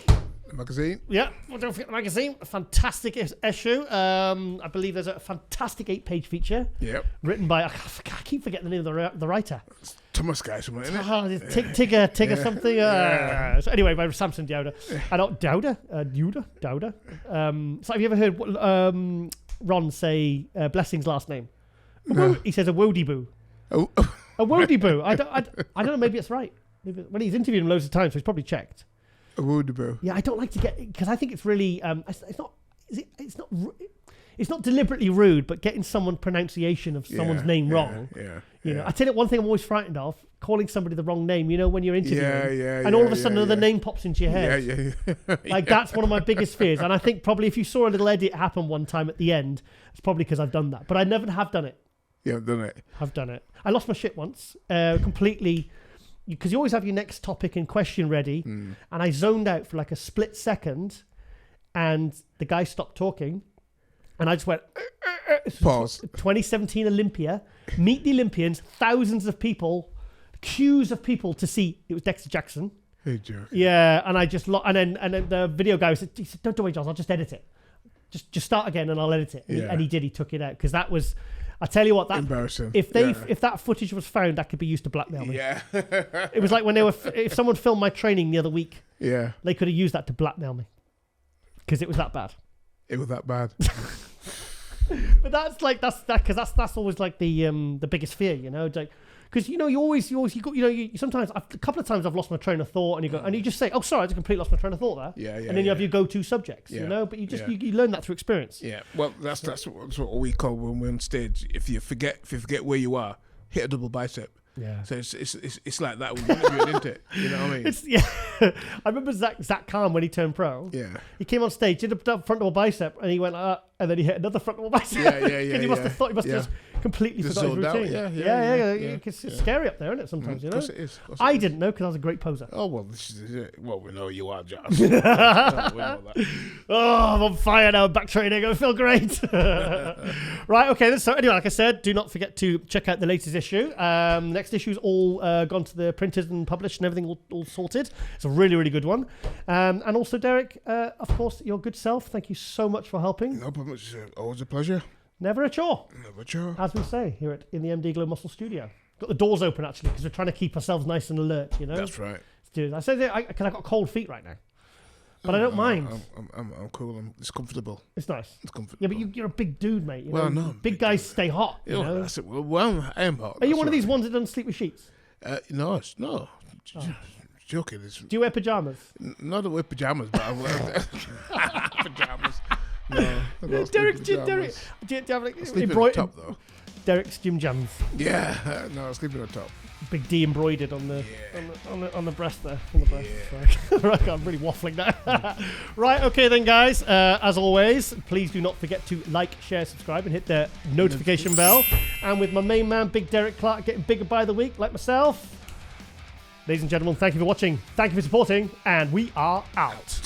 The magazine. Yeah, well, don't forget the magazine. A fantastic issue. I believe there's a fantastic 8-page feature. Yep. Written by, I keep forgetting the name of the writer. It's Thomas guy, something, isn't it? Tigger something. So anyway, by Samson Dowder. I don't Dowder. So have you ever heard Ron say Blessing's last name? No. He says a Wodiboo. Oh. A Wodiboo. I don't know. Maybe it's right. When he's interviewed him loads of times, so he's probably checked. A Wodiboo. Yeah, I don't like to get because I think it's really it's not deliberately rude, but getting someone pronunciation of someone's name wrong. You know, I tell you one thing I'm always frightened of: calling somebody the wrong name. You know, when you're interviewing, and all of a sudden another name pops into your head. Like that's one of my biggest fears. And I think probably if you saw a little edit happen one time at the end, it's probably because I've done that. But I never have done it. You haven't done it. I've done it. I lost my shit once, completely. Because you always have your next topic and question ready, and I zoned out for like a split second, and the guy stopped talking, and I just went, Pause. 2017 Olympia, meet the Olympians, thousands of people, queues of people to see. It was Dexter Jackson. Hey, joke. Yeah, and I just and then the video guy said, "Don't worry, Giles, I'll just edit it. Just start again, and I'll edit it." And he did. He took it out because that was. I tell you what, that embarrassing. If that footage was found, that could be used to blackmail me. Yeah. It was like when if someone filmed my training the other week. Yeah. They could have used that to blackmail me because it was that bad. It was that bad. But that's always like the biggest fear, you know, like. Because sometimes a couple of times I've lost my train of thought, and you just say, "Oh, sorry, I just completely lost my train of thought there." Yeah. And then you have your go-to subjects, you know. But you just you learn that through experience. Yeah. Well, that's what we call when we're on stage. If you forget where you are, hit a double bicep. Yeah. So it's like that with interviewing, isn't it? You know what I mean? I remember Zach Khan when he turned pro. Yeah. He came on stage, did a front double bicep, and he went like that, and then he hit another front double bicep. Yeah. Because he must have thought he must have just completely forgot his routine. Yeah. It's scary up there, isn't it? Sometimes, you know. Of course it is. I didn't know because I was a great poser. Oh well, this is it. Well, we know you are, Giles. We know that. Oh, I'm on fire now. Back training. I feel great. Right. Okay. So anyway, like I said, do not forget to check out the latest issue. Next issue's all gone to the printers and published and everything all sorted. It's a really, really good one. And also, Derrick, of course, your good self. Thank you so much for helping. No problem. It's always a pleasure. Never a chore. Never a chore. As we say here in the MD Glow Muscle Studio. Got the doors open, actually, because we're trying to keep ourselves nice and alert, you know? That's right. Dude, I said because I've got cold feet right now. But I don't mind. I'm cool. It's comfortable. It's nice. It's comfortable. Yeah, but you're a big dude, mate. Well, no. Big guys stay hot, you know? That's it. Well, I am hot. Are you one of these ones that doesn't sleep with sheets? No. Joking. Do you wear pajamas? Not wear pajamas, but I wear pajamas. No. Derrick, do you have like sleep in the top though. Derrick's gym jams. Yeah, no, I was sleeping on top. Big D embroidered on the on the breast there. On the breast. Yeah. Right, I'm really waffling now. Right, okay then, guys. As always, please do not forget to like, share, subscribe, and hit the notification bell. And with my main man, Big Derrick Clarke, getting bigger by the week, like myself. Ladies and gentlemen, thank you for watching. Thank you for supporting, and we are out.